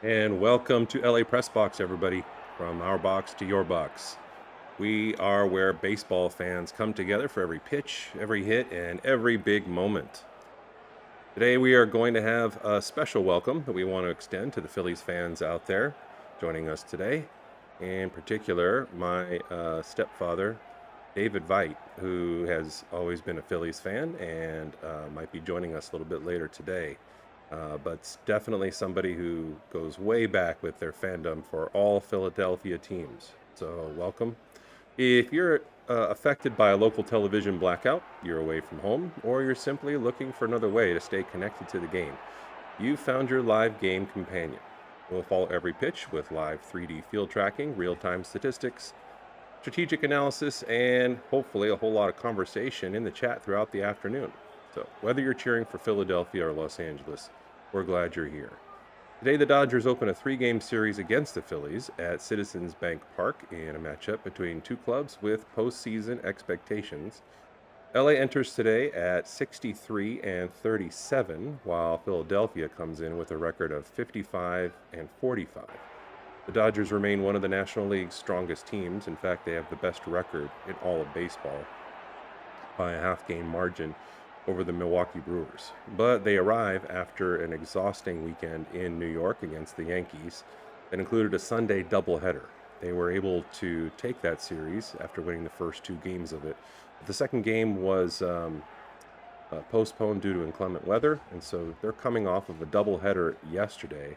And welcome to LA Press Box, everybody. From our box to your box. We are where baseball fans come together for every pitch, every hit, and every big moment. Today, we are going to have a special welcome that we want to extend to the Phillies fans out there joining us today. In particular, my stepfather, David Veit, who has always been a Phillies fan and might be joining us a little bit later today. But definitely somebody who goes way back with their fandom for all Philadelphia teams. So, welcome. If you're affected by a local television blackout, you're away from home, or you're simply looking for another way to stay connected to the game, you've found your live game companion. We'll follow every pitch with live 3D field tracking, real time statistics, strategic analysis, and hopefully a whole lot of conversation in the chat throughout the afternoon. So, whether you're cheering for Philadelphia or Los Angeles, we're glad you're here. Today, the Dodgers open a three-game series against the Phillies at Citizens Bank Park in a matchup between two clubs with postseason expectations. LA enters today at 63 and 37, while Philadelphia comes in with a record of 55 and 45. The Dodgers remain one of the National League's strongest teams. In fact, they have the best record in all of baseball by a half-game margin over the Milwaukee Brewers. But they arrive after an exhausting weekend in New York against the Yankees that included a Sunday doubleheader. They were able to take that series after winning the first two games of it. The second game was postponed due to inclement weather, and so they're coming off of a doubleheader yesterday.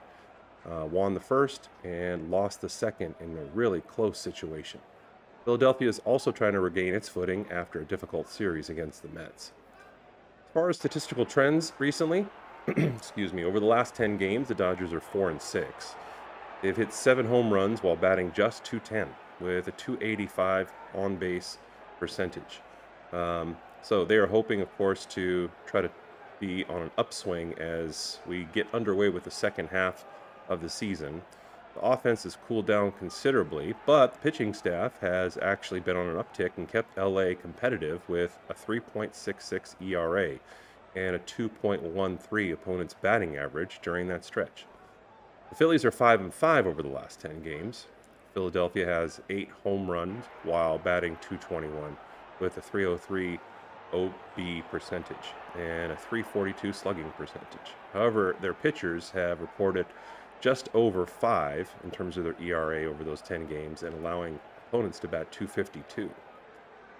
Won the first and lost the second in a really close situation. Philadelphia is also trying to regain its footing after a difficult series against the Mets. As far as statistical trends recently, excuse me, over the last 10 games, the Dodgers are 4 and 6. They've hit 7 home runs while batting just 210 with a 285 on base percentage. So they are hoping, of course, to try to be on an upswing as we get underway with the second half of the season. The offense has cooled down considerably, but the pitching staff has actually been on an uptick and kept LA competitive with a 3.66 ERA and a 2.13 opponent's batting average during that stretch. The Phillies are 5 and 5 over the last 10 games. Philadelphia has 8 home runs while batting 221 with a 303 OB percentage and a 342 slugging percentage. However, their pitchers have reported just over 5 in terms of their ERA over those 10 games and allowing opponents to bat 252.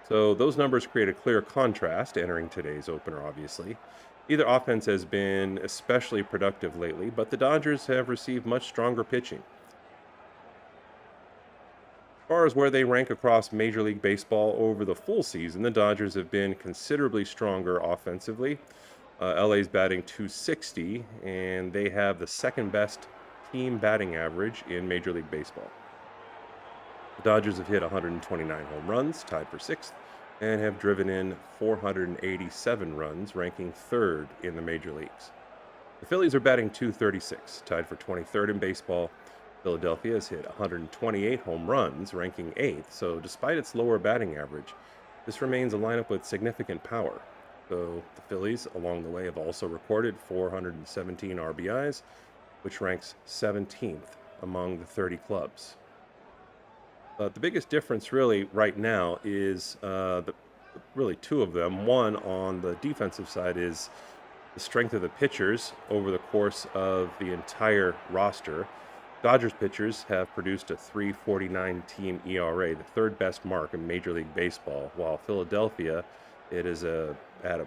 So those numbers create a clear contrast entering today's opener, obviously. Neither offense has been especially productive lately, but the Dodgers have received much stronger pitching. As far as where they rank across Major League Baseball over the full season, the Dodgers have been considerably stronger offensively. LA's batting 260, and they have the second best team batting average in Major League Baseball. The Dodgers have hit 129 home runs, tied for sixth, and have driven in 487 runs, ranking third in the major leagues. The Phillies are batting 236, tied for 23rd in baseball. Philadelphia has hit 128 home runs, ranking eighth, so despite its lower batting average, this remains a lineup with significant power. So the Phillies, along the way, have also recorded 417 RBIs, which ranks 17th among the 30 clubs. The biggest difference really right now is really two of them. One on the defensive side is the strength of the pitchers over the course of the entire roster. Dodgers pitchers have produced a 3.49 team ERA, the third best mark in Major League Baseball, while Philadelphia, it is at a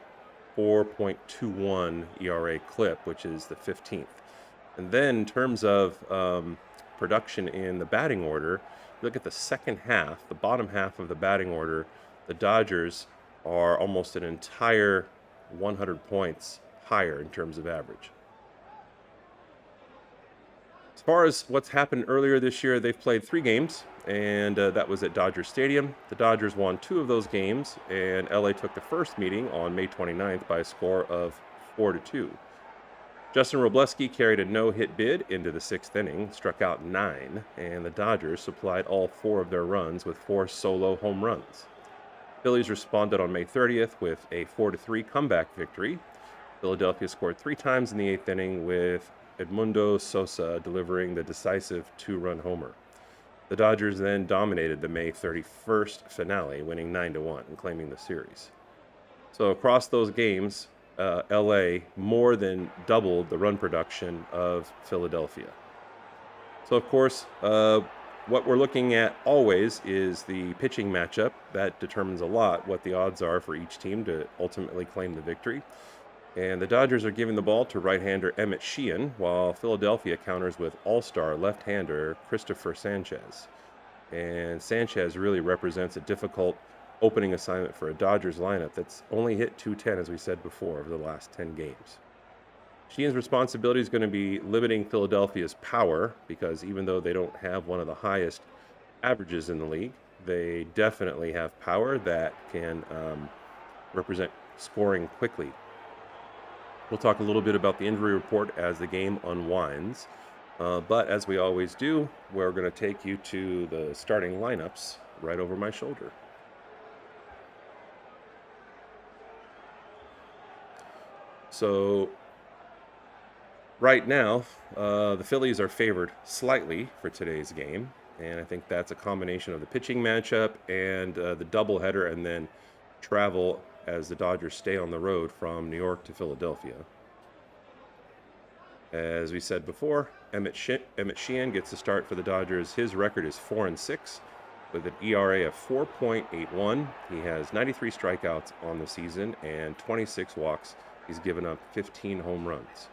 4.21 ERA clip, which is the 15th. And then in terms of production in the batting order, look at the second half, the bottom half of the batting order, the Dodgers are almost an entire 100 points higher in terms of average. As far as what's happened earlier this year, they've played 3 games, and that was at Dodger Stadium. The Dodgers won 2 of those games, and LA took the first meeting on May 29th by a score of 4-2. Justin Robleski carried a no-hit bid into the 6th inning, struck out 9, and the Dodgers supplied all 4 of their runs with 4 solo home runs. Phillies responded on May 30th with a 4-3 comeback victory. Philadelphia scored 3 times in the 8th inning with Edmundo Sosa delivering the decisive two-run homer. The Dodgers then dominated the May 31st finale, winning 9-1 and claiming the series. So across those games, LA more than doubled the run production of Philadelphia. So of course, what we're looking at always is the pitching matchup. That determines a lot what the odds are for each team to ultimately claim the victory. And the Dodgers are giving the ball to right-hander Emmett Sheehan, while Philadelphia counters with all-star left-hander Christopher Sanchez. And Sanchez really represents a difficult opening assignment for a Dodgers lineup that's only hit .210, as we said before, over the last 10 games. Sheehan's responsibility is going to be limiting Philadelphia's power, because even though they don't have one of the highest averages in the league, they definitely have power that can represent scoring quickly. We'll talk a little bit about the injury report as the game unwinds. But as we always do, we're going to take you to the starting lineups right over my shoulder. So right now, the Phillies are favored slightly for today's game. And I think that's a combination of the pitching matchup and the doubleheader, and then travel as the Dodgers stay on the road from New York to Philadelphia. As we said before, Emmett Sheehan gets the start for the Dodgers. His record is 4-6 with an ERA of 4.81. He has 93 strikeouts on the season and 26 walks. He's given up 15 home runs.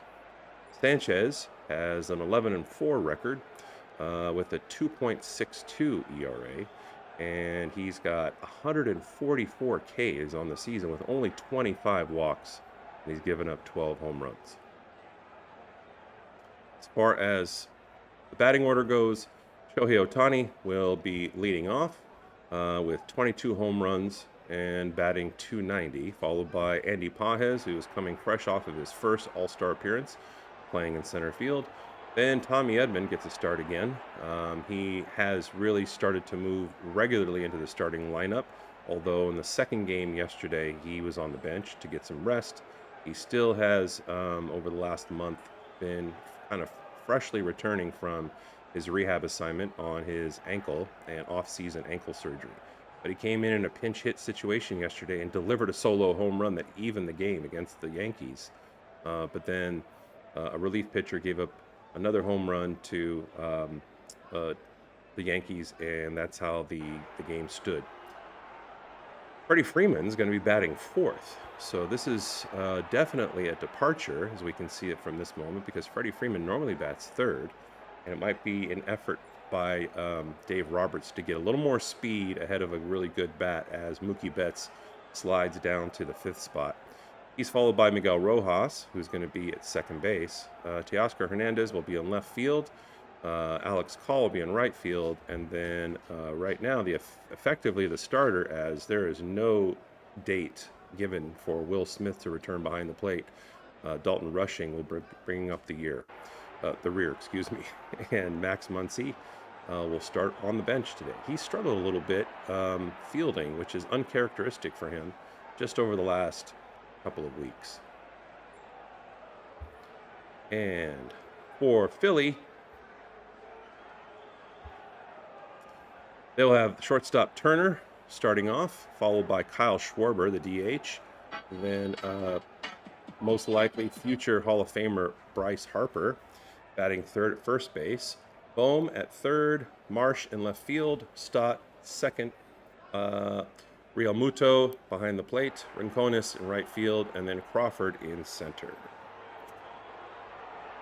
Sanchez has an 11-4 record with a 2.62 ERA, and he's got 144 Ks on the season with only 25 walks, and he's given up 12 home runs. As far as the batting order goes, Shohei Ohtani will be leading off with 22 home runs and batting .290, followed by Andy Pages, who is coming fresh off of his first All-Star appearance, playing in center field. Then Tommy Edman gets a start again. He has really started to move regularly into the starting lineup, although in the second game yesterday, he was on the bench to get some rest. He still has, over the last month, been kind of freshly returning from his rehab assignment on his ankle and off-season ankle surgery. But he came in a pinch hit situation yesterday and delivered a solo home run that evened the game against the Yankees. But then a relief pitcher gave up another home run to the Yankees, and that's how the game stood. Freddie Freeman's going to be batting fourth. So this is definitely a departure, as we can see it from this moment, because Freddie Freeman normally bats third, and it might be an effort by Dave Roberts to get a little more speed ahead of a really good bat as Mookie Betts slides down to the fifth spot. He's followed by Miguel Rojas, who's going to be at second base. Teoscar Hernandez will be in left field. Alex Call will be in right field. And then right now, effectively the starter, as there is no date given for Will Smith to return behind the plate. Dalton Rushing will bring up the rear. And Max Muncy will start on the bench today. He struggled a little bit fielding, which is uncharacteristic for him, just over the last couple of weeks. And for Philly, they'll have shortstop Turner starting off, followed by Kyle Schwarber, the DH. Then most likely future Hall of Famer Bryce Harper batting third at first base. Bohm at third, Marsh in left field, Stott second, Real Muto behind the plate, Rincones in right field, and then Crawford in center.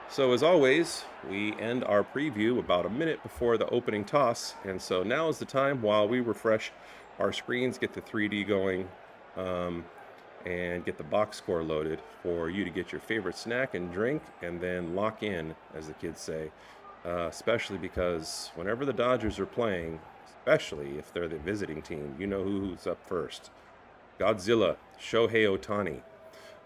So as always, we end our preview about a minute before the opening toss, and so now is the time while we refresh our screens, get the 3D going, and get the box score loaded for you to get your favorite snack and drink, and then lock in, as the kids say, especially because whenever the Dodgers are playing, especially if they're the visiting team, you know who's up first. Godzilla, Shohei Ohtani.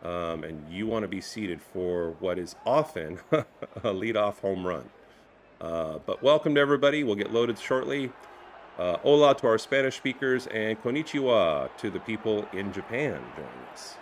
And you want to be seated for what is often a leadoff home run. But welcome to everybody. We'll get loaded shortly. Hola to our Spanish speakers, and konnichiwa to the people in Japan joining us.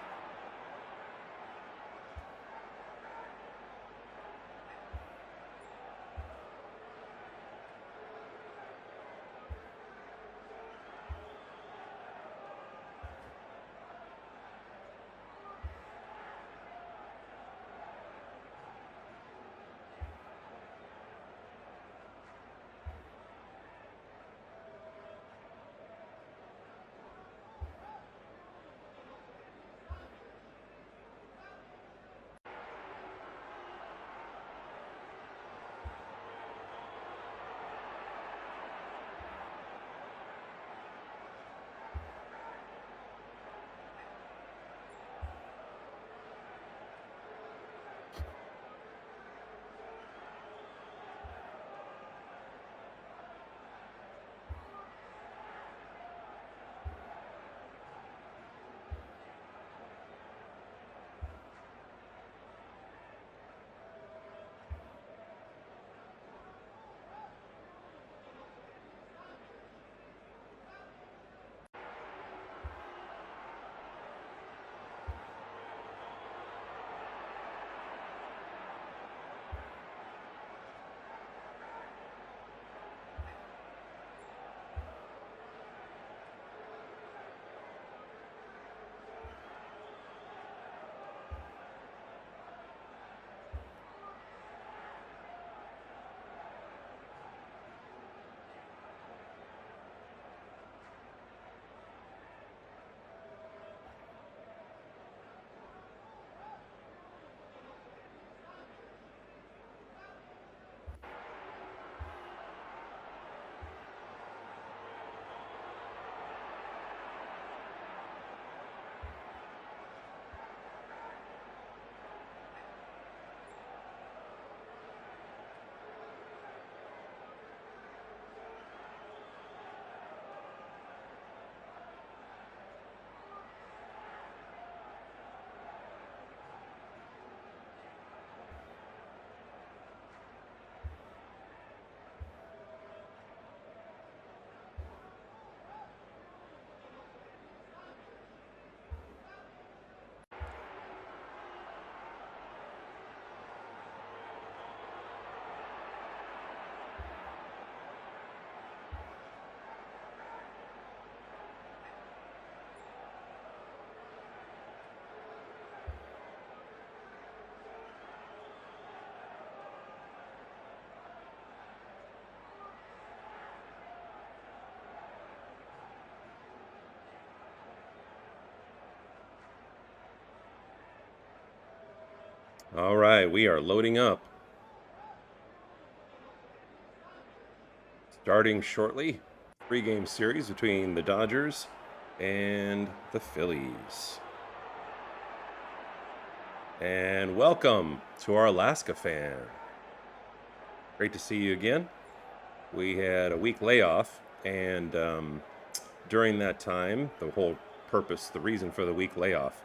All right, we are loading up. Starting shortly, 3-game series between the Dodgers and the Phillies. And welcome to our Alaska fan. Great to see you again. We had a week layoff, and during that time, the whole purpose, the reason for the week layoff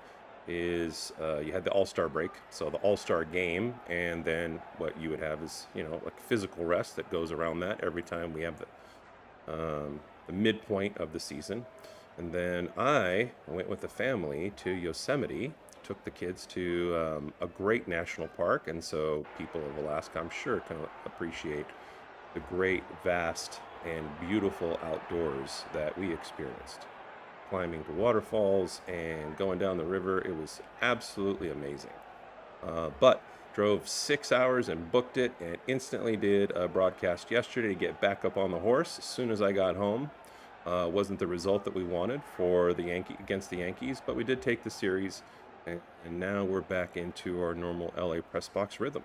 is you had the All-Star break, so the All-Star game, and then what you would have is, like physical rest that goes around that every time we have the midpoint of the season. And then I went with the family to Yosemite, took the kids to a great national park, and so people of Alaska, I'm sure, can appreciate the great, vast, and beautiful outdoors that we experienced. Climbing the waterfalls and going down the river, it was absolutely amazing. But drove 6 hours and booked it, and instantly did a broadcast yesterday to get back up on the horse as soon as I got home. Wasn't the result that we wanted for the against the Yankees, but we did take the series, and now we're back into our normal LA press box rhythm.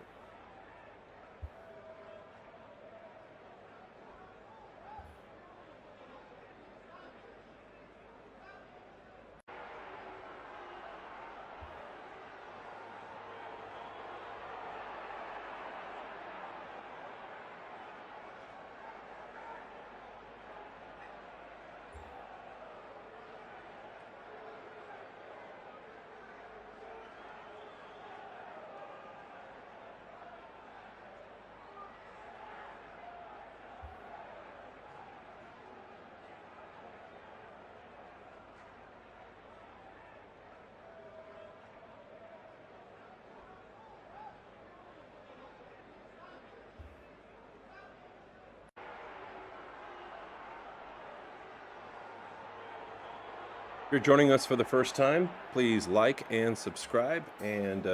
If you're joining us for the first time, please like and subscribe, and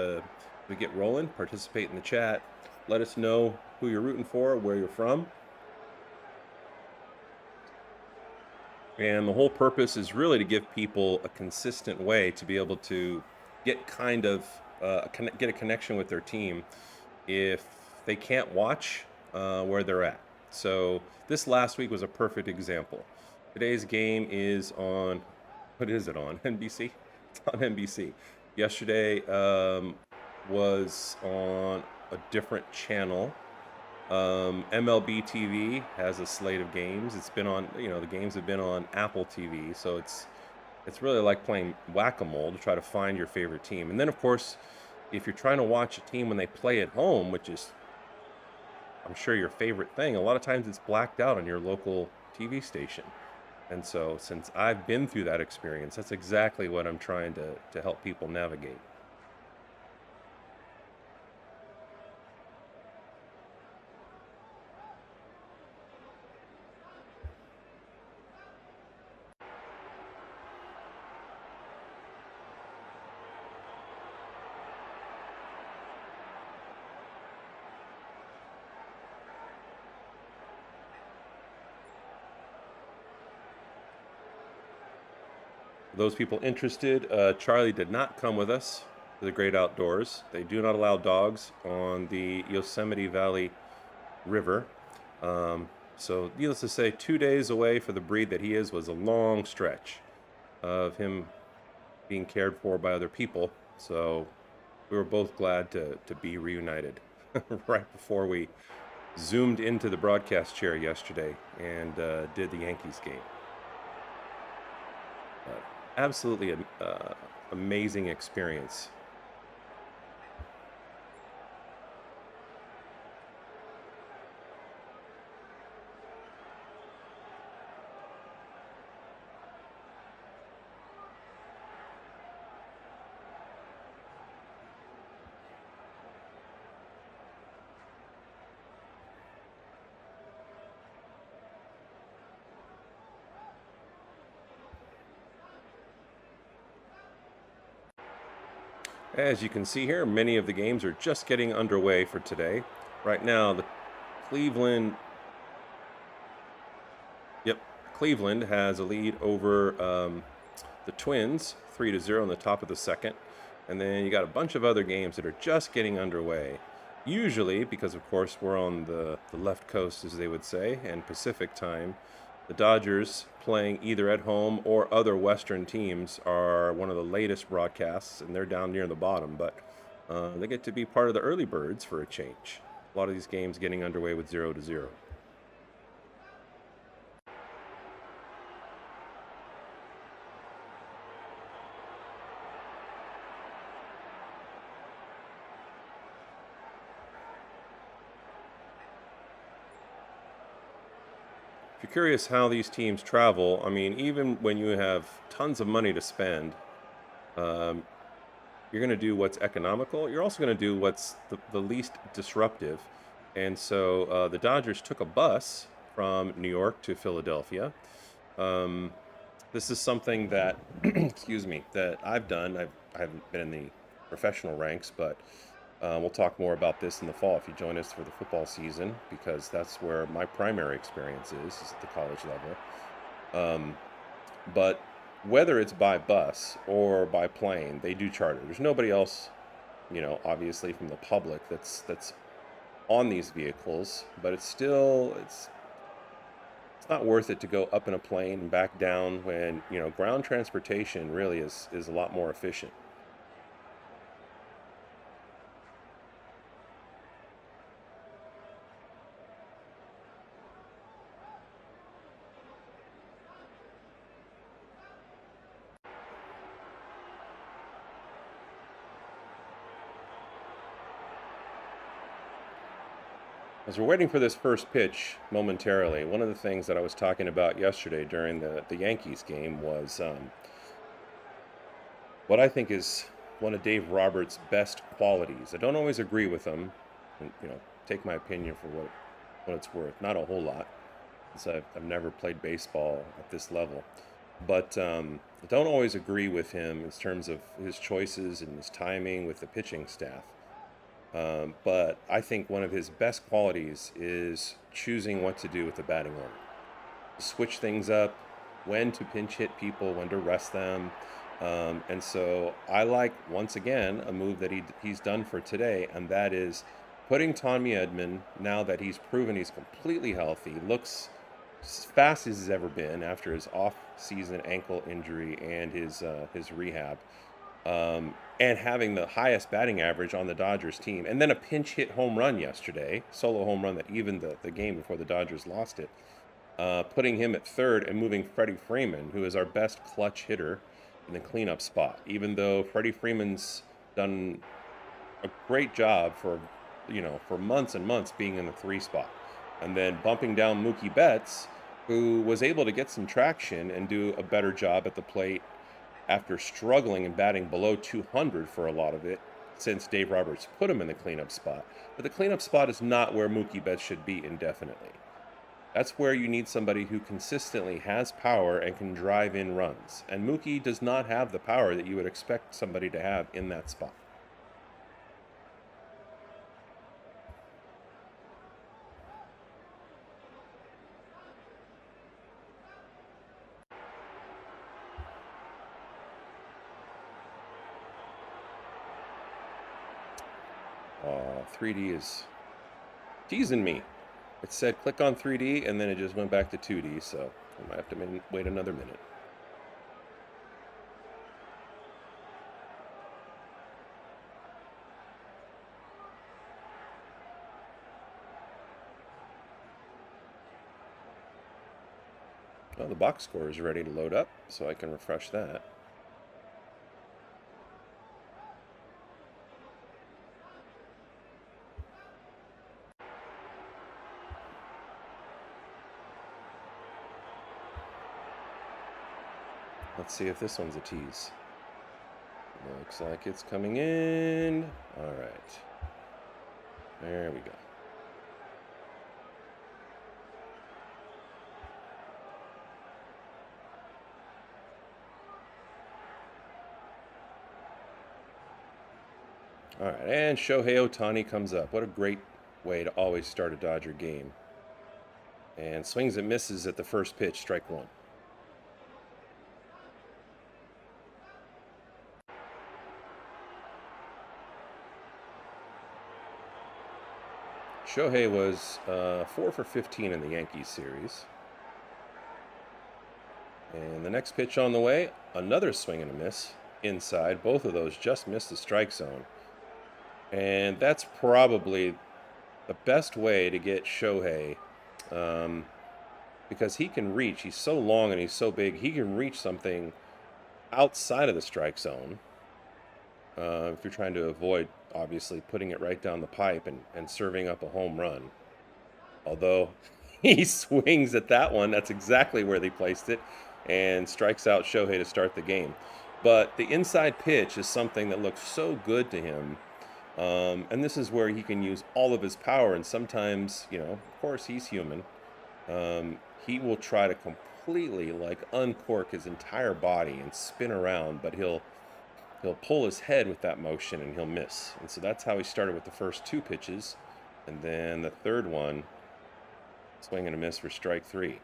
we get rolling. Participate in the chat. Let us know who you're rooting for, where you're from. And the whole purpose is really to give people a consistent way to be able to get get a connection with their team if they can't watch where they're at. So this last week was a perfect example. Today's game is on, what is it on? NBC? It's on NBC. Yesterday was on a different channel. MLB TV has a slate of games. It's been on, the games have been on Apple TV, so it's really like playing whack-a-mole to try to find your favorite team. And then, of course, if you're trying to watch a team when they play at home, which is, I'm sure, your favorite thing, a lot of times it's blacked out on your local TV station. And so, since I've been through that experience, that's exactly what I'm trying to help people navigate. Those people interested, Charlie did not come with us to the great outdoors. They do not allow dogs on the Yosemite Valley River. So, needless to say, 2 days away for the breed that he is was a long stretch of him being cared for by other people. So, we were both glad to be reunited right before we zoomed into the broadcast chair yesterday and did the Yankees game. Absolutely amazing experience. As you can see here, many of the games are just getting underway for today. Right now, the Cleveland, yep, Cleveland has a lead over the Twins, 3-0 in the top of the second. And then you got a bunch of other games that are just getting underway. Usually, because of course we're on the left coast, as they would say, and Pacific time, the Dodgers playing either at home or other Western teams are one of the latest broadcasts, and they're down near the bottom. But they get to be part of the early birds for a change. A lot of these games getting underway with 0-0. If you're curious how these teams travel, I mean, even when you have tons of money to spend, um, you're going to do what's economical. You're also going to do what's the least disruptive. And so the Dodgers took a bus from New York to Philadelphia. Um, this is something that, excuse me, that I've done. I haven't been in the professional ranks, but we'll talk more about this in the fall if you join us for the football season, because that's where my primary experience is at the college level. But whether it's by bus or by plane, they do charter. There's nobody else, obviously from the public that's on these vehicles, but it's not worth it to go up in a plane and back down when, ground transportation really is a lot more efficient. As we're waiting for this first pitch momentarily, one of the things that I was talking about yesterday during the Yankees game was what I think is one of Dave Roberts' best qualities. I don't always agree with him, and take my opinion for what it's worth. Not a whole lot, since I've never played baseball at this level, but I don't always agree with him in terms of his choices and his timing with the pitching staff. But I think one of his best qualities is choosing what to do with the batting order. Switch things up, when to pinch hit people, when to rest them. And so I like, once again, a move that he's done for today, and that is putting Tommy Edman, now that he's proven he's completely healthy, looks as fast as he's ever been after his off-season ankle injury and his rehab, and having the highest batting average on the Dodgers team, and then a pinch hit home run yesterday, solo home run that evened the game before the Dodgers lost it, putting him at third and moving Freddie Freeman, who is our best clutch hitter, in the cleanup spot, even though Freddie Freeman's done a great job for months and months being in the 3 spot, and then bumping down Mookie Betts, who was able to get some traction and do a better job at the plate after struggling and batting below 200 for a lot of it since Dave Roberts put him in the cleanup spot. But the cleanup spot is not where Mookie Betts should be indefinitely. That's where you need somebody who consistently has power and can drive in runs. And Mookie does not have the power that you would expect somebody to have in that spot. Oh, 3D is teasing me. It said click on 3D, and then it just went back to 2D, so I might have to wait another minute. Well, the box score is ready to load up, so I can refresh that. Let's see if this one's a tease. Looks like it's coming in. All right. There we go. All right, and Shohei Ohtani comes up. What a great way to always start a Dodger game. And swings and misses at the first pitch, strike 1. Shohei was 4 for 15 in the Yankees series. And the next pitch on the way, another swing and a miss inside. Both of those just missed the strike zone. And that's probably the best way to get Shohei, because he can reach. He's so long and he's so big. He can reach something outside of the strike zone. If you're trying to avoid, obviously, putting it right down the pipe and serving up a home run. Although he swings at that one, that's exactly where they placed it, and strikes out Shohei to start the game. But the inside pitch is something that looks so good to him. And this is where he can use all of his power. And sometimes, of course, he's human. He will try to completely uncork his entire body and spin around, but he'll pull his head with that motion and he'll miss. And so that's how he started with the first 2 pitches. And then the third one, swing and a miss for strike 3.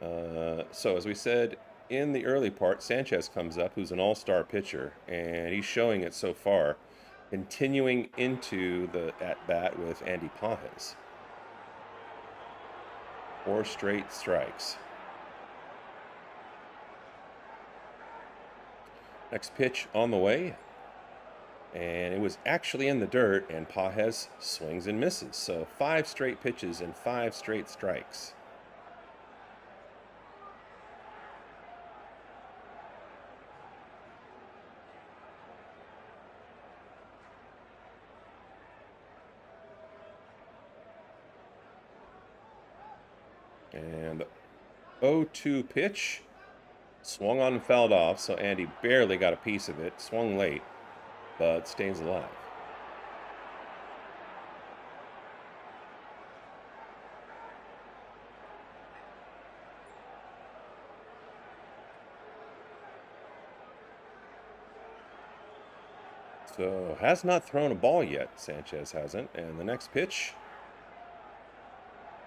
So as we said in the early part, Sanchez comes up, who's an all-star pitcher, and he's showing it so far, continuing into the at-bat with Andy Pages. 4 straight strikes. Next pitch on the way, and it was actually in the dirt, and Pages swings and misses. So 5 straight pitches and 5 straight strikes. And 0-2 pitch, swung on and fouled off, so Andy barely got a piece of it, swung late, but stays alive. So has not thrown a ball yet, Sanchez hasn't, and the next pitch,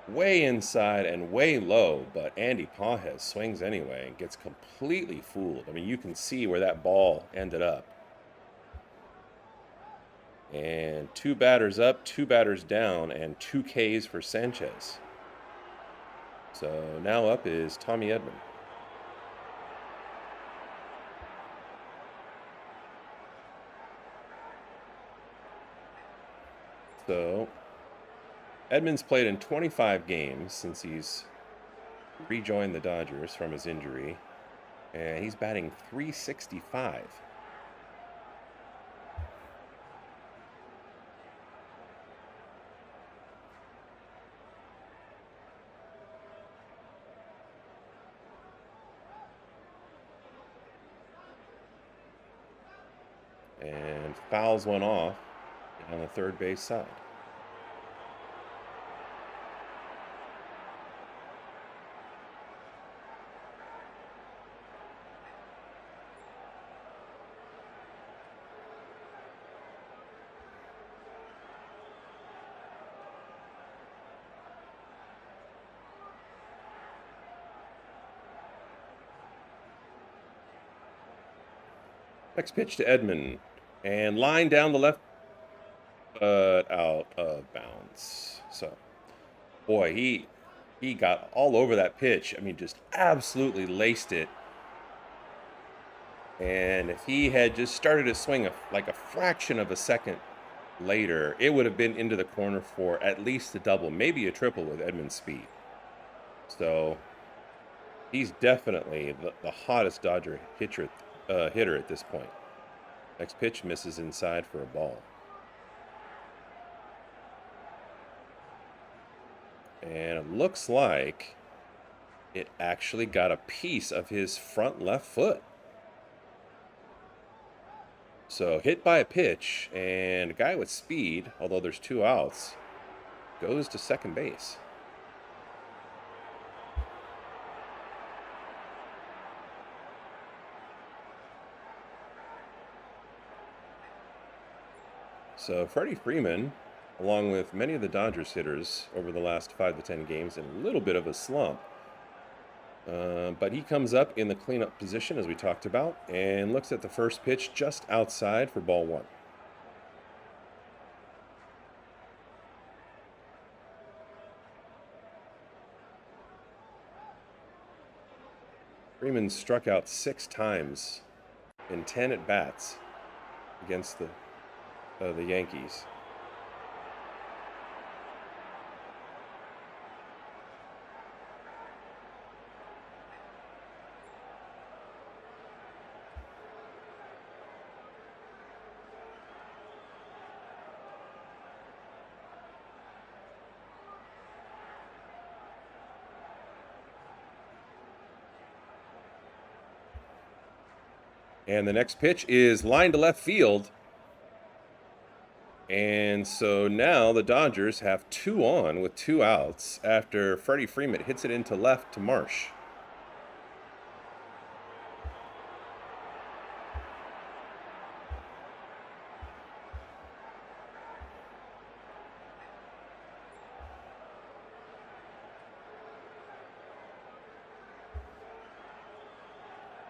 way inside and way low, but Andy Pages swings anyway and gets completely fooled. I mean, you can see where that ball ended up. And 2 batters up, 2 batters down, and 2 Ks for Sanchez. So now up is Tommy Edman. So Edman's played in 25 games since he's rejoined the Dodgers from his injury, and he's batting .365. And fouls one off on the third base side. Next pitch to Edman, and line down the left, but out of bounds. So, boy, he got all over that pitch. I mean, just absolutely laced it. And if he had just started to swing like a fraction of a second later, it would have been into the corner for at least a double, maybe a triple with Edman's speed. So he's definitely the hottest Dodger hitter at this point. Next pitch misses inside for a ball. And it looks like it actually got a piece of his front left foot. So hit by a pitch, and a guy with speed, although there's 2 outs, goes to second base. So Freddie Freeman, along with many of the Dodgers hitters over the last 5 to 10 games, in a little bit of a slump. But he comes up in the cleanup position, as we talked about, and looks at the first pitch just outside for ball 1. Freeman struck out 6 times in 10 at-bats against the Yankees. And the next pitch is line to left field. And so now the Dodgers have 2 on with 2 outs after Freddie Freeman hits it into left to Marsh.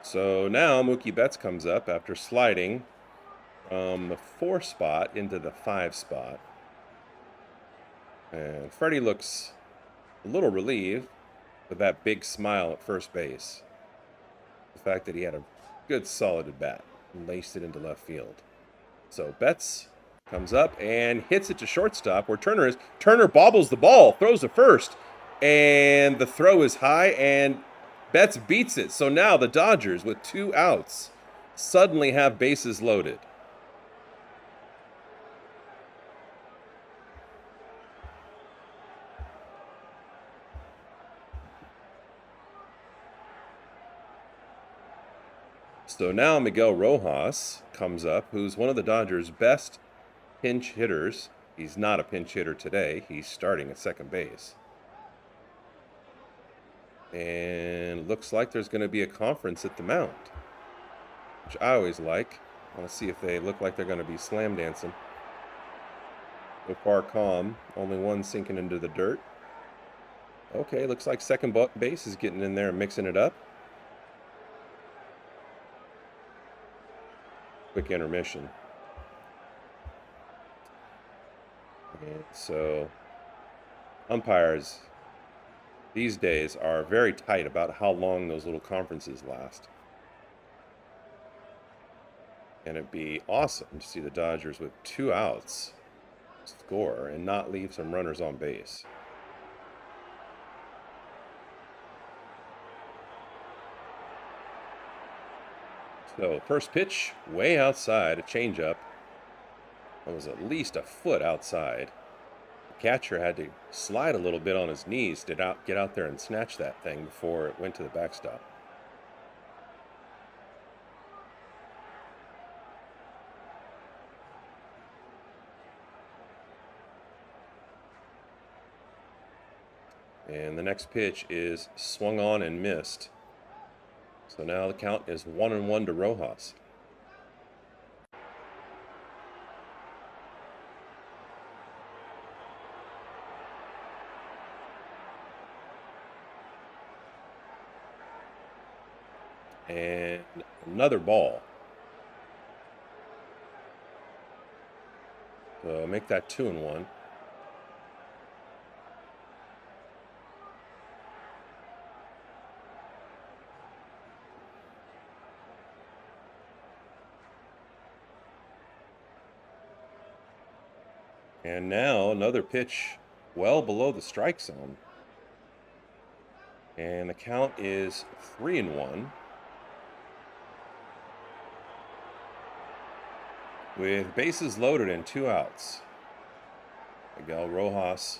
So now Mookie Betts comes up after sliding from the 4 spot into the 5 spot. And Freddie looks a little relieved with that big smile at first base. The fact that he had a good solid at bat and laced it into left field. So Betts comes up and hits it to shortstop where Turner is. Turner bobbles the ball, throws to first, and the throw is high and Betts beats it. So now the Dodgers, with 2 outs, suddenly have bases loaded. So now Miguel Rojas comes up, who's one of the Dodgers' best pinch hitters. He's not a pinch hitter today. He's starting at second base. And looks like there's going to be a conference at the mound, which I always like. I want to see if they look like they're going to be slam dancing. So far calm, only one sinking into the dirt. Okay, looks like second base is getting in there and mixing it up. Quick intermission. And so umpires these days are very tight about how long those little conferences last. And it'd be awesome to see the Dodgers with 2 outs score and not leave some runners on base. So first pitch, way outside, a changeup. That was at least a foot outside. Catcher had to slide a little bit on his knees to get out there and snatch that thing before it went to the backstop. And the next pitch is swung on and missed. So now the count is 1-1 to Rojas. And another ball. So make that 2-1. And now another pitch well below the strike zone. And the count is 3-1. With bases loaded and 2 outs. Miguel Rojas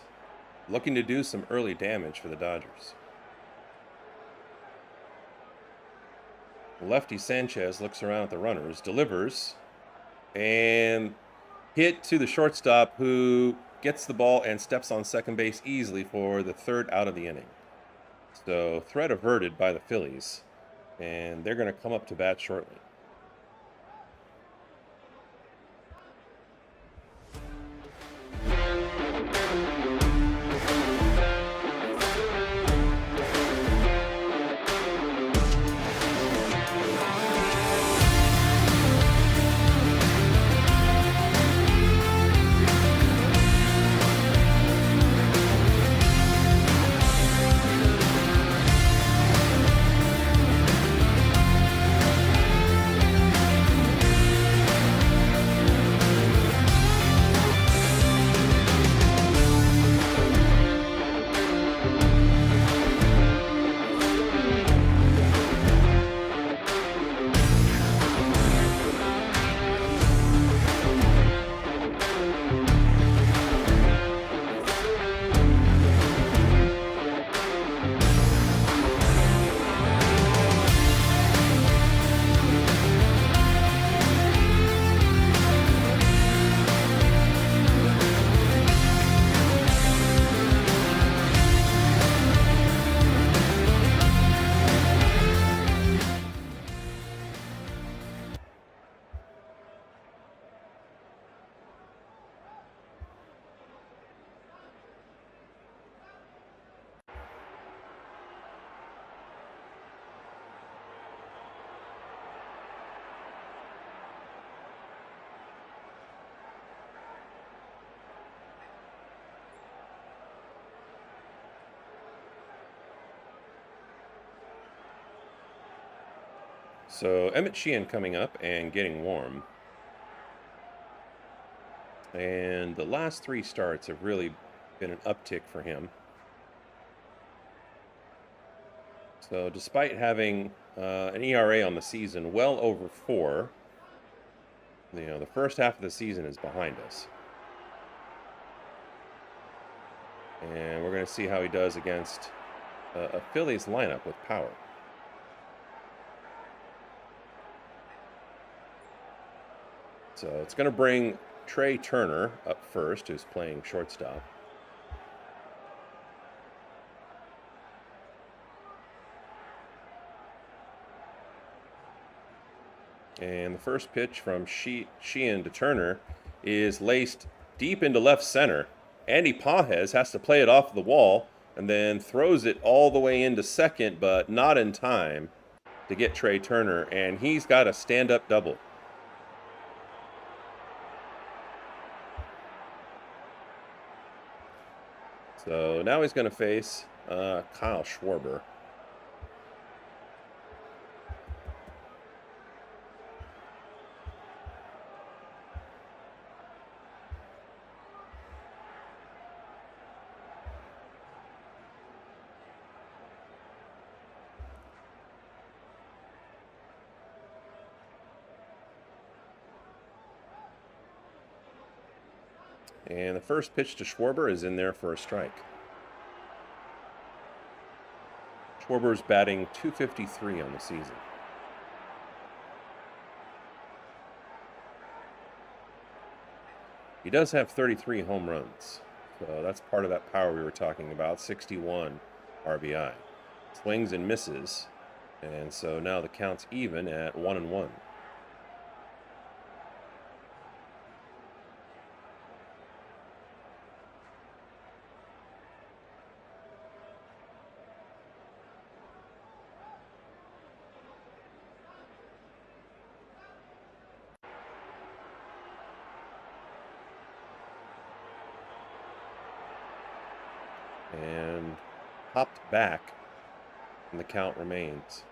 looking to do some early damage for the Dodgers. Lefty Sanchez looks around at the runners, delivers, and hit to the shortstop, who gets the ball and steps on second base easily for the 3rd out of the inning. So threat averted by the Phillies, and they're going to come up to bat shortly. So Emmett Sheehan coming up and getting warm. And the last three starts have really been an uptick for him. So despite having an ERA on the season well over 4, the first half of the season is behind us. And we're going to see how he does against a Phillies lineup with power. So it's going to bring Trey Turner up first, who's playing shortstop. And the first pitch from Sheehan to Turner is laced deep into left center. Andy Pajes has to play it off the wall and then throws it all the way into second, but not in time to get Trey Turner. And he's got a stand-up double. So now he's going to face Kyle Schwarber. And the first pitch to Schwarber is in there for a strike. Schwarber's batting .253 on the season. He does have 33 home runs, so that's part of that power we were talking about, 61 RBI. Swings and misses, and so now the count's even at 1-1. And popped back, and the count remains.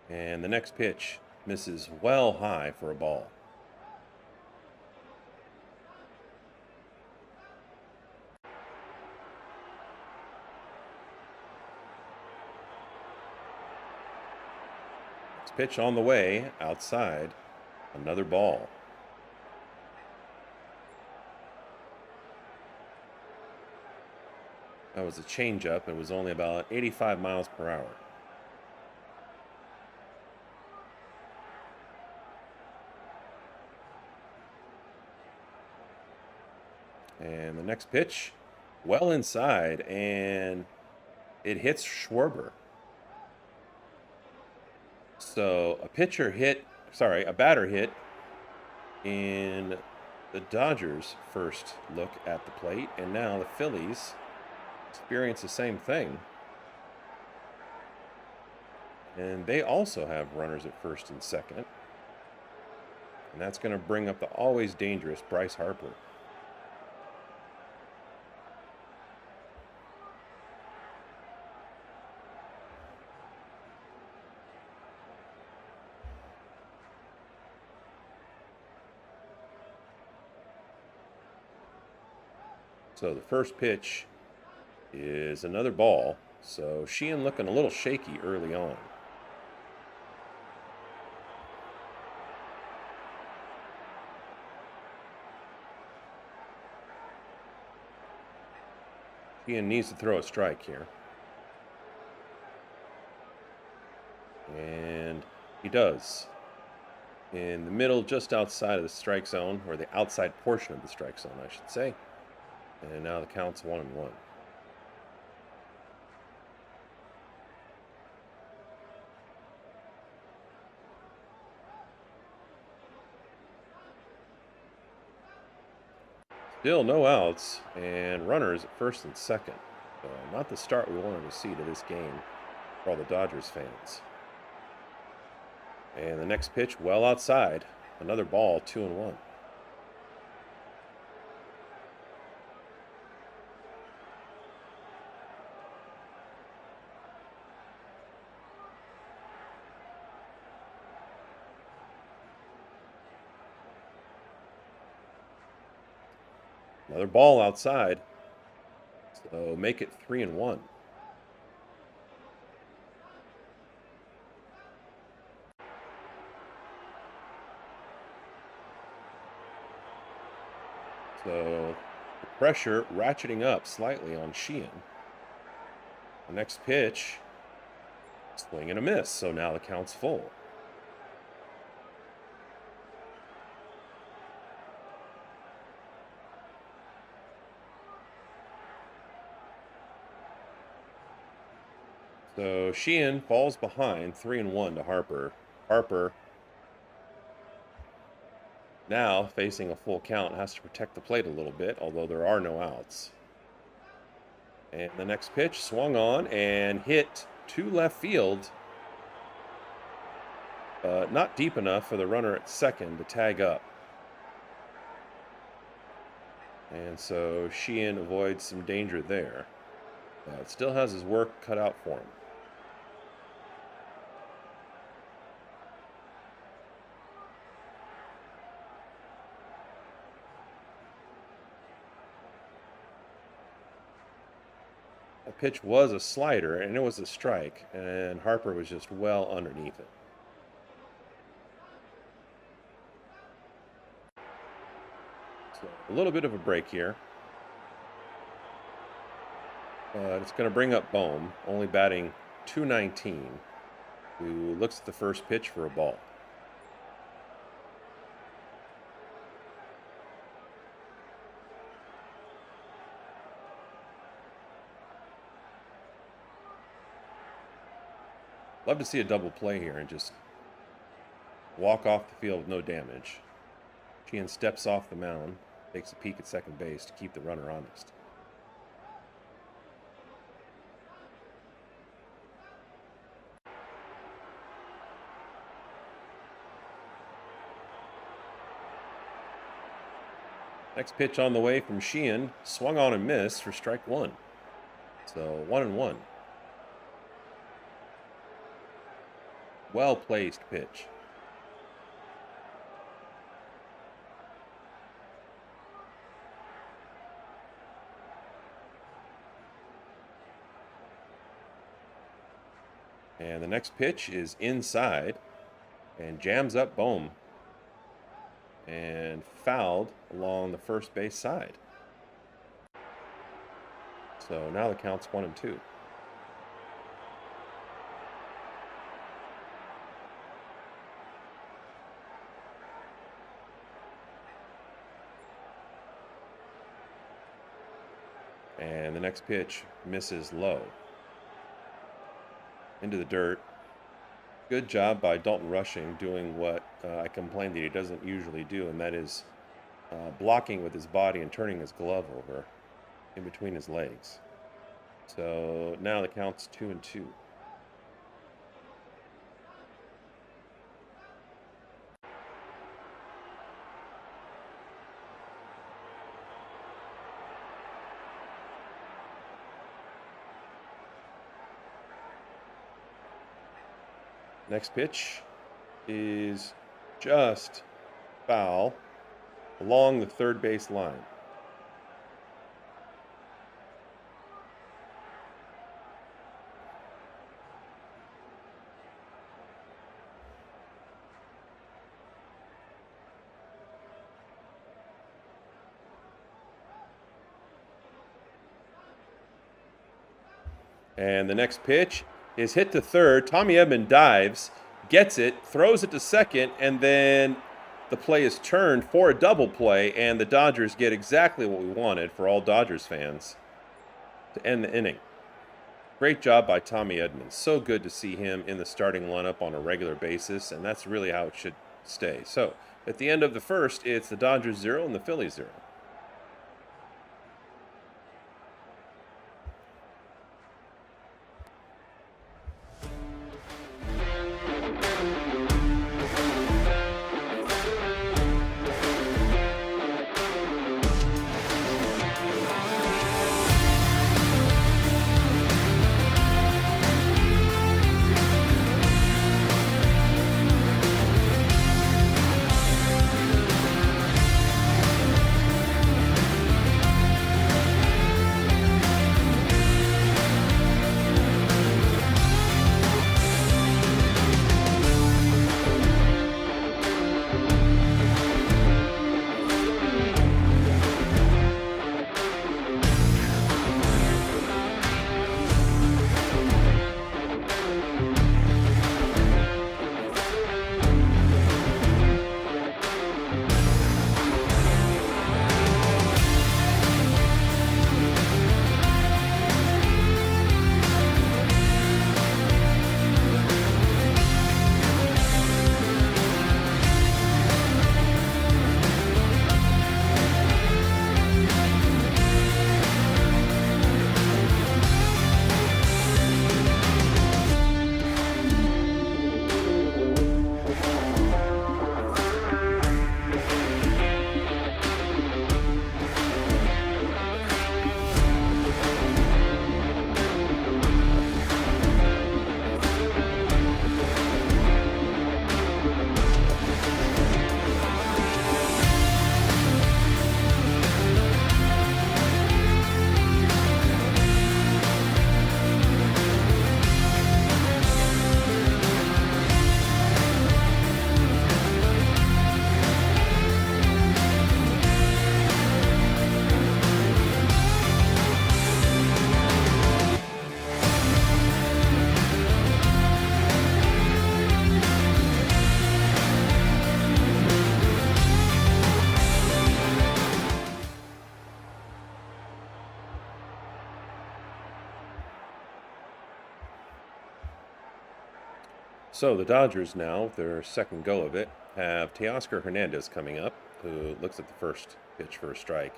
And the next pitch misses well high for a ball. Next pitch on the way, outside, another ball. That was a changeup. It was only about 85 miles per hour. And the next pitch, well inside, and it hits Schwarber. So a batter hit in the Dodgers' first look at the plate, and now the Phillies experience the same thing. And they also have runners at first and second. And that's going to bring up the always dangerous Bryce Harper. So the first pitch is another ball. So Sheehan looking a little shaky early on. Sheehan needs to throw a strike here. And he does. In the middle, just outside of the strike zone, or the outside portion of the strike zone, I should say. And now the count's 1-1. Still no outs, and runners at first and second. Not the start we wanted to see to this game for all the Dodgers fans. And the next pitch, well outside. Another ball, 2-1. Another ball outside. So make it 3-1. So the pressure ratcheting up slightly on Sheehan. The next pitch, swing and a miss. So now the count's full. So Sheehan falls behind 3-1 to Harper. Harper, now facing a full count, has to protect the plate a little bit, although there are no outs. And the next pitch swung on and hit to left field. Not deep enough for the runner at second to tag up. And so Sheehan avoids some danger there. But still has his work cut out for him. That pitch was a slider, and it was a strike, and Harper was just well underneath it. So a little bit of a break here. But it's going to bring up Bohm, only batting .219, who looks at the first pitch for a ball. Love to see a double play here and just walk off the field with no damage. Sheehan steps off the mound, takes a peek at second base to keep the runner honest. Next pitch on the way from Sheehan, swung on and missed for strike one. So 1-1. Well placed pitch. And the next pitch is inside and jams up Bohm and fouled along the first base side. So now the count's 1-2. And the next pitch misses low. Into the dirt. Good job by Dalton Rushing doing what I complained that he doesn't usually do, and that is blocking with his body and turning his glove over in between his legs. So now the count's 2-2. Next pitch is just foul along the third base line. And the next pitch is hit to third. Tommy Edman dives, gets it, throws it to second, and then the play is turned for a double play, and the Dodgers get exactly what we wanted for all Dodgers fans to end the inning. Great job by Tommy Edman. So good to see him in the starting lineup on a regular basis, and that's really how it should stay. So at the end of the first, it's the Dodgers 0 and the Phillies 0. So the Dodgers now, their second go of it, have Teoscar Hernandez coming up, who looks at the first pitch for a strike.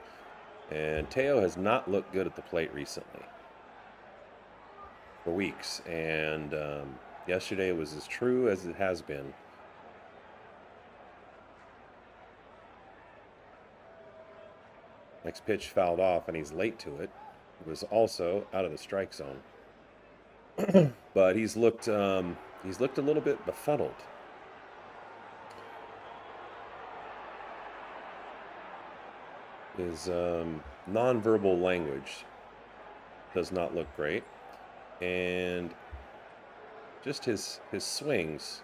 And Teo has not looked good at the plate recently for weeks. And yesterday was as true as it has been. Next pitch fouled off, and he's late to it. He was also out of the strike zone. But he's looked a little bit befuddled. His nonverbal language does not look great, and just his swings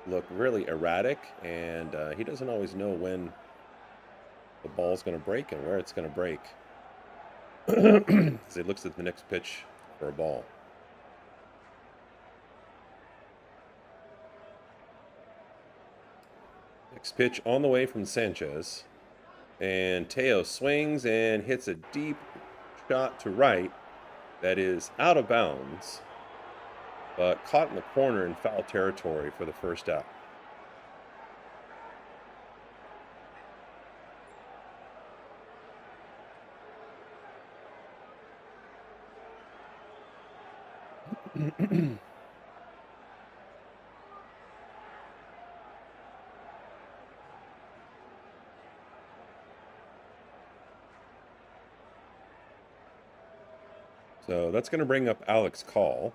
look really erratic, and he doesn't always know when the ball's going to break and where it's going to break. As he looks at the next pitch for a ball. Next pitch on the way from Sanchez. And Teo swings and hits a deep shot to right that is out of bounds, but caught in the corner in foul territory for the first out. So that's going to bring up Alex Call.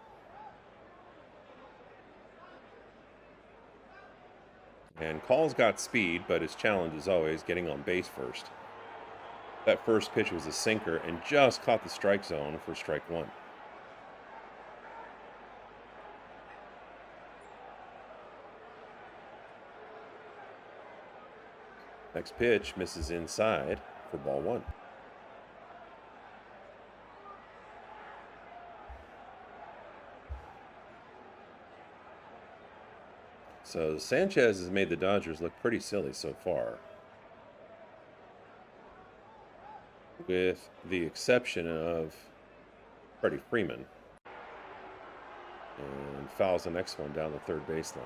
And Call's got speed, but his challenge is always getting on base first. That first pitch was a sinker and just caught the strike zone for strike one. Next pitch misses inside for ball one. So Sanchez has made the Dodgers look pretty silly so far, with the exception of Freddie Freeman, and fouls the next one down the third baseline.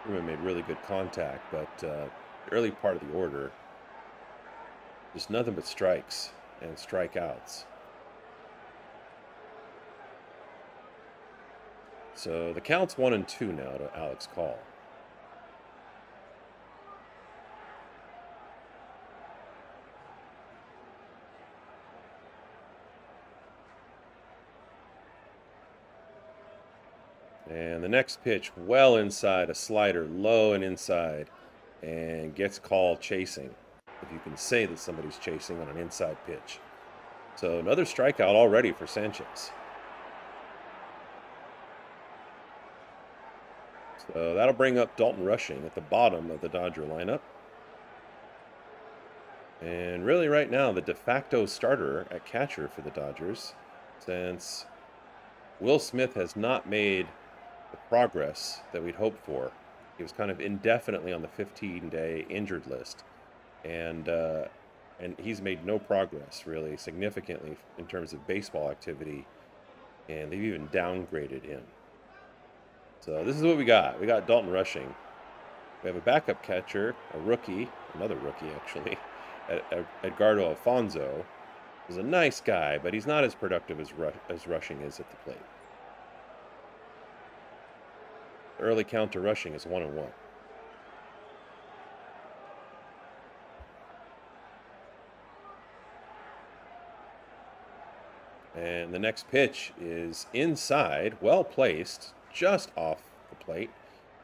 Freeman made really good contact, but the early part of the order, just nothing but strikes and strikeouts. So the count's 1-2 now to Alex Call. And the next pitch, well inside, a slider, low and inside, and gets Call chasing. If you can say that somebody's chasing on an inside pitch. So another strikeout already for Sanchez. So that'll bring up Dalton Rushing at the bottom of the Dodger lineup. And really right now, the de facto starter at catcher for the Dodgers, since Will Smith has not made the progress that we'd hoped for. He was kind of indefinitely on the 15-day injured list. And he's made no progress, really, significantly in terms of baseball activity. And they've even downgraded him. So this is what we got. We got Dalton Rushing. We have a backup catcher, a rookie, another rookie actually, Edgardo Alfonso. He's a nice guy, but he's not as productive as Rushing is at the plate. The early count to Rushing is 1-1. And the next pitch is inside, well placed, just off the plate.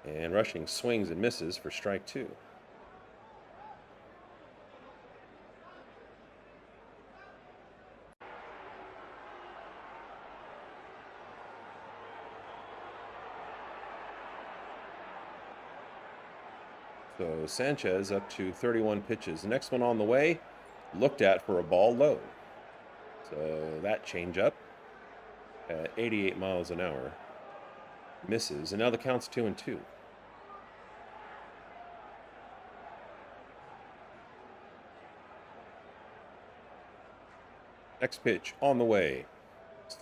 And Rushing swings and misses for strike two. So Sanchez up to 31 pitches. The next one on the way, looked at for a ball low. So that changeup at 88 miles an hour misses, and now the count's 2-2. Next pitch on the way.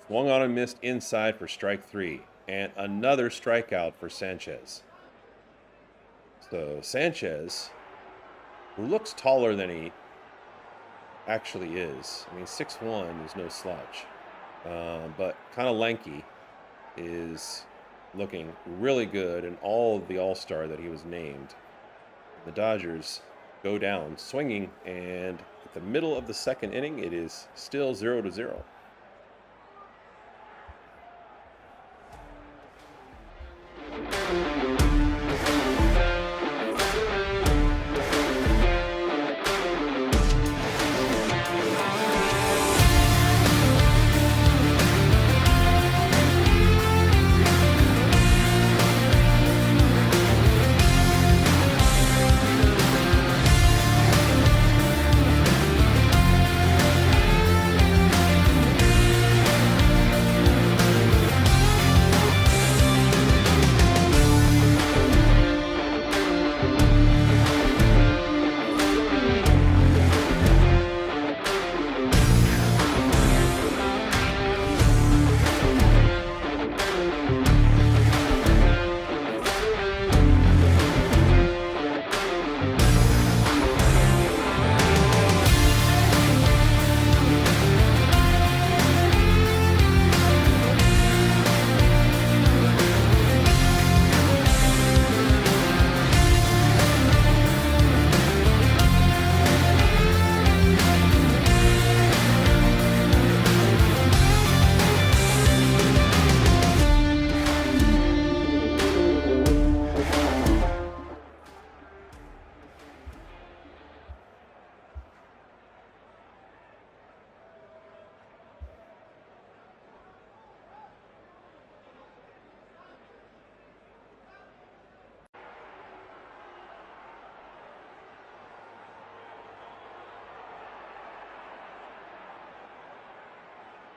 Swung on and missed inside for strike three. and another strikeout for Sanchez. So Sanchez, who looks taller than he actually is. I mean, 6'1" is no slouch, but kind of lanky, is looking really good in all of the All-Star that he was named. The Dodgers go down swinging, and at the middle of the second inning, it is still 0-0.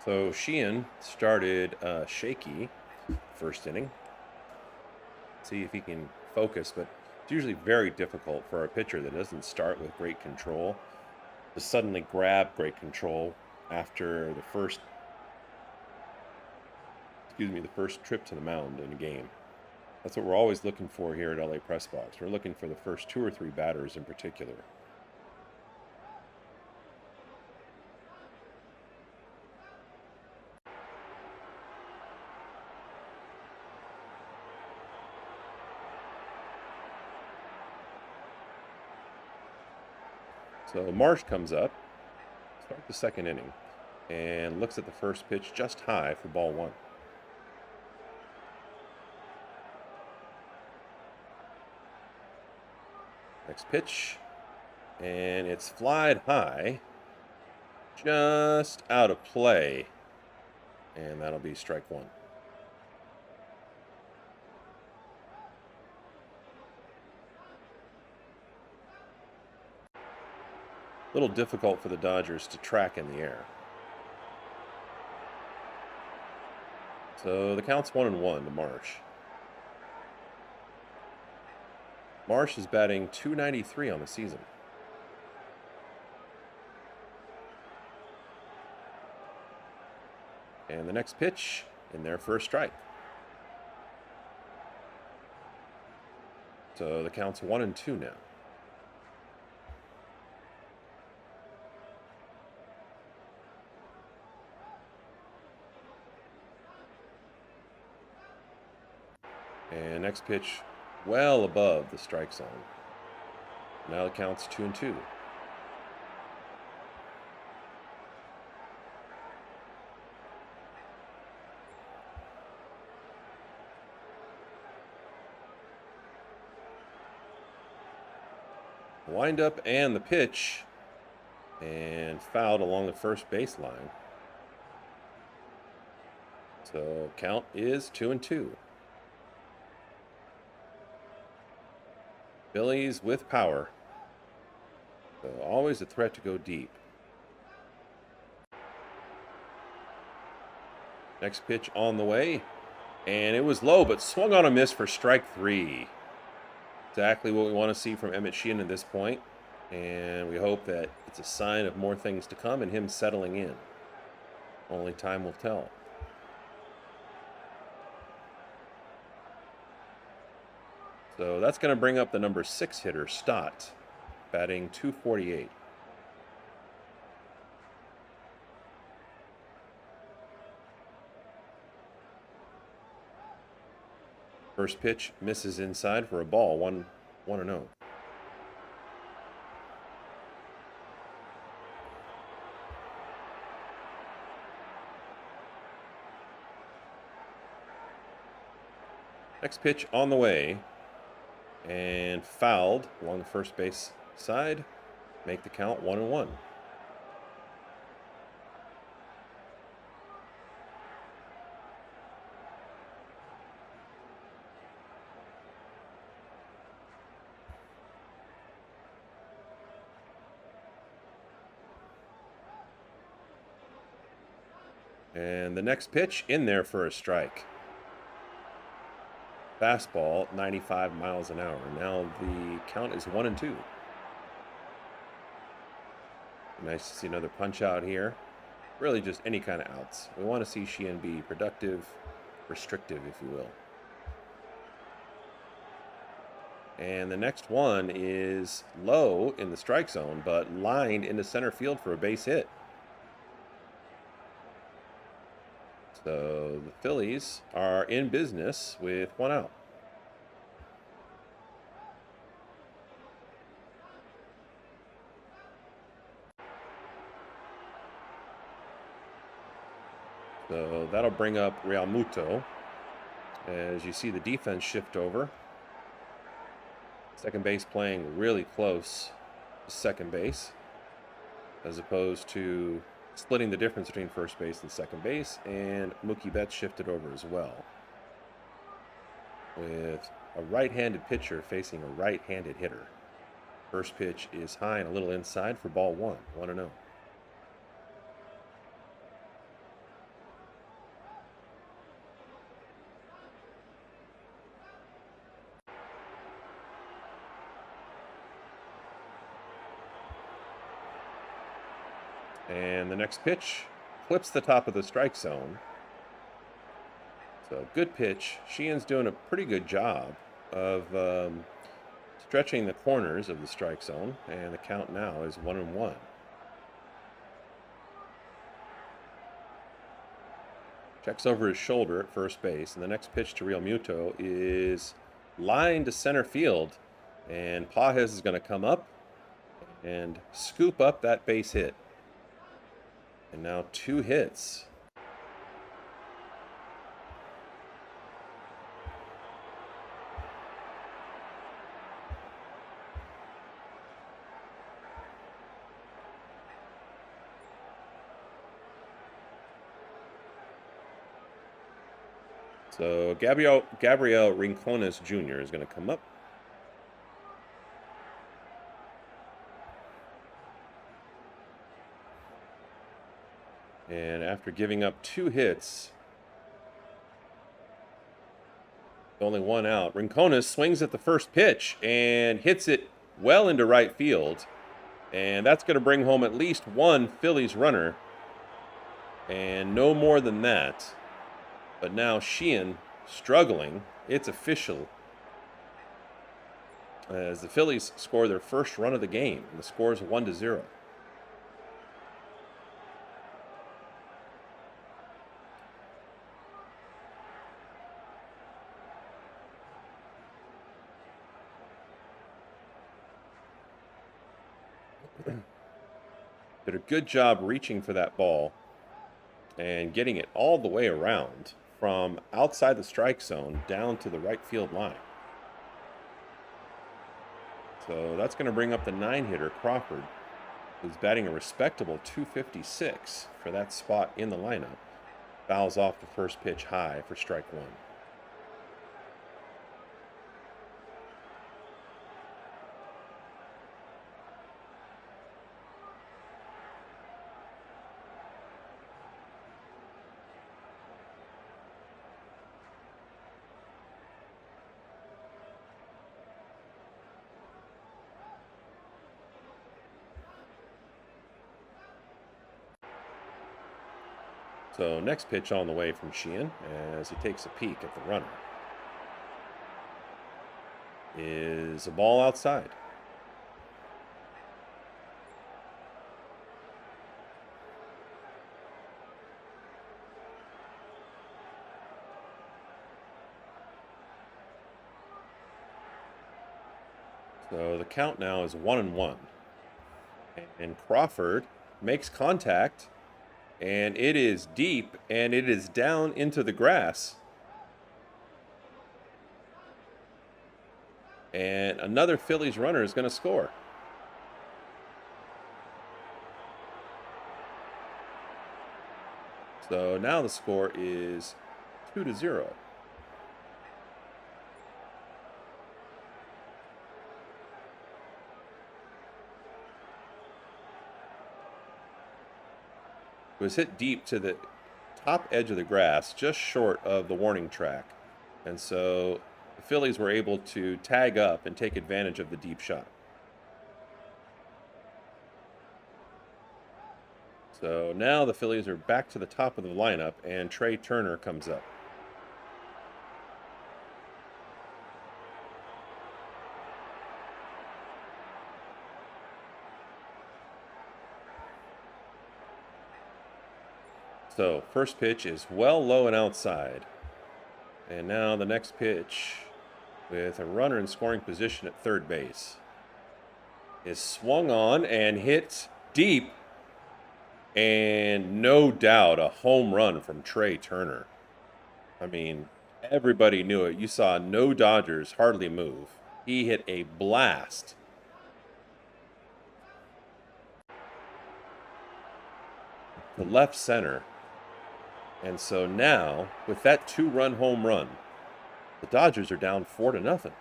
So Sheehan started shaky first inning. See if he can focus, but it's usually very difficult for a pitcher that doesn't start with great control to suddenly grab great control after the first trip to the mound in a game. That's what we're always looking for here at LA Press Box. We're looking for the first 2 or 3 batters in particular. So Marsh comes up, start the second inning, and looks at the first pitch just high for ball 1. Next pitch, and it's flied high, just out of play, and that'll be strike 1. A little difficult for the Dodgers to track in the air. So the count's 1-1 to Marsh. Marsh is batting .293 on the season. And the next pitch in there for a strike. So the count's 1-2 now. And next pitch, well above the strike zone. Now the count's 2-2. Wind up and the pitch, and fouled along the first baseline. So count is 2-2. Phillies with power. So always a threat to go deep. Next pitch on the way. And it was low, but swung on a miss for strike 3. Exactly what we want to see from Emmett Sheehan at this point. And we hope that it's a sign of more things to come and him settling in. Only time will tell. So that's going to bring up the number 6 hitter, Stott, batting .248. First pitch misses inside for a ball, 1-0. Next pitch on the way, and fouled along the first base side. Make the count 1-1. And the next pitch in there for a strike. Fastball, 95 miles an hour. Now the count is 1-2. Nice to see another punch out here. Really just any kind of outs. We want to see Sheehan be productive, restrictive, if you will. And the next one is low in the strike zone, but lined into center field for a base hit. So the Phillies are in business with 1 out. So that'll bring up Real Muto as you see the defense shift over. Second base playing really close to second base as opposed to splitting the difference between first base and second base, and Mookie Betts shifted over as well with a right-handed pitcher facing a right-handed hitter. First pitch is high and a little inside for ball 1-0. And the next pitch clips the top of the strike zone. So good pitch. Sheehan's doing a pretty good job of stretching the corners of the strike zone, and the count now is 1-1. Checks over his shoulder at first base, and the next pitch to Real Muto is lined to center field, and Pages is going to come up and scoop up that base hit. And now 2 hits. So Gabriel Rincones Jr. is going to come up. And after giving up 2 hits, only 1 out, Rincones swings at the first pitch and hits it well into right field. And that's going to bring home at least 1 Phillies runner, and no more than that. But now Sheehan struggling. It's official as the Phillies score their first run of the game. And the score is 1-0. Did a good job reaching for that ball and getting it all the way around from outside the strike zone down to the right field line. So that's going to bring up the 9-hitter, Crawford, who's batting a respectable .256 for that spot in the lineup. Fouls off the first pitch high for strike 1. So next pitch on the way from Sheehan as he takes a peek at the runner. is a ball outside. So the count now is 1-1. And Crawford makes contact, and it is deep, and it is down into the grass. And another Phillies runner is going to score. So now the score is 2-0. It was hit deep to the top edge of the grass, just short of the warning track. And so the Phillies were able to tag up and take advantage of the deep shot. So now the Phillies are back to the top of the lineup, and Trey Turner comes up. So first pitch is well low and outside. And now the next pitch, with a runner in scoring position at third base, is swung on and hit deep. And no doubt a home run from Trey Turner. I mean, everybody knew it. You saw no Dodgers hardly move. He hit a blast. To left center. And so now, with that 2-run home run, the Dodgers are down 4-0.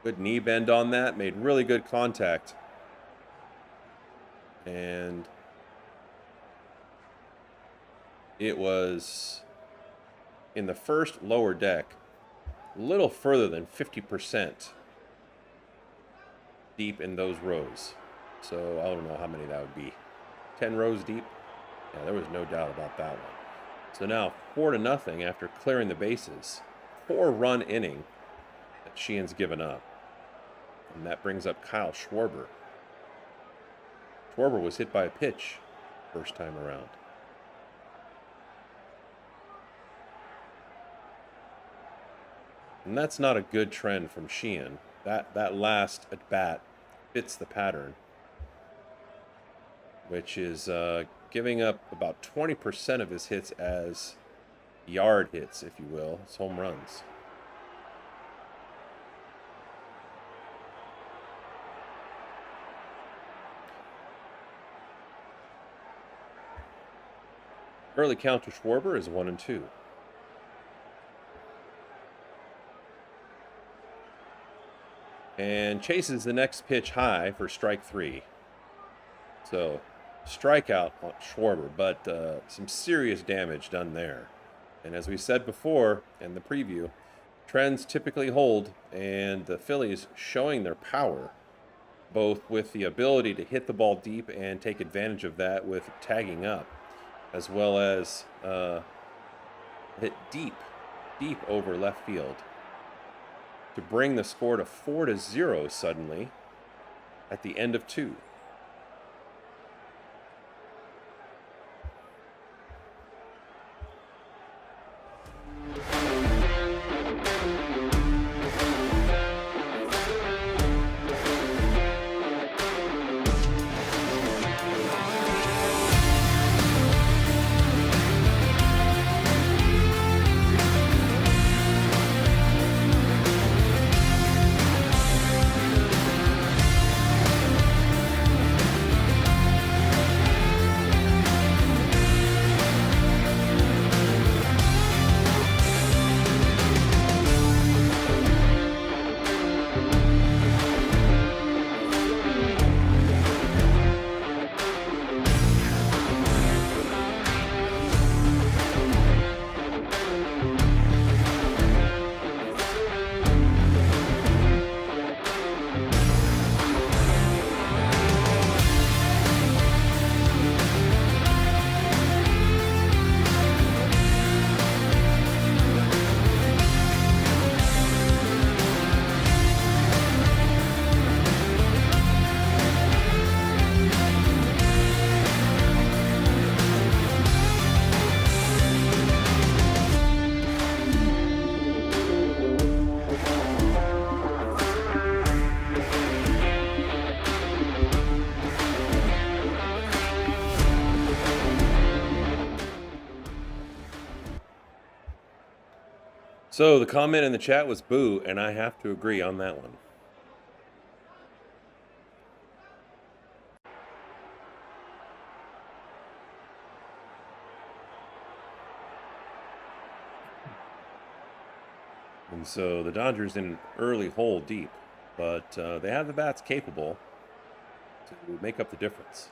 Good knee bend on that, made really good contact. And it was in the first lower deck, a little further than 50% deep in those rows. So I don't know how many that would be. 10 rows deep? Yeah, there was no doubt about that one. So now 4-0 after clearing the bases. 4-run inning that Sheehan's given up. And that brings up Kyle Schwarber. Schwarber was hit by a pitch first time around. And that's not a good trend from Sheehan. That last at bat fits the pattern, which is giving up about 20% of his hits as yard hits, if you will, as home runs. Early count to Schwarber is 1-2. And chases the next pitch high for strike 3. So, strikeout on Schwarber, but some serious damage done there. And as we said before in the preview, trends typically hold, and the Phillies showing their power, both with the ability to hit the ball deep and take advantage of that with tagging up, as well as hit deep over left field to bring the score to 4-0 suddenly at the end of 2. So the comment in the chat was boo, and I have to agree on that one. And so the Dodgers in an early hole deep, but they have the bats capable to make up the difference.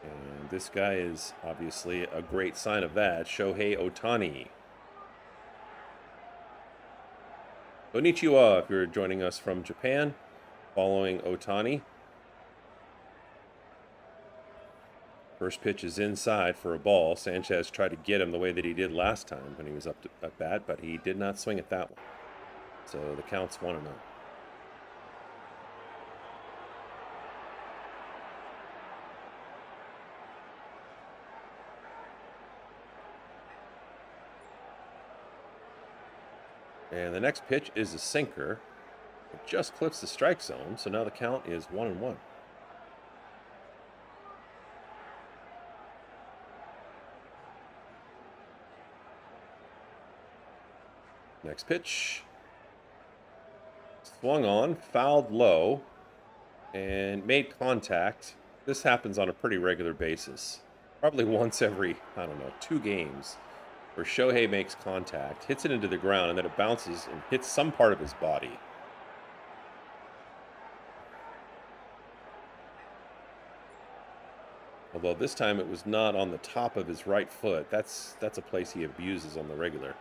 And this guy is obviously a great sign of that. Shohei Ohtani. Konnichiwa, if you're joining us from Japan, following Ohtani. First pitch is inside for a ball. Sanchez tried to get him the way that he did last time when he was up at bat, but he did not swing at that one. So the count's 1-0. And the next pitch is a sinker. It just clips the strike zone, so now the count is 1-1. Next pitch. Swung on, fouled low, and made contact. This happens on a pretty regular basis. Probably once every, 2 games, where Shohei makes contact, hits it into the ground, and then it bounces and hits some part of his body. Although this time it was not on the top of his right foot. That's a place he abuses on the regular.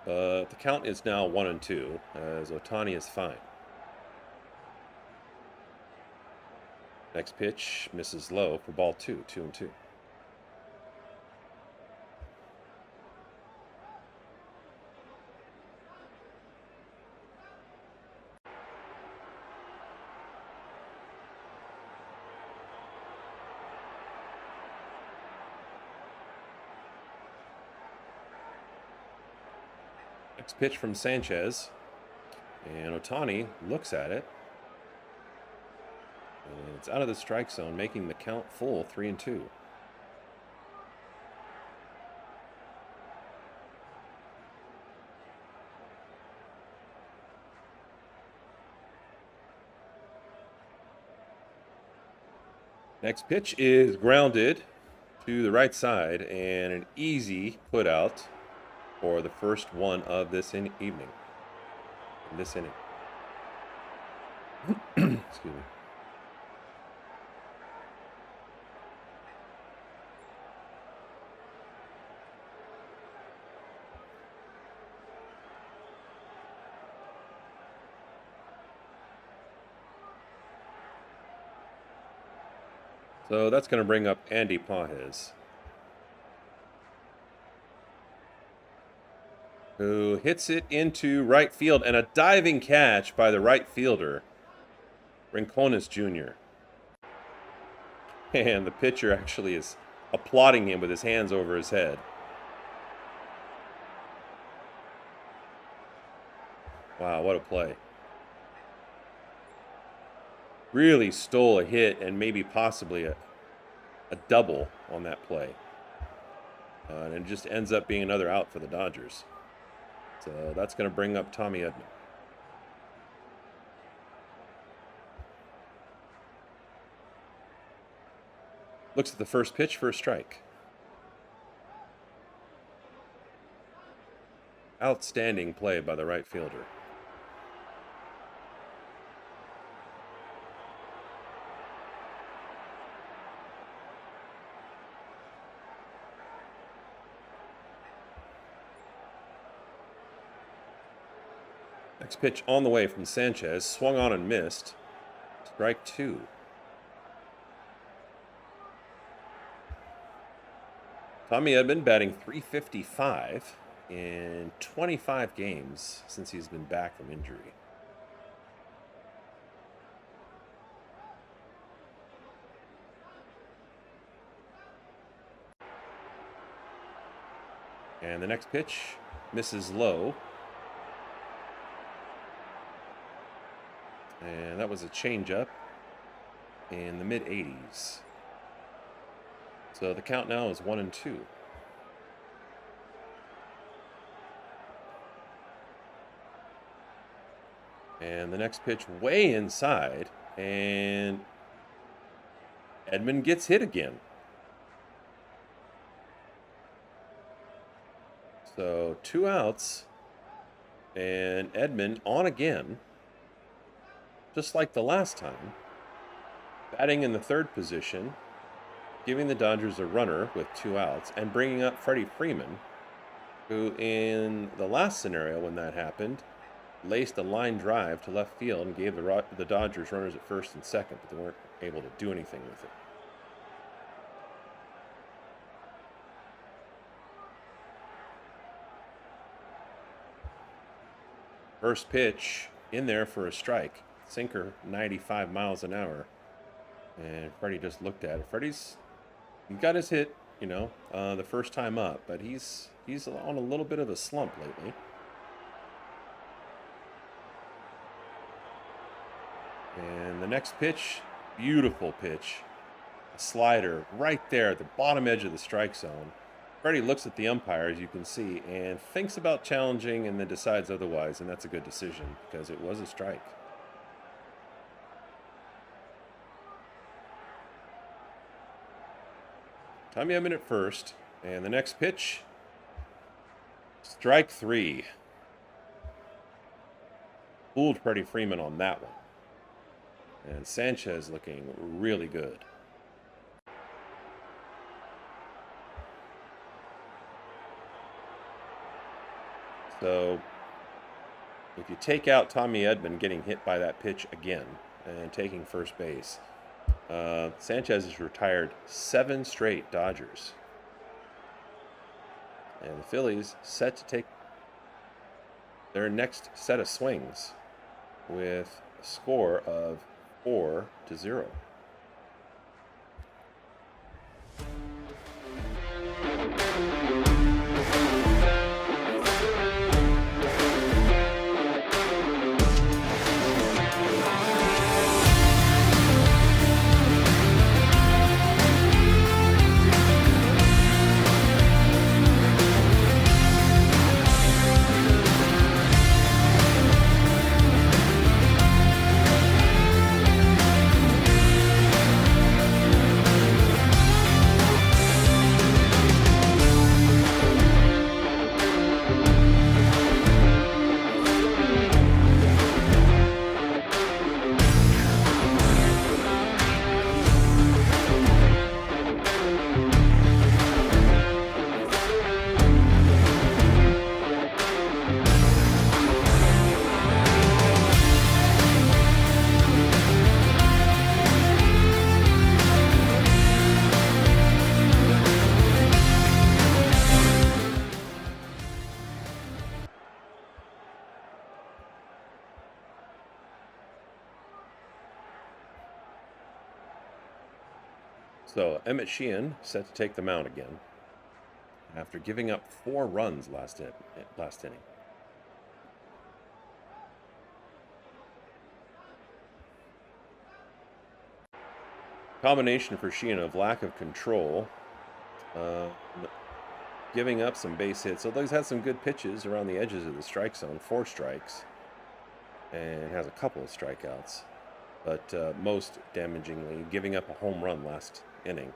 The count is now 1-2, as Ohtani is fine. Next pitch misses low for ball 2, 2-2. Next pitch from Sanchez, and Ohtani looks at it, and it's out of the strike zone, making the count full 3-2. Next pitch is grounded to the right side, and an easy put out for the first one of this evening. In this inning. Excuse me. So that's going to bring up Andy Pages, who hits it into right field, and a diving catch by the right fielder, Rincones Jr. And the pitcher actually is applauding him with his hands over his head. Wow, what a play. Really stole a hit and maybe possibly a double on that play. And it just ends up being another out for the Dodgers. So that's going to bring up Tommy Edman. Looks at the first pitch for a strike. Outstanding play by the right fielder. Next pitch on the way from Sanchez. Swung on and missed. Strike 2. Tommy Edman batting .355 in 25 games since he's been back from injury. And the next pitch misses low. And that was a changeup in the mid-80s. So the count now is 1-2. And the next pitch way inside, and Edman gets hit again. So 2 outs, and Edman on again, just like the last time, batting in the third position, giving the Dodgers a runner with 2 outs, and bringing up Freddie Freeman, who in the last scenario when that happened, laced a line drive to left field and gave the Dodgers runners at first and second, but they weren't able to do anything with it. First pitch in there for a strike. Sinker, 95 miles an hour. And Freddie just looked at it. He got his hit, the first time up, but he's on a little bit of a slump lately. And the next pitch, beautiful pitch. A slider right there at the bottom edge of the strike zone. Freddie looks at the umpire, as you can see, and thinks about challenging and then decides otherwise, and that's a good decision because it was a strike. Tommy Edman at first, and the next pitch, strike 3. Fooled Freddie Freeman on that one. And Sanchez looking really good. So if you take out Tommy Edman getting hit by that pitch again and taking first base, Sanchez has retired 7 straight Dodgers. And the Phillies set to take their next set of swings with a score of 4-0. So Emmett Sheehan set to take the mound again after giving up 4 runs last inning. Combination for Sheehan of lack of control, giving up some base hits, although he's had some good pitches around the edges of the strike zone, 4 strikes, and has a couple of strikeouts, but most damagingly giving up a home run last inning.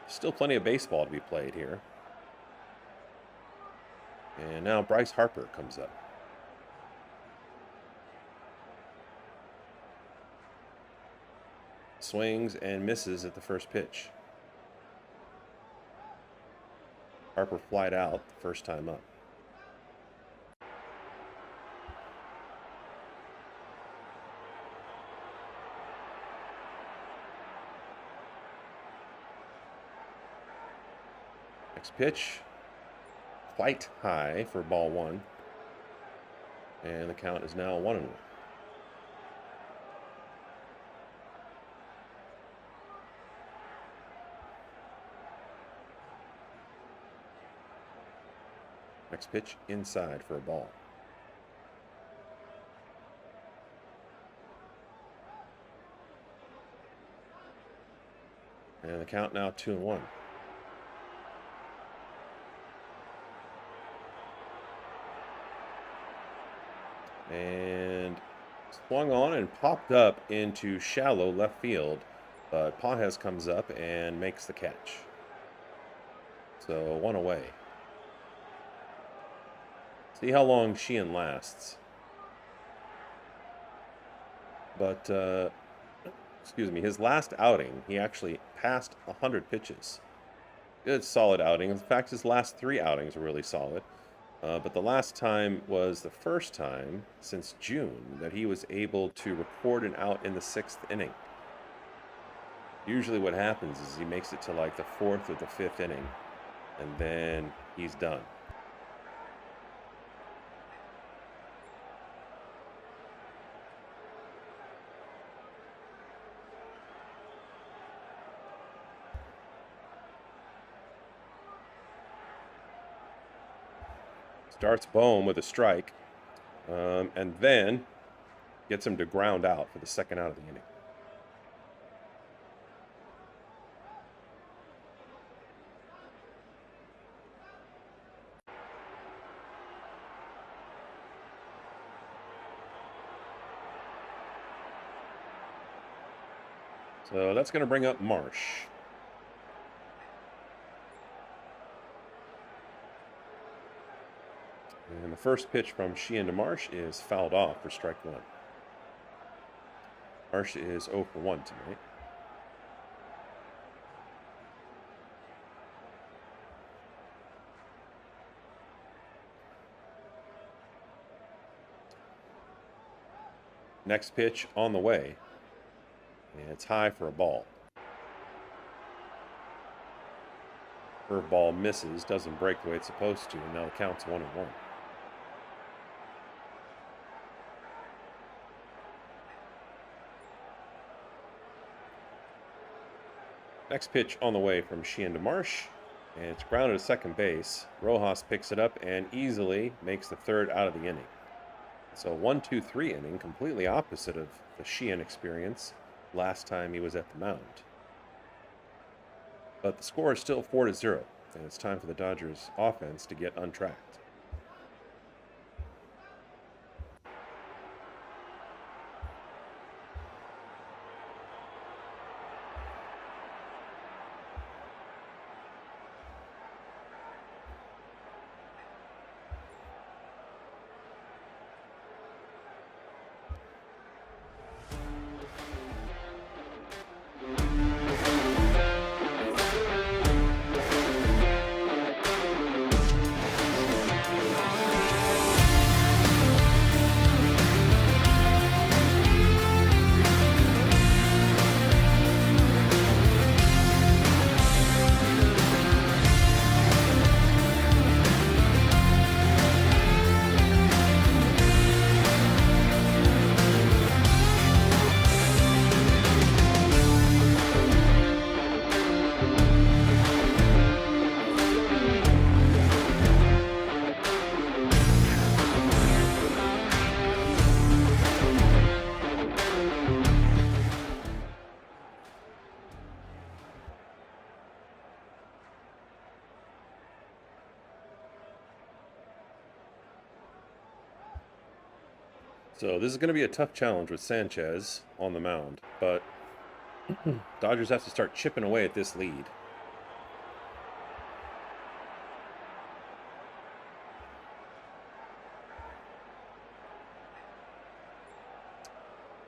Still plenty of baseball to be played here. And now Bryce Harper comes up. Swings and misses at the first pitch. Harper flied out the first time up. Next pitch, quite high for ball 1. And the count is now 1-1. Next pitch, inside for a ball. And the count now 2-1. And Swung on and popped up into shallow left field, but Pages comes up and makes the catch. So 1 away. See how long Sheehan lasts. But, excuse me, his last outing, he actually passed 100 pitches. Good, solid outing. In fact, his last 3 outings were really solid. But the last time was the first time since June that he was able to record an out in the 6th inning. Usually what happens is he makes it to like the 4th or the 5th inning, and then he's done. Starts Bohm with a strike, and then gets him to ground out for the 2nd out of the inning. So that's going to bring up Marsh. And the first pitch from Sheehan to Marsh is fouled off for strike 1. Marsh is 0 for 1 tonight. Next pitch on the way. And it's high for a ball. Curveball misses, doesn't break the way it's supposed to, and now the count's 1-1. Next pitch on the way from Sheehan to Marsh, and it's grounded to second base. Rojas picks it up and easily makes the 3rd out of the inning. So 1-2-3 inning, completely opposite of the Sheehan experience last time he was at the mound. But the score is still 4-0, and it's time for the Dodgers offense to get untracked. So this is going to be a tough challenge with Sanchez on the mound, but Dodgers have to start chipping away at this lead.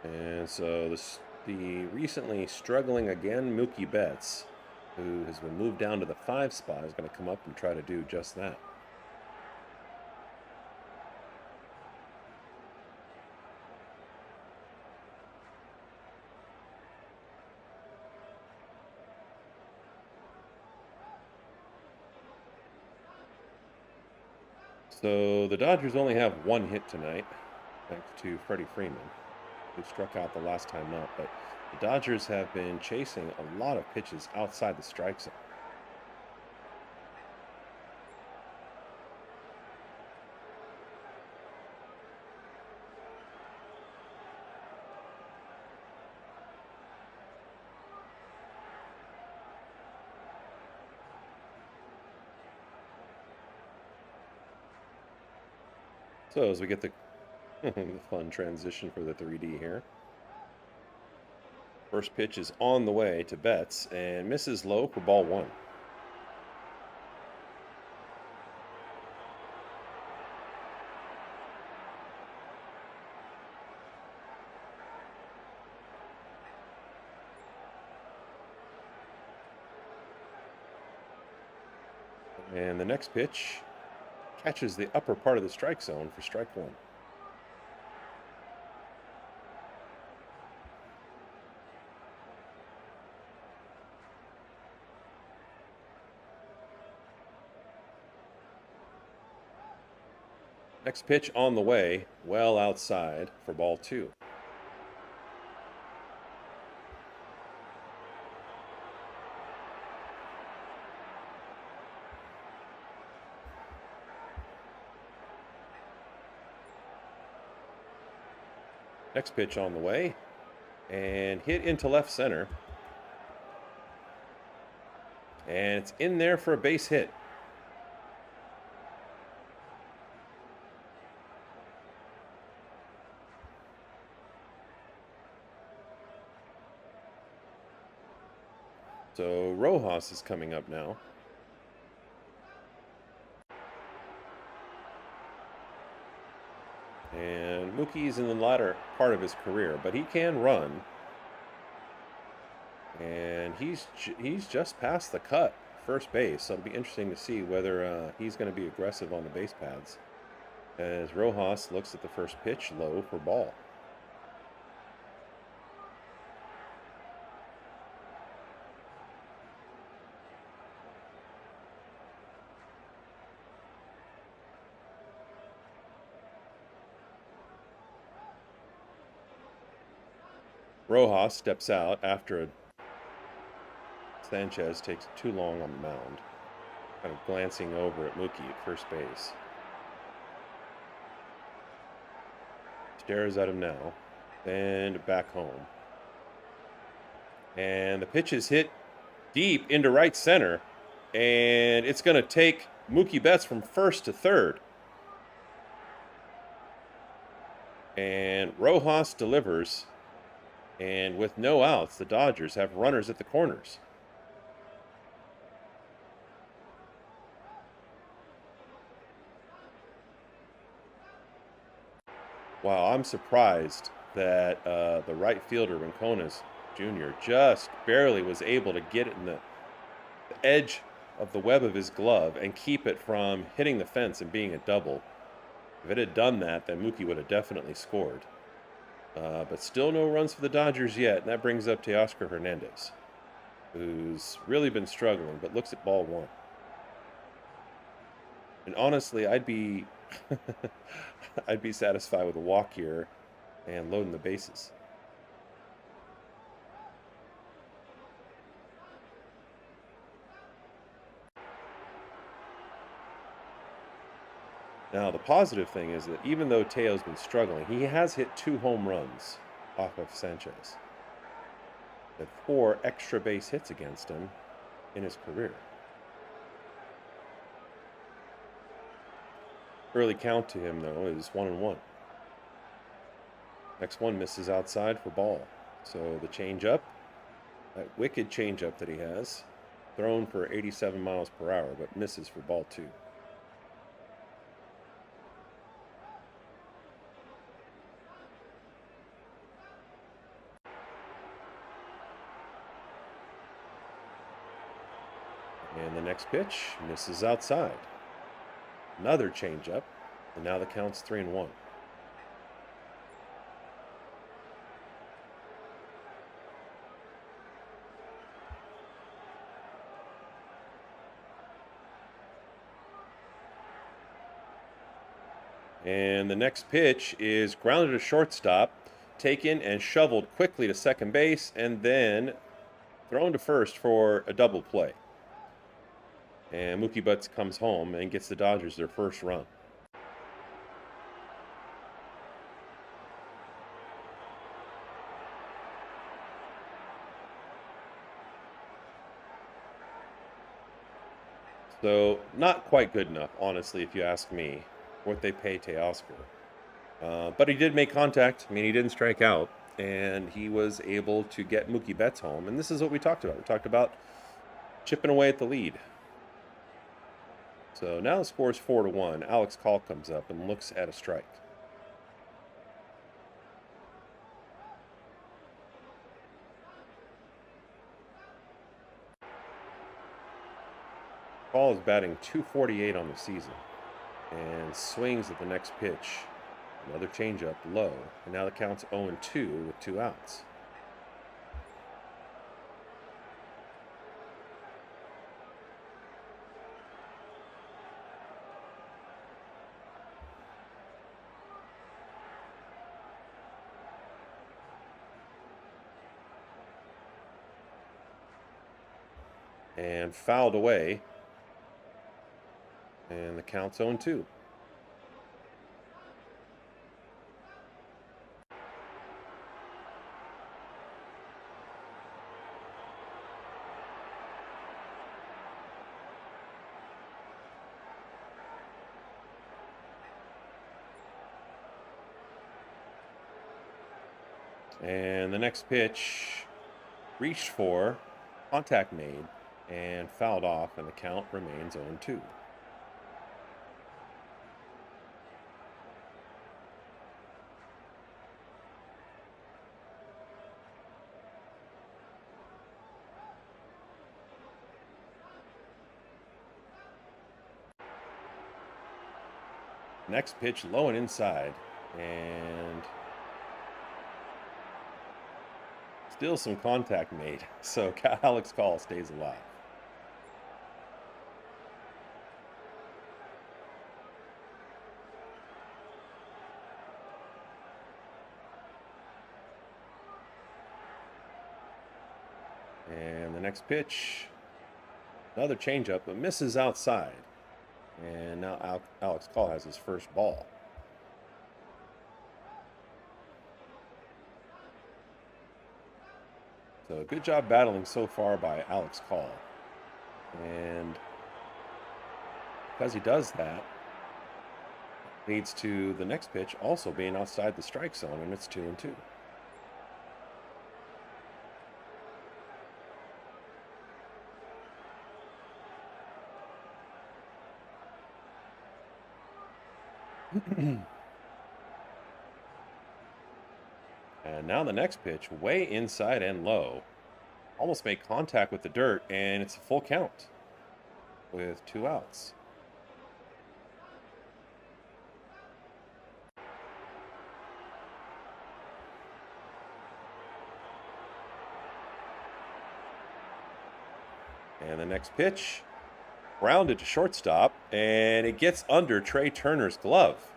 And so the recently struggling again Mookie Betts, who has been moved down to the 5 spot, is going to come up and try to do just that. So the Dodgers only have 1 hit tonight, thanks to Freddie Freeman, who struck out the last time up. But the Dodgers have been chasing a lot of pitches outside the strike zone. So as we get the The fun transition for the 3D here. First pitch is on the way to Betts and misses low for ball one. And the next pitch catches the upper part of the strike zone for strike one. Next pitch on the way, well outside for ball two. Next pitch on the way and hit into left center. And it's in there for a base hit. So Rojas is coming up now. And Mookie's in the latter part of his career, but he can run. And he's just past the cut, first base. So it'll be interesting to see whether he's going to be aggressive on the base paths. As Rojas looks at the first pitch, low for ball. Rojas steps out after Sanchez takes too long on the mound, kind of glancing over at Mookie at first base. Stares at him now, then back home. And the pitch is hit deep into right center, and it's going to take Mookie Betts from first to third. And Rojas delivers. And with no outs, the Dodgers have runners at the corners. Wow, I'm surprised that the right fielder, Rincones Jr., just barely was able to get it in the edge of the web of his glove and keep it from hitting the fence and being a double. If it had done that, then Mookie would have definitely scored. But still no runs for the Dodgers yet, and that brings up Teoscar Hernandez, who's really been struggling, but looks at ball one. And honestly, I'd be I'd be satisfied with a walk here and loading the bases. Now, the positive thing is that even though Teo's been struggling, he has hit 2 home runs off of Sanchez. Had 4 extra base hits against him in his career. Early count to him, though, is 1-1. Next one misses outside for ball. So the changeup, that wicked changeup that he has, thrown for 87 miles per hour, but misses for ball 2. And the next pitch misses outside. Another changeup, and now the count's 3-1. And the next pitch is grounded to shortstop, taken and shoveled quickly to second base, and then thrown to first for a double play. And Mookie Betts comes home and gets the Dodgers their first run. So, not quite good enough, honestly, if you ask me, what they pay Teoscar. But he did make contact. I mean, he didn't strike out, and he was able to get Mookie Betts home. And this is what we talked about. We talked about chipping away at the lead. So now the score is 4-1. Alex Call comes up and looks at a strike. Call is batting .248 on the season and swings at the next pitch. Another changeup low, and now the count's 0-2 with 2 outs. And fouled away, and the count's 0-2. And the next pitch reached for, contact made, and fouled off, and the count remains 0-2. Next pitch low and inside, and still some contact made, so Alex Call stays alive. And the next pitch, another changeup, but misses outside. And now Alex Call has his first ball. So good job battling so far by Alex Call. And because he does that, leads to the next pitch also being outside the strike zone, and it's 2-2. And now the next pitch, way inside and low. Almost made contact with the dirt, and it's a full count with 2 outs. And the next pitch, grounded to shortstop, and it gets under Trey Turner's glove.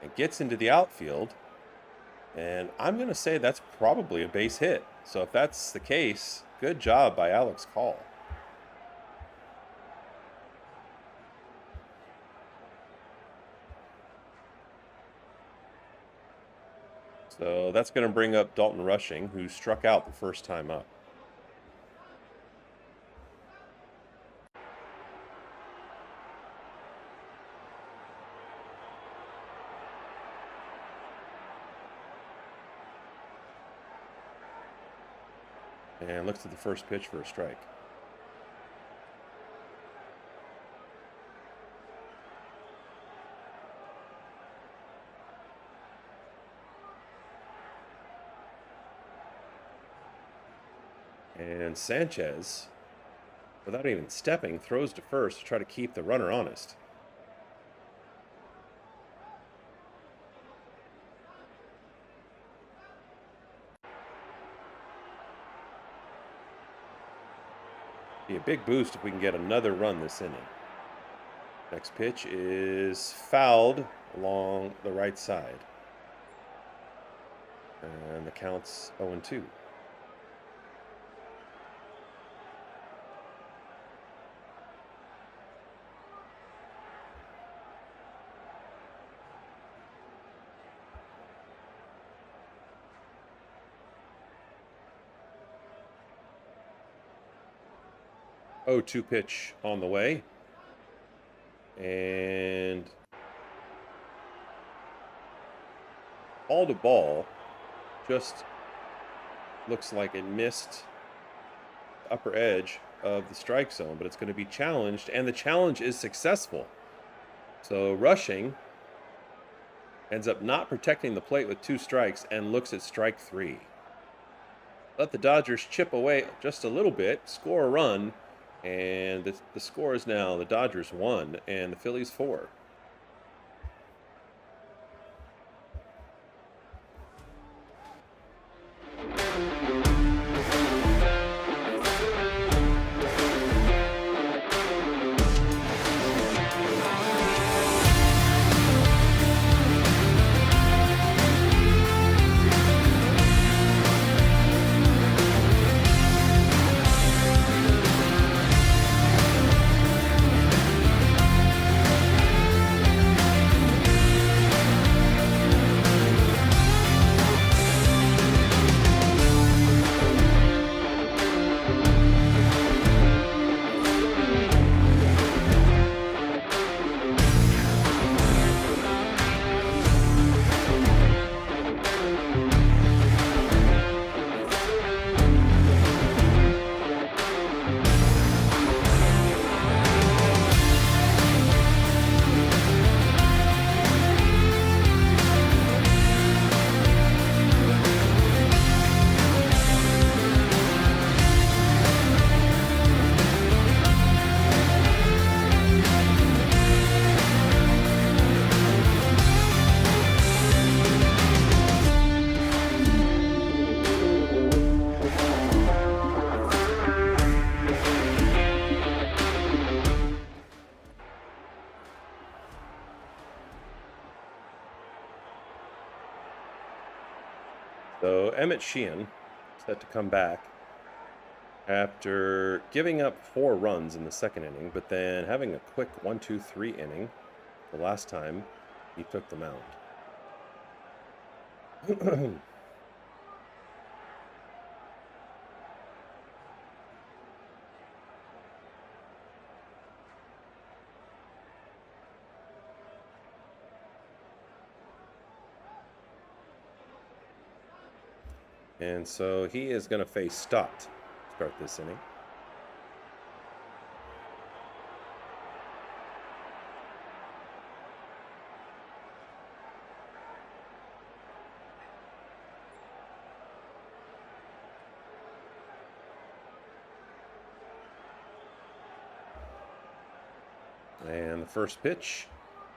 It gets into the outfield, and I'm going to say that's probably a base hit. So if that's the case, good job by Alex Call. So that's going to bring up Dalton Rushing, who struck out the first time up. And looks at the first pitch for a strike. And Sanchez, without even stepping, throws to first to try to keep the runner honest. Be a big boost if we can get another run this inning. Next pitch is fouled along the right side. And the count's 0-2. Oh, 2 pitch on the way. And ball to ball, just looks like it missed the upper edge of the strike zone, but it's going to be challenged, and the challenge is successful. So rushing ends up not protecting the plate with 2 strikes and looks at strike 3. Let the Dodgers chip away just a little bit, score a run, and the score is now the Dodgers 1 and the Phillies 4. So Emmett Sheehan set to come back after giving up 4 runs in the second inning, but then having a quick 1-2-3 inning the last time he took the mound. And so he is going to face Stott to start this inning. And the first pitch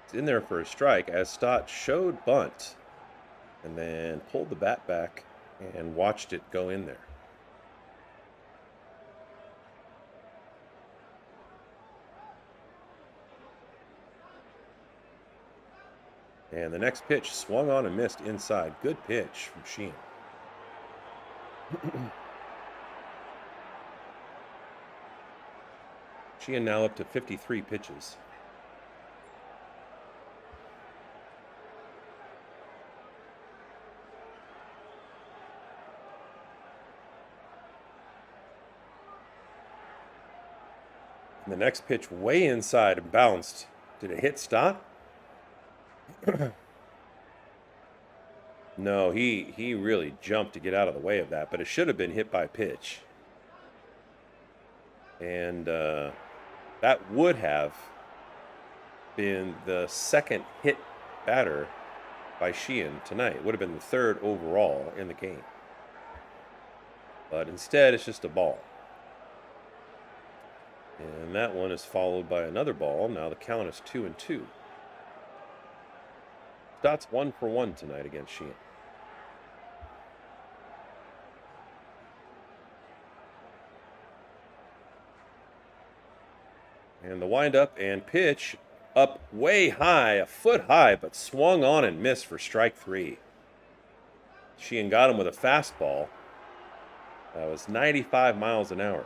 is in there for a strike as Stott showed bunt and then pulled the bat back and watched it go in there. And the next pitch swung on and missed inside. Good pitch from Sheehan. Sheehan now up to 53 pitches. And the next pitch way inside and bounced. Did it hit Stott? No, he really jumped to get out of the way of that, but it should have been hit by pitch. And that would have been the second hit batter by Sheehan tonight. It would have been the 3rd overall in the game. But instead, it's just a ball. And that one is followed by another ball. Now the count is 2-2. Stott's 1 for 1 tonight against Sheehan. And the windup and pitch up way high, a foot high, but swung on and missed for strike 3. Sheehan got him with a fastball. That was 95 miles an hour.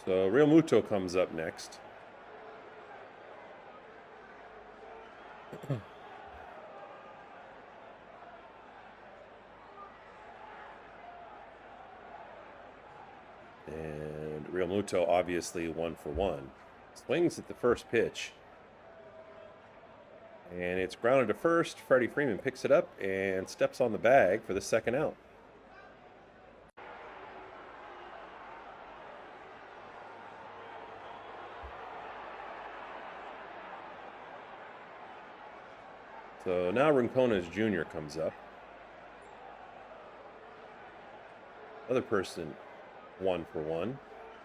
So Real Muto comes up next. And Real Muto obviously 1-for-1. Swings at the first pitch. And it's grounded to first. Freddie Freeman picks it up and steps on the bag for the second out. So now Rincones Jr. comes up. Other person 1-for-1.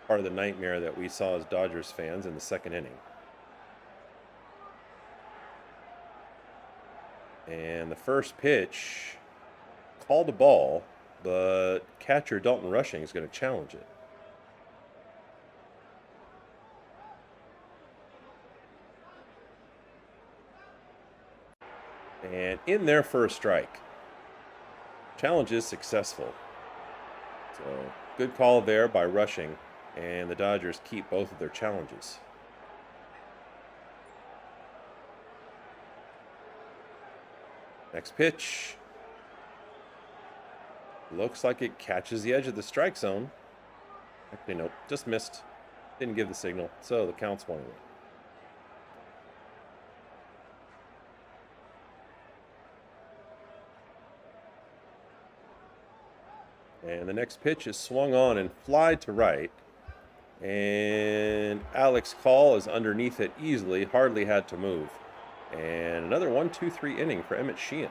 Part of the nightmare that we saw as Dodgers fans in the second inning. And the first pitch, called a ball, but catcher Dalton Rushing is going to challenge it. And in there for a strike. Challenge is successful. So good call there by Rushing, and the Dodgers keep both of their challenges. Next pitch. Looks like it catches the edge of the strike zone. Actually, nope, just missed. Didn't give the signal, so the count's 1-1. And the next pitch is swung on and flied to right. And Alex Call is underneath it easily, hardly had to move. And another 1-2-3 inning for Emmett Sheehan.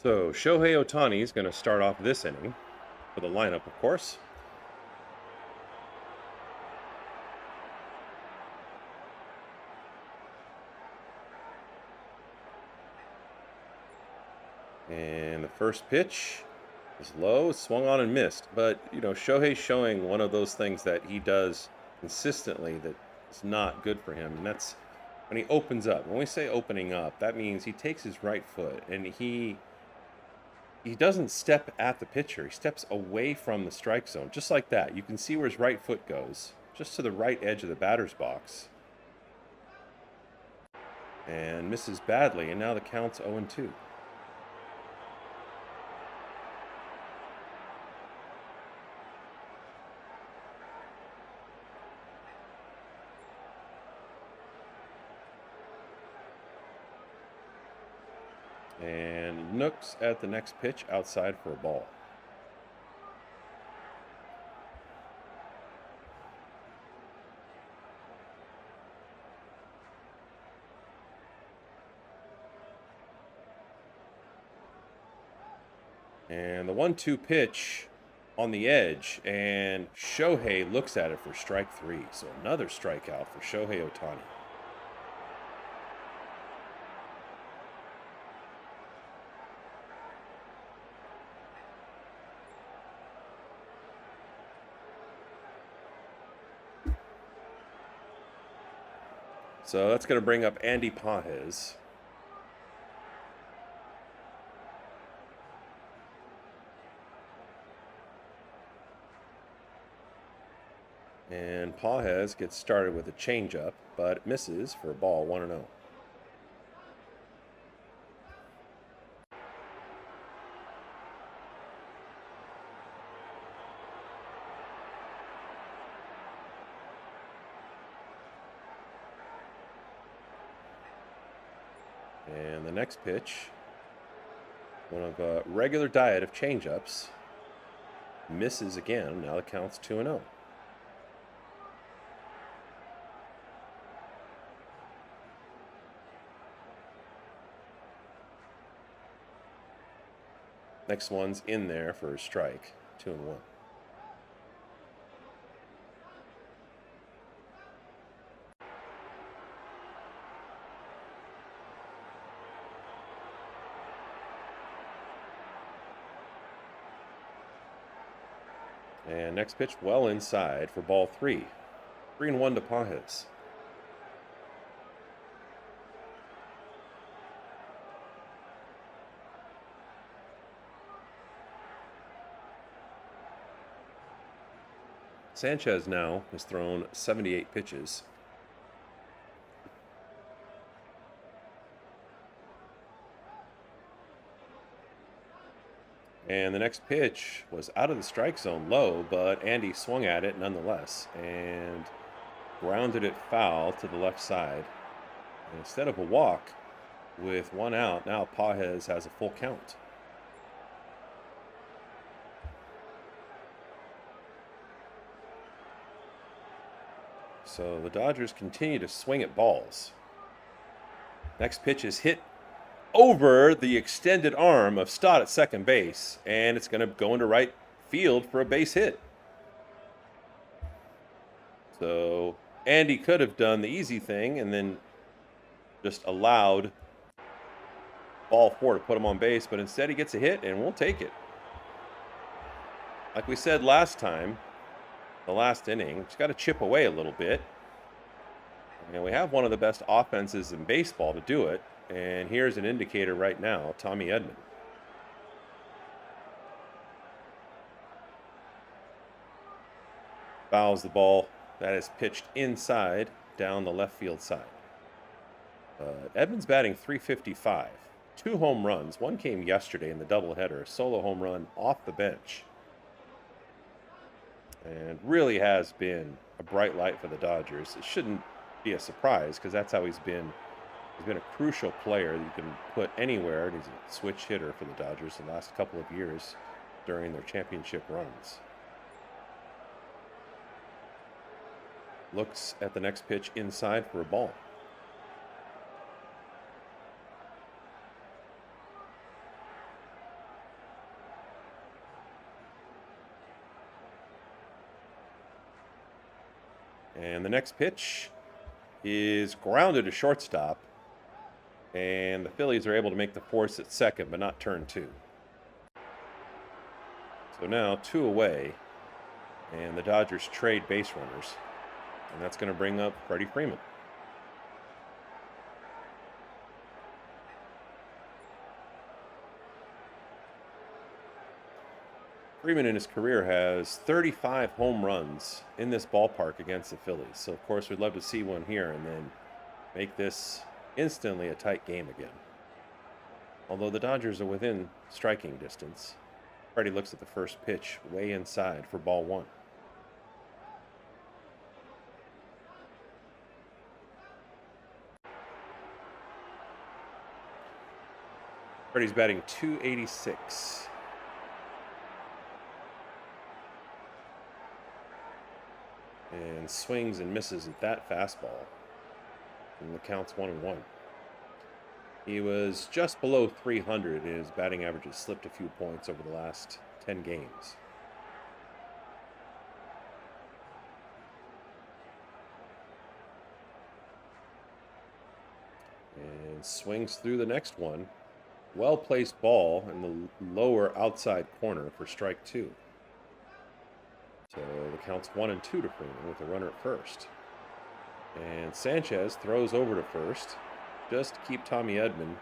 So Shohei Ohtani is going to start off this inning for the lineup, of course. And the first pitch is low, swung on and missed. But, you know, Shohei's showing one of those things that he does consistently that is not good for him. And that's when he opens up. When we say opening up, that means he takes his right foot and he doesn't step at the pitcher. He steps away from the strike zone, just like that. You can see where his right foot goes, just to the right edge of the batter's box. And misses badly, and now the count's 0-2. And looks at the next pitch outside for a ball. And the 1-2 pitch on the edge, and Shohei looks at it for strike 3. So another strikeout for Shohei Ohtani. So that's going to bring up Andy Pages. And Pages gets started with a changeup, but it misses for a ball, 1-0. And the next pitch, one of a regular diet of changeups, misses again. Now the count's 2-0. Next one's in there for a strike, 2-1. And next pitch, well inside for ball 3. 3-1 to Pages. Sanchez now has thrown 78 pitches. And the next pitch was out of the strike zone low, but Andy swung at it nonetheless and grounded it foul to the left side. And instead of a walk, with 1 out, now Pages has a full count. So the Dodgers continue to swing at balls. Next pitch is hit over the extended arm of Stott at second base, and it's going to go into right field for a base hit. So Andy could have done the easy thing and then just allowed ball 4 to put him on base, but instead he gets a hit, and we'll take it. Like we said last time, the last inning, just got to chip away a little bit. And we have one of the best offenses in baseball to do it. And here's an indicator right now, Tommy Edman. Fouls the ball. That is pitched inside down the left field side. Edman's batting .355. 2 home runs. One came yesterday in the doubleheader, a solo home run off the bench. And really has been a bright light for the Dodgers. It shouldn't be a surprise because that's how he's been. He's been a crucial player that you can put anywhere, and he's a switch hitter for the Dodgers the last couple of years during their championship runs. Looks at the next pitch inside for a ball. And the next pitch is grounded to shortstop. And the Phillies are able to make the force at second, but not turn 2. So now 2 away. And the Dodgers trade base runners. And that's going to bring up Freddie Freeman. Freeman in his career has 35 home runs in this ballpark against the Phillies. So, of course, we'd love to see one here and then make this instantly a tight game again. Although the Dodgers are within striking distance, Freddie looks at the first pitch way inside for ball 1. Freddie's batting .286. And swings and misses at that fastball. And the count's 1-1. He was just below 300, and his batting average has slipped a few points over the last 10 games. And swings through the next one. Well-placed ball in the lower outside corner for strike 2. So the count's 1-2 to Freeman with a runner at first. And Sanchez throws over to first just to keep Tommy Edman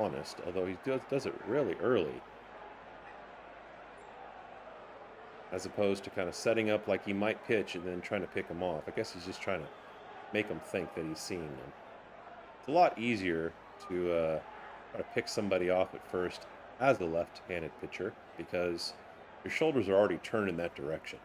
honest, although he does it really early, as opposed to kind of setting up like he might pitch and then trying to pick him off. I guess he's just trying to make him think that he's seeing them. It's a lot easier to try to pick somebody off at first as a left-handed pitcher because your shoulders are already turned in that direction.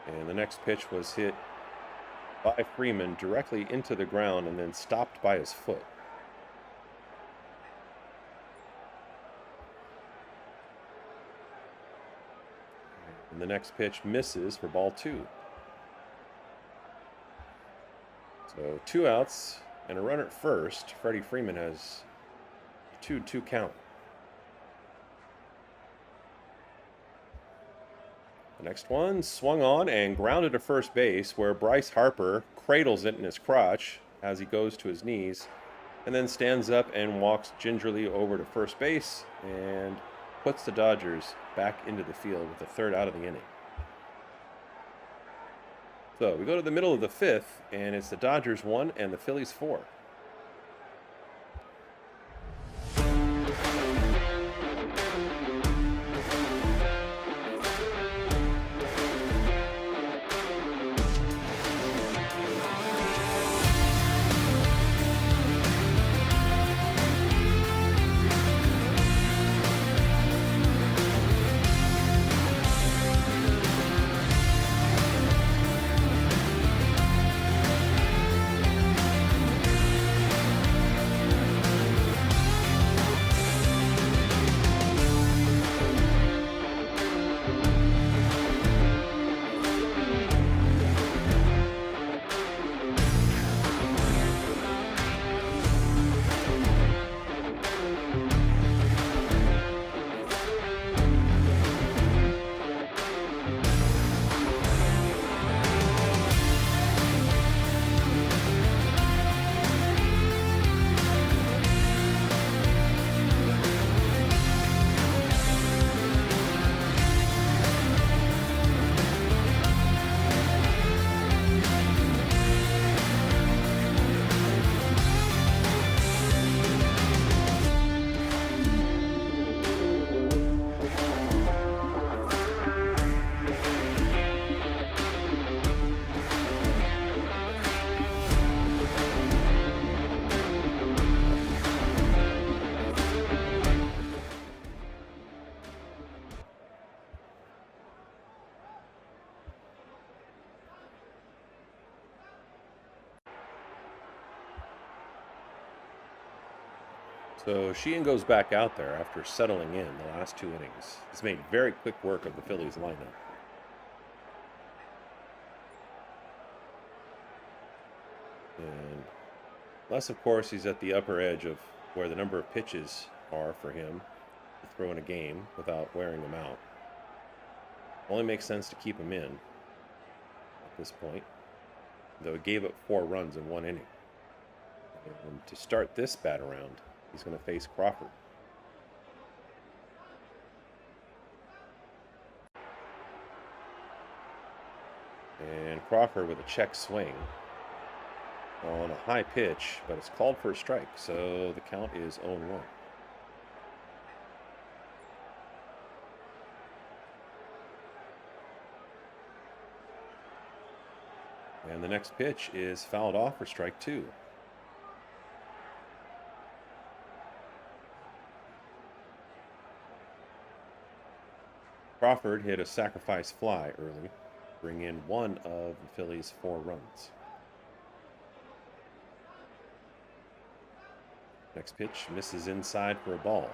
And the next pitch was hit by Freeman directly into the ground and then stopped by his foot. And the next pitch misses for ball 2. So 2 outs and a runner at first. Freddie Freeman has a 2-2 count. The next one swung on and grounded to first base, where Bryce Harper cradles it in his crotch as he goes to his knees, and then stands up and walks gingerly over to first base and puts the Dodgers back into the field with the 3rd out of the inning. So we go to the middle of the 5th, and it's the Dodgers 1 and the Phillies 4. So Sheehan goes back out there after settling in the last 2 innings. He's made very quick work of the Phillies lineup. And unless, of course, he's at the upper edge of where the number of pitches are for him to throw in a game without wearing them out. Only makes sense to keep him in at this point, though he gave up 4 runs in 1 inning. And to start this bat around, he's going to face Crawford. And Crawford with a check swing on a high pitch, but it's called for a strike, so the count is 0-1. And the next pitch is fouled off for strike 2. Crawford hit a sacrifice fly early, bring in one of the Phillies' 4 runs. Next pitch misses inside for a ball.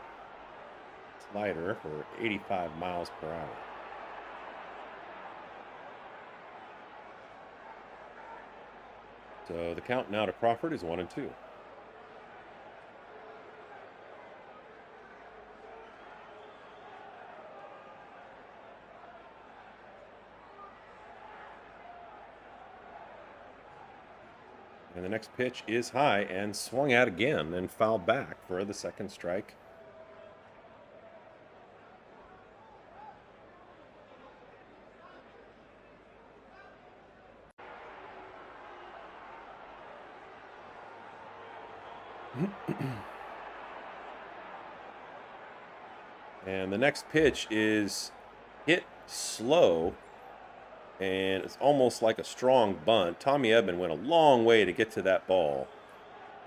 Slider for 85 miles per hour. So the count now to Crawford is 1-2. And the next pitch is high and swung out again and fouled back for the second strike. And the next pitch is hit slow, and it's almost like a strong bunt. Tommy Edman went a long way to get to that ball,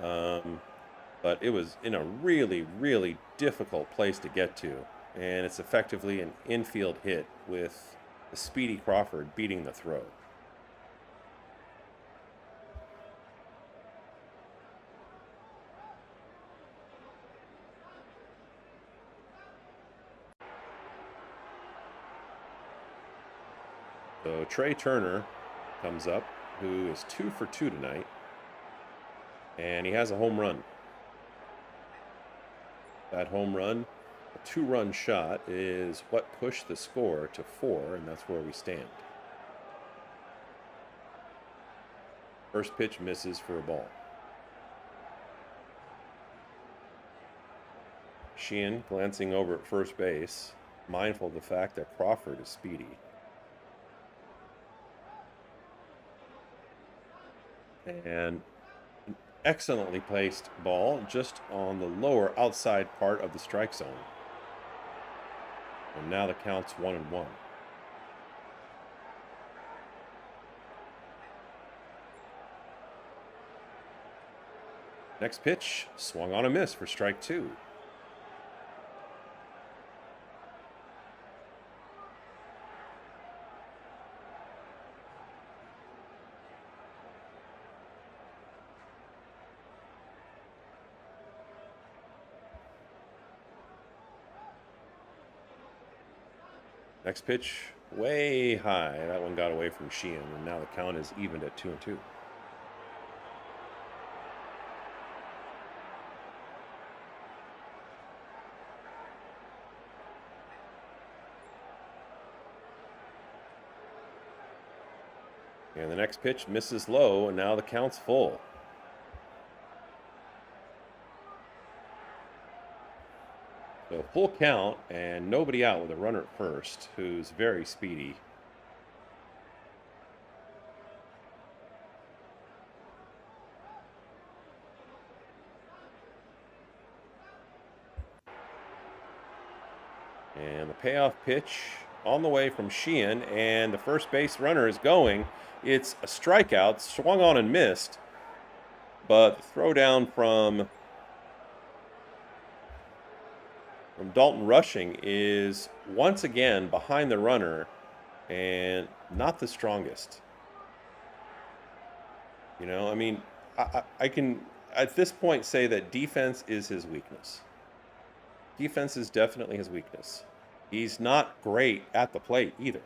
but it was in a really, really difficult place to get to, and it's effectively an infield hit with the speedy Crawford beating the throw. So Trey Turner comes up, who is 2 for 2 tonight, and he has a home run. That home run, a 2-run shot, is what pushed the score to 4, and that's where we stand. First pitch misses for a ball. Sheehan glancing over at first base, mindful of the fact that Crawford is speedy. And an excellently placed ball just on the lower outside part of the strike zone. And now the count's 1-1. Next pitch, swung on a miss for strike 2. Next pitch, way high. That one got away from Sheehan, and now the count is evened at 2-2. And the next pitch misses low, and now the count's full. So full count and nobody out with a runner at first, who's very speedy. And the payoff pitch on the way from Sheehan, and the first base runner is going. It's a strikeout, swung on and missed, but the throw down from Dalton Rushing is once again behind the runner and not the strongest. You know, I mean, I can at this point say that defense is his weakness. Defense is definitely his weakness. He's not great at the plate either.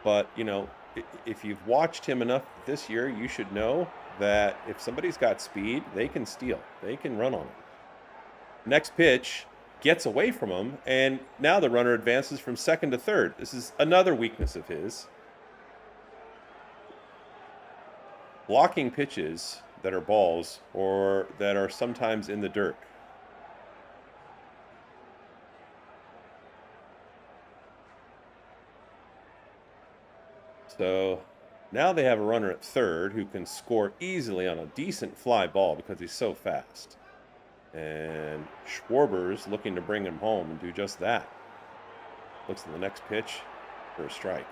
But, you know, if you've watched him enough this year, you should know that if somebody's got speed, they can steal. They can run on him. Next pitch gets away from him, and now the runner advances from second to third. This is another weakness of his. Blocking pitches that are balls or that are sometimes in the dirt. So now they have a runner at third who can score easily on a decent fly ball because he's so fast. And Schwarber's looking to bring him home and do just that. Looks at the next pitch for a strike.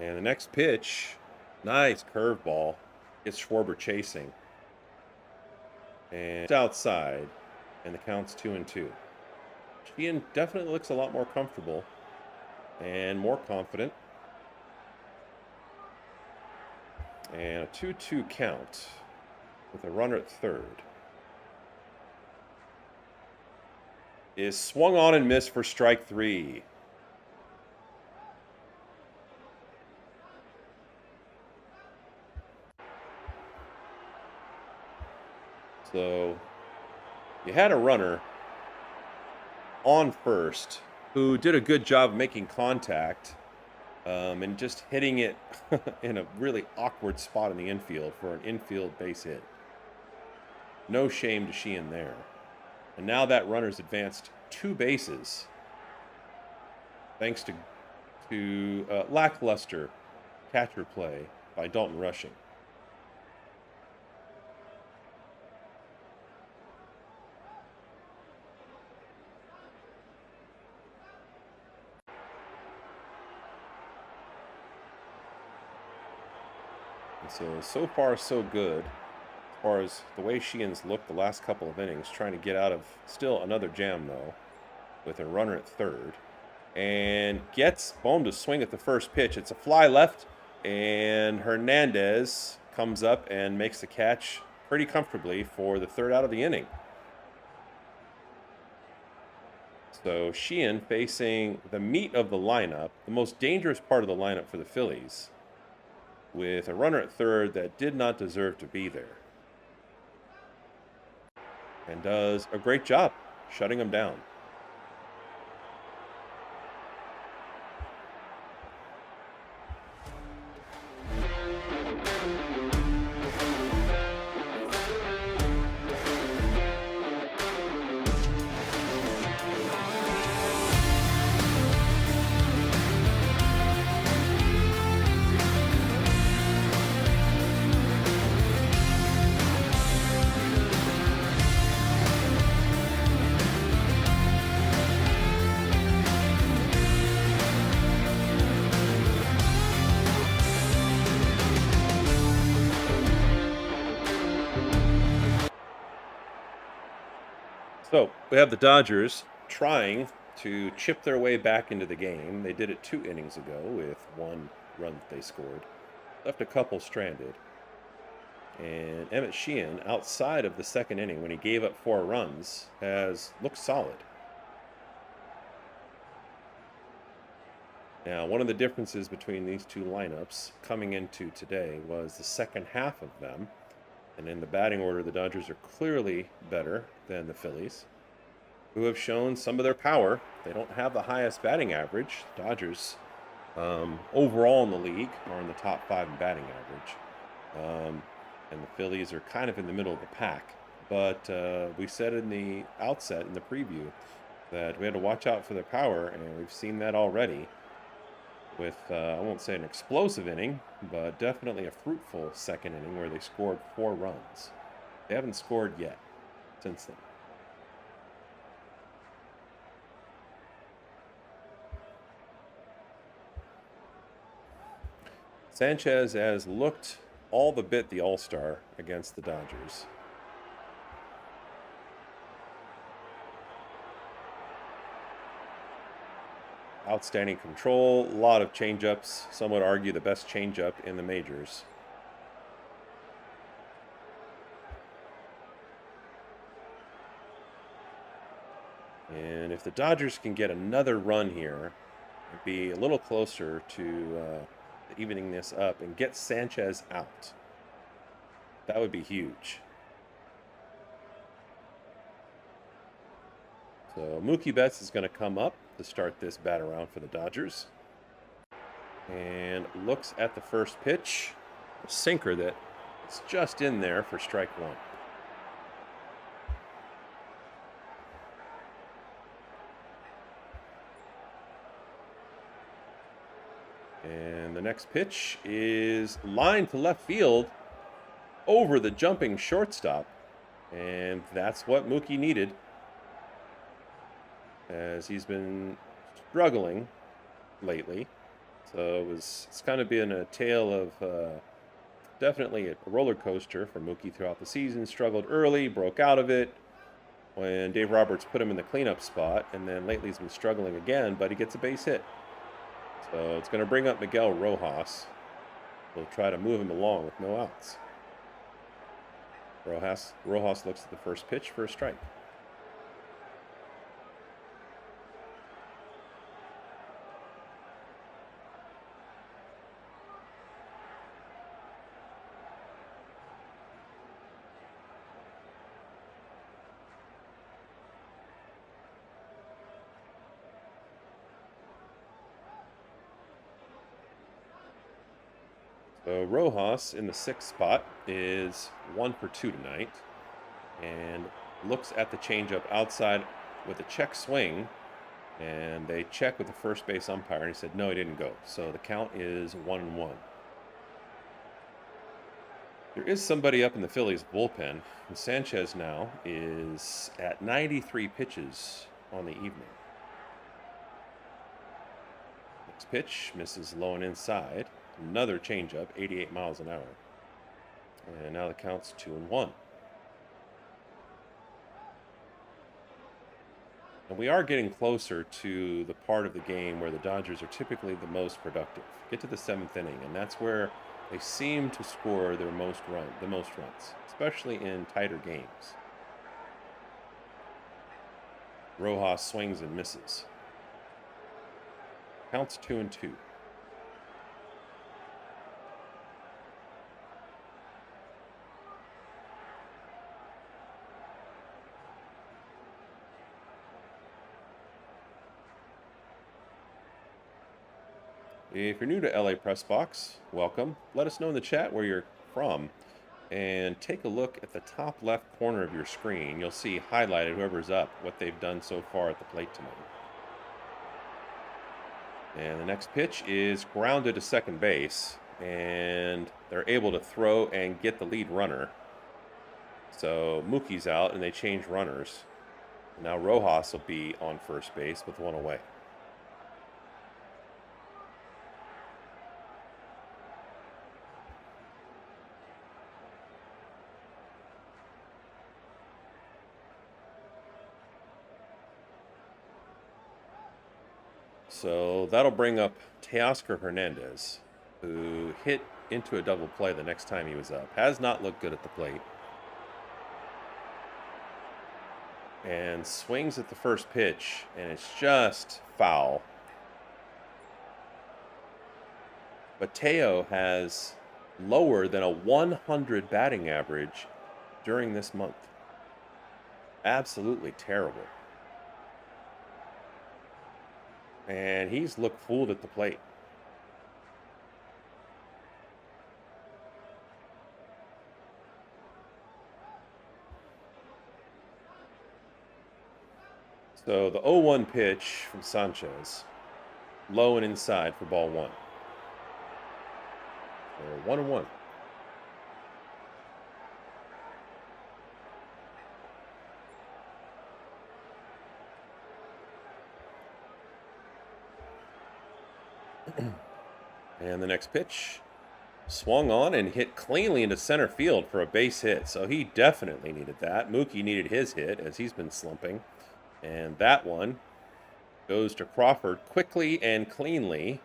And the next pitch, nice curveball, gets Schwarber chasing. And it's outside, and the count's 2-2. Gideon definitely looks a lot more comfortable and more confident. And a 2-2 count with a runner at third. Is swung on and missed for strike 3. So you had a runner on first who did a good job making contact and just hitting it in a really awkward spot in the infield for an infield base hit. No shame to Sheehan there. And now that runner's advanced 2 bases thanks to lackluster catcher play by Dalton Rushing. And so far so good as far as the way Sheehan's looked the last couple of innings, trying to get out of still another jam though, with a runner at third. And gets Bohm to swing at the first pitch. It's a fly left, and Hernandez comes up and makes the catch pretty comfortably for the third out of the inning. So Sheehan facing the meat of the lineup, the most dangerous part of the lineup for the Phillies, with a runner at third that did not deserve to be there. And does a great job shutting him down. So we have the Dodgers trying to chip their way back into the game. They did it 2 innings ago with 1 run that they scored. Left a couple stranded. And Emmett Sheehan, outside of the second inning when he gave up 4 runs, has looked solid. Now, one of the differences between these 2 lineups coming into today was the second half of them. And in the batting order, the Dodgers are clearly better than the Phillies, who have shown some of their power. They don't have the highest batting average. Dodgers, overall in the league, are in the top 5 in batting average. And the Phillies are kind of in the middle of the pack. But we said in the outset, in the preview, that we had to watch out for their power, and we've seen that already with, I won't say an explosive inning, but definitely a fruitful second inning where they scored 4 runs. They haven't scored yet since then. Sanchez has looked all the bit the All-Star against the Dodgers. Outstanding control, a lot of changeups. Some would argue the best changeup in the majors. And if the Dodgers can get another run here, it'd be a little closer to evening this up and get Sanchez out. That would be huge. So Mookie Betts is going to come up to start this bat around for the Dodgers. And looks at the first pitch. A sinker that is just in there for strike 1. And the next pitch is lined to left field over the jumping shortstop. And that's what Mookie needed, as he's been struggling lately So it's kind of been a tale of definitely a roller coaster for Mookie throughout the season. Struggled early, broke out of it when Dave Roberts put him in the cleanup spot, and then lately he's been struggling again, but he gets a base hit. So it's going to bring up Miguel Rojas. We'll try to move him along with no outs. Rojas looks at the first pitch for a strike. So Rojas in the sixth spot is 1 for 2 tonight, and looks at the changeup outside with a check swing, and they check with the first base umpire, and he said no, he didn't go. So the count is 1-1. There is somebody up in the Phillies bullpen, and Sanchez now is at 93 pitches on the evening. Next pitch misses low and inside. Another changeup, 88 miles an hour. And now the count's 2-1. And we are getting closer to the part of the game where the Dodgers are typically the most productive. Get to the seventh inning, and that's where they seem to score the most runs, especially in tighter games. Rojas swings and misses. Counts 2-2. If you're new to LA Press Box, welcome. Let us know in the chat where you're from, and take a look at the top left corner of your screen. You'll see highlighted whoever's up, what they've done so far at the plate tonight. And the next pitch is grounded to second base, and they're able to throw and get the lead runner. So Mookie's out, and they change runners. Now Rojas will be on first base with one away. So that'll bring up Teoscar Hernandez, who hit into a double play the next time he was up. Has not looked good at the plate. And swings at the first pitch, and it's just foul. But Teo has lower than a 100 batting average during this month. Absolutely terrible. And he's looked fooled at the plate. So the 0-1 pitch from Sanchez, low and inside for ball one. So 1-1. And the next pitch swung on and hit cleanly into center field for a base hit. So he definitely needed that. Mookie needed his hit as he's been slumping. And that one goes to Crawford quickly and cleanly.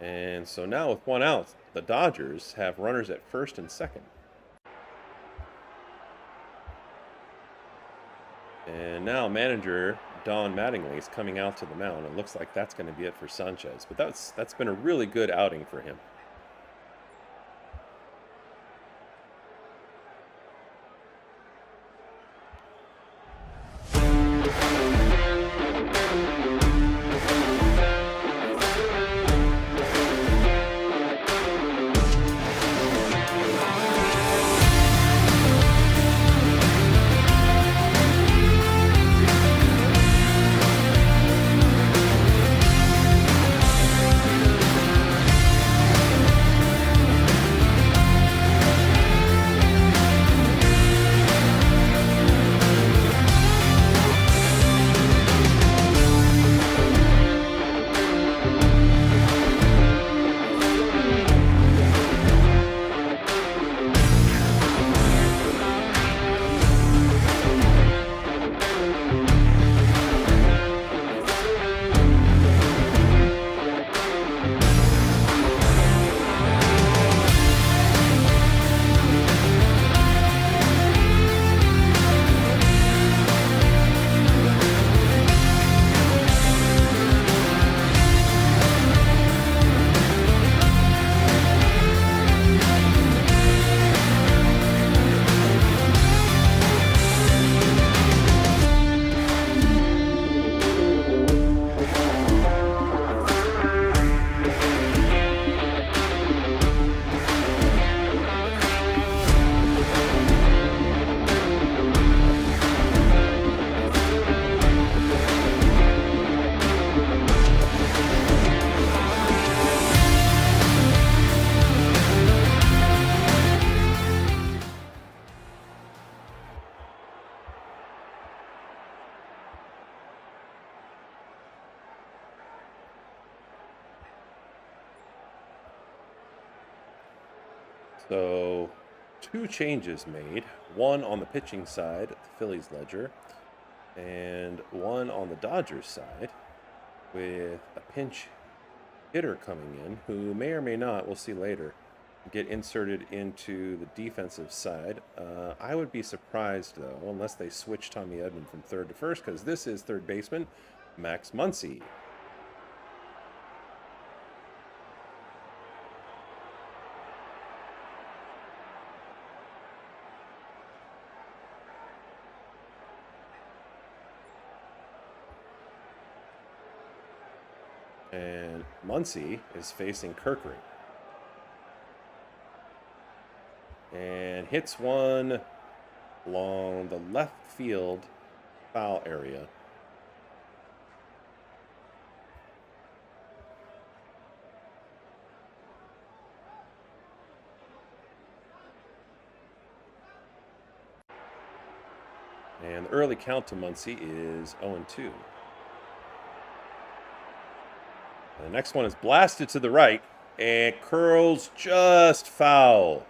And so now with one out, the Dodgers have runners at first and second. And now manager Don Mattingly is coming out to the mound. It looks like that's going to be it for Sanchez. But that's been a really good outing for him. So, two changes made. One on the pitching side, the Phillies ledger, and one on the Dodgers side, with a pinch hitter coming in, who may or may not, we'll see later, get inserted into the defensive side. I would be surprised, though, unless they switch Tommy Edman from third to first, because this is third baseman Max Muncy. And Muncy is facing Kirkering. And hits one along the left field foul area. And the early count to Muncy is 0-2. The next one is blasted to the right and curls just foul.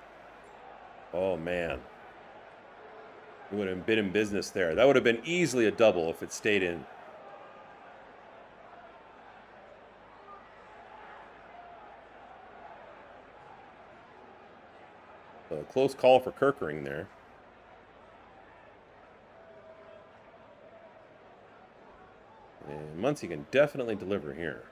Oh, man. He would have been in business there. That would have been easily a double if it stayed in. So a close call for Kirkering there. And Muncy can definitely deliver here.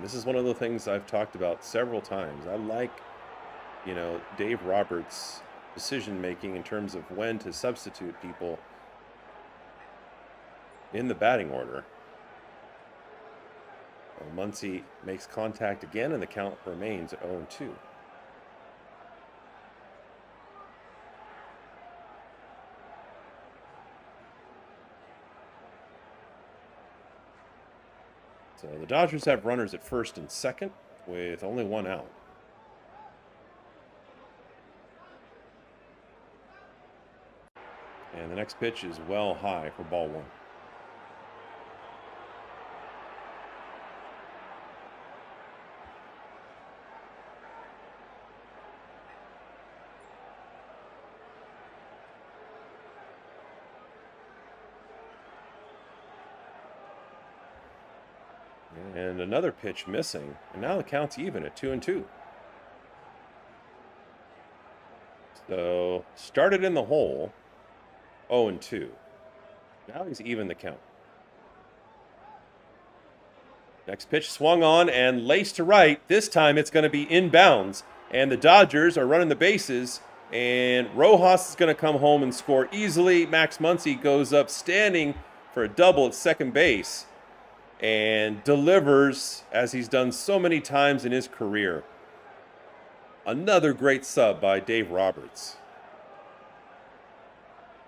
This is one of the things I've talked about several times. I like, Dave Roberts' decision making in terms of when to substitute people in the batting order. Well, Muncy makes contact again, and the count remains at 0-2. So the Dodgers have runners at first and second with only one out. And the next pitch is well high for ball one. And another pitch missing. And now the count's even at 2-2. So started in the hole, 0-2. Now he's even the count. Next pitch swung on and laced to right. This time it's going to be inbounds. And the Dodgers are running the bases. And Rojas is going to come home and score easily. Max Muncy goes up standing for a double at second base. And delivers as he's done so many times in his career. Another great sub by Dave Roberts.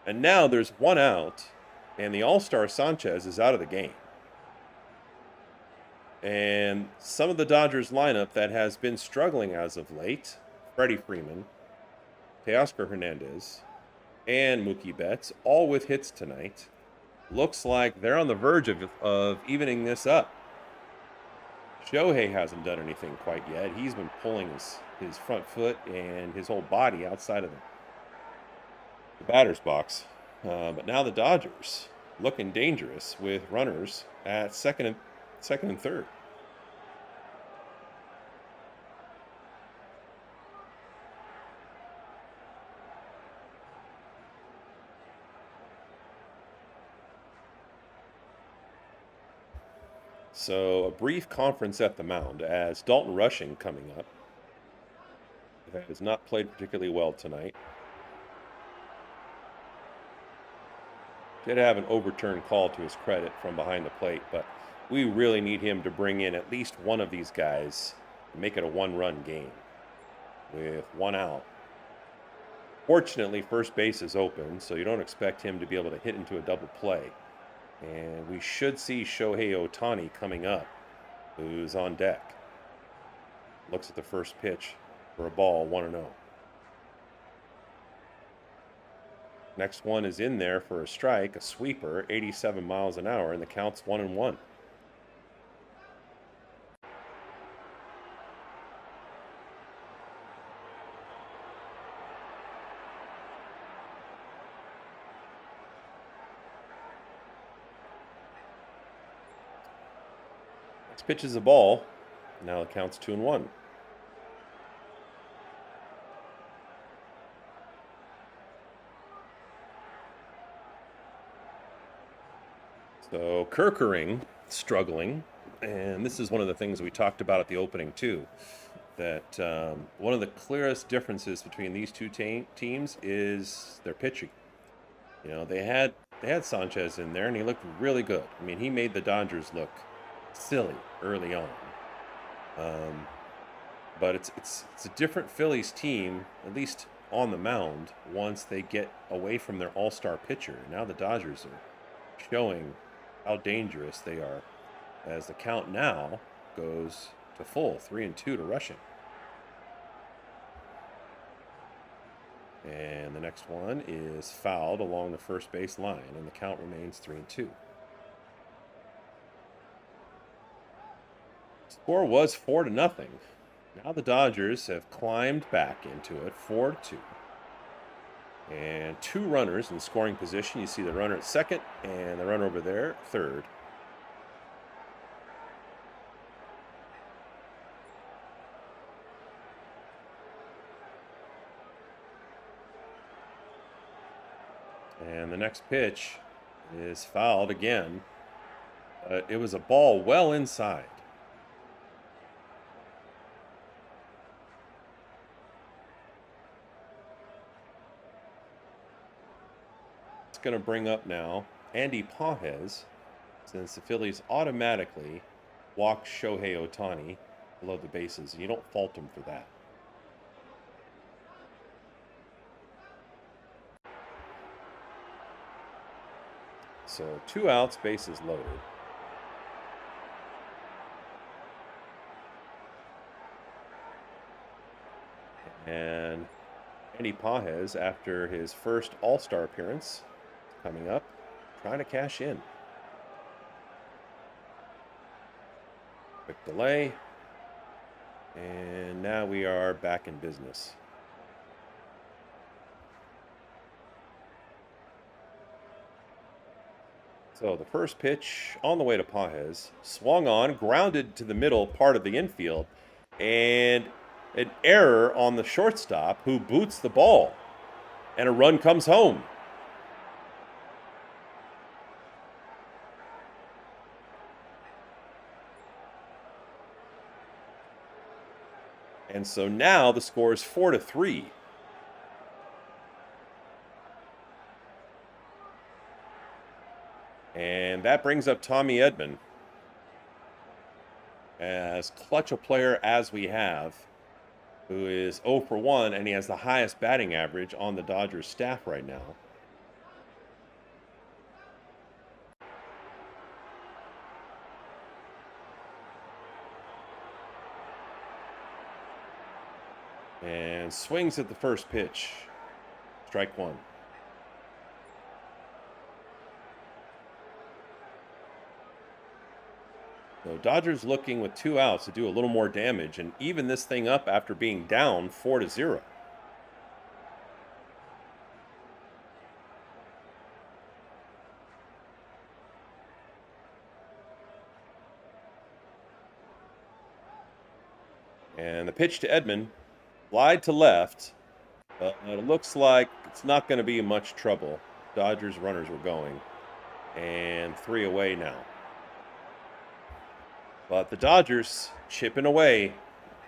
And now there's one out, and the All-Star Sanchez is out of the game. And some of the Dodgers lineup that has been struggling as of late, Freddie Freeman, Teoscar Hernandez, and Mookie Betts, all with hits tonight. Looks like they're on the verge of evening this up. Shohei hasn't done anything quite yet. He's been pulling his front foot and his whole body outside of the batter's box. But now the Dodgers looking dangerous with runners at second and third. So a brief conference at the mound as Dalton Rushing coming up. Has not played particularly well tonight. Did have an overturned call to his credit from behind the plate, but we really need him to bring in at least one of these guys and make it a one-run game with one out. Fortunately, first base is open, so you don't expect him to be able to hit into a double play. And we should see Shohei Ohtani coming up, who's on deck. Looks at the first pitch for a ball, 1-0. Next one is in there for a strike, a sweeper, 87 miles an hour, and the count's 1-1. Pitches the ball. Now it counts 2-1. So Kerkering struggling, and this is one of the things we talked about at the opening too. That one of the clearest differences between these two teams is their pitching. You know, they had Sanchez in there, and he looked really good. I mean, he made the Dodgers look silly early on. But it's a different Phillies team, at least on the mound, once they get away from their all-star pitcher. Now the Dodgers are showing how dangerous they are, as the count now goes to full, 3-2 to Rushing. And the next one is fouled along the first base line, and the count remains 3-2. Score was 4-0. Now the Dodgers have climbed back into it, 4-2. And 2 runners in scoring position. You see the runner at second and the runner over there, third. And the next pitch is fouled again. It was a ball well inside. Going to bring up now Andy Pages, since the Phillies automatically walked Shohei Ohtani below the bases. You don't fault them for that. So 2 outs, bases loaded. And Andy Pages, after his first All-Star appearance, coming up, trying to cash in. Quick delay. And now we are back in business. So the first pitch on the way to Pages, swung on, grounded to the middle part of the infield, and an error on the shortstop who boots the ball, and a run comes home. And so now the score is 4-3. And that brings up Tommy Edman. As clutch a player as we have, who is 0 for 1, and he has the highest batting average on the Dodgers staff right now. And swings at the first pitch. Strike 1. So Dodgers looking with 2 outs to do a little more damage and even this thing up after being down 4-0. And the pitch to Edman, slide to left, but it looks like it's not going to be much trouble. Dodgers runners were going, and 3 away now. But the Dodgers chipping away,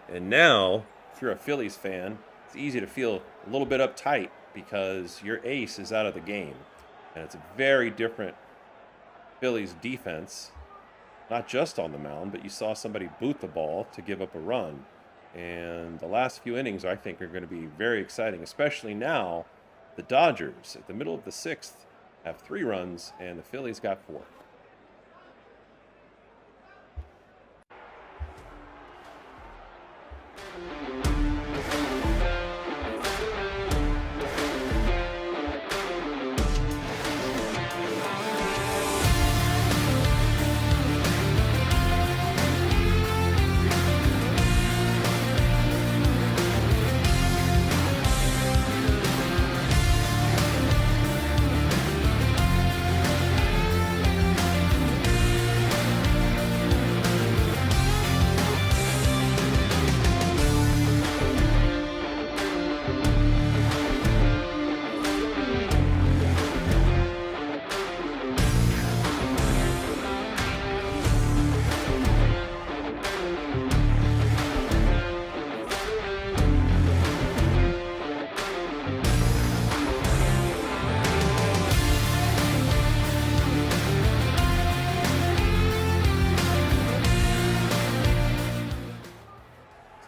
and now, if you're a Phillies fan, it's easy to feel a little bit uptight because your ace is out of the game. And it's a very different Phillies defense, not just on the mound, but you saw somebody boot the ball to give up a run. And the last few innings, I think, are going to be very exciting, especially now the Dodgers, at the middle of the 6th, have 3 runs, and the Phillies got 4.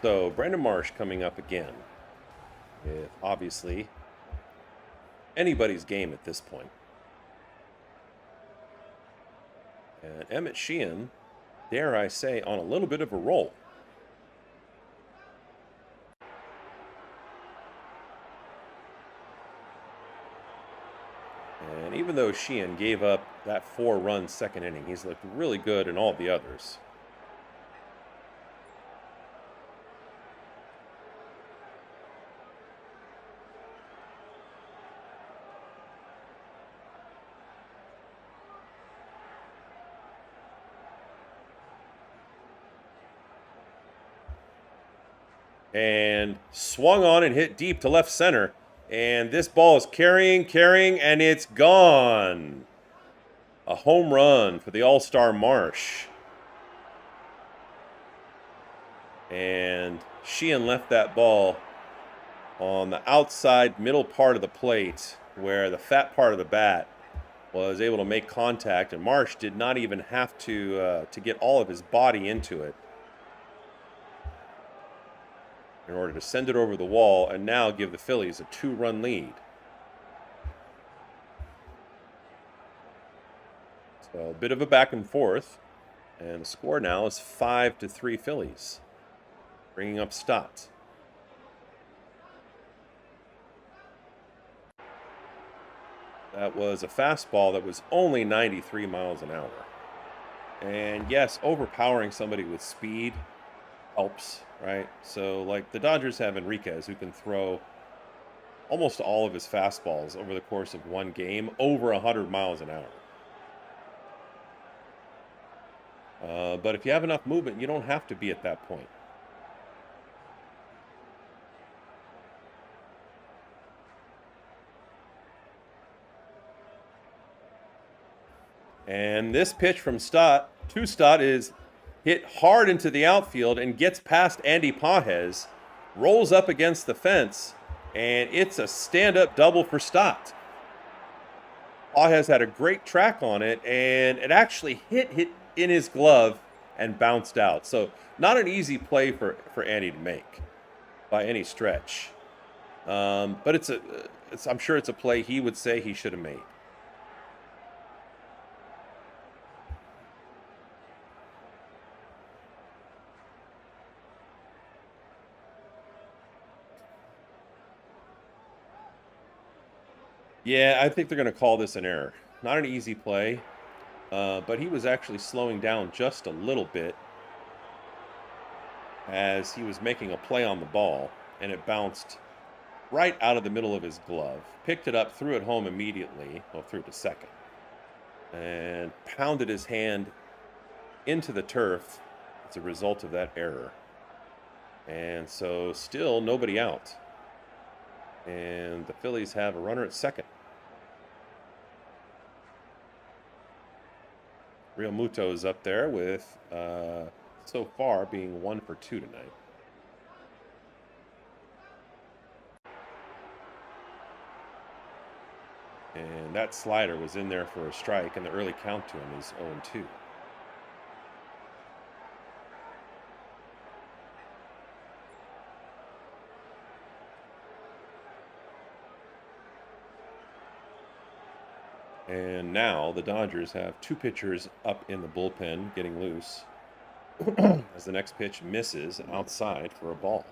So Brandon Marsh coming up again with obviously anybody's game at this point. And Emmett Sheehan, dare I say, on a little bit of a roll. And even though Sheehan gave up that 4-run second inning, he's looked really good in all the others. And swung on and hit deep to left center. And this ball is carrying, and it's gone. A home run for the All-Star Marsh. And Sheehan left that ball on the outside middle part of the plate where the fat part of the bat was able to make contact, and Marsh did not even have to get all of his body into it in order to send it over the wall and now give the Phillies a 2-run lead. So a bit of a back and forth, and the score now is 5-3 Phillies, bringing up Stott. That was a fastball that was only 93 miles an hour. And yes, overpowering somebody with speed helps, right? So like the Dodgers have Enriquez, who can throw almost all of his fastballs over the course of one game over 100 miles an hour. But if you have enough movement, you don't have to be at that point. And this pitch from Stott to Stott is hit hard into the outfield and gets past Andy Pages, rolls up against the fence, and it's a stand-up double for Stott. Pages had a great track on it, and it actually hit in his glove and bounced out. So not an easy play for Andy to make by any stretch. But I'm sure it's a play he would say he should have made. Yeah, I think they're going to call this an error. Not an easy play, but he was actually slowing down just a little bit as he was making a play on the ball, and it bounced right out of the middle of his glove. Picked it up, threw it home immediately, well, threw it to second, and pounded his hand into the turf as a result of that error. And so still nobody out. And the Phillies have a runner at second. Real Muto is up there with, so far, being 1 for 2 tonight. And that slider was in there for a strike, and the early count to him is 0-2. And now the Dodgers have 2 pitchers up in the bullpen getting loose as the next pitch misses outside for a ball.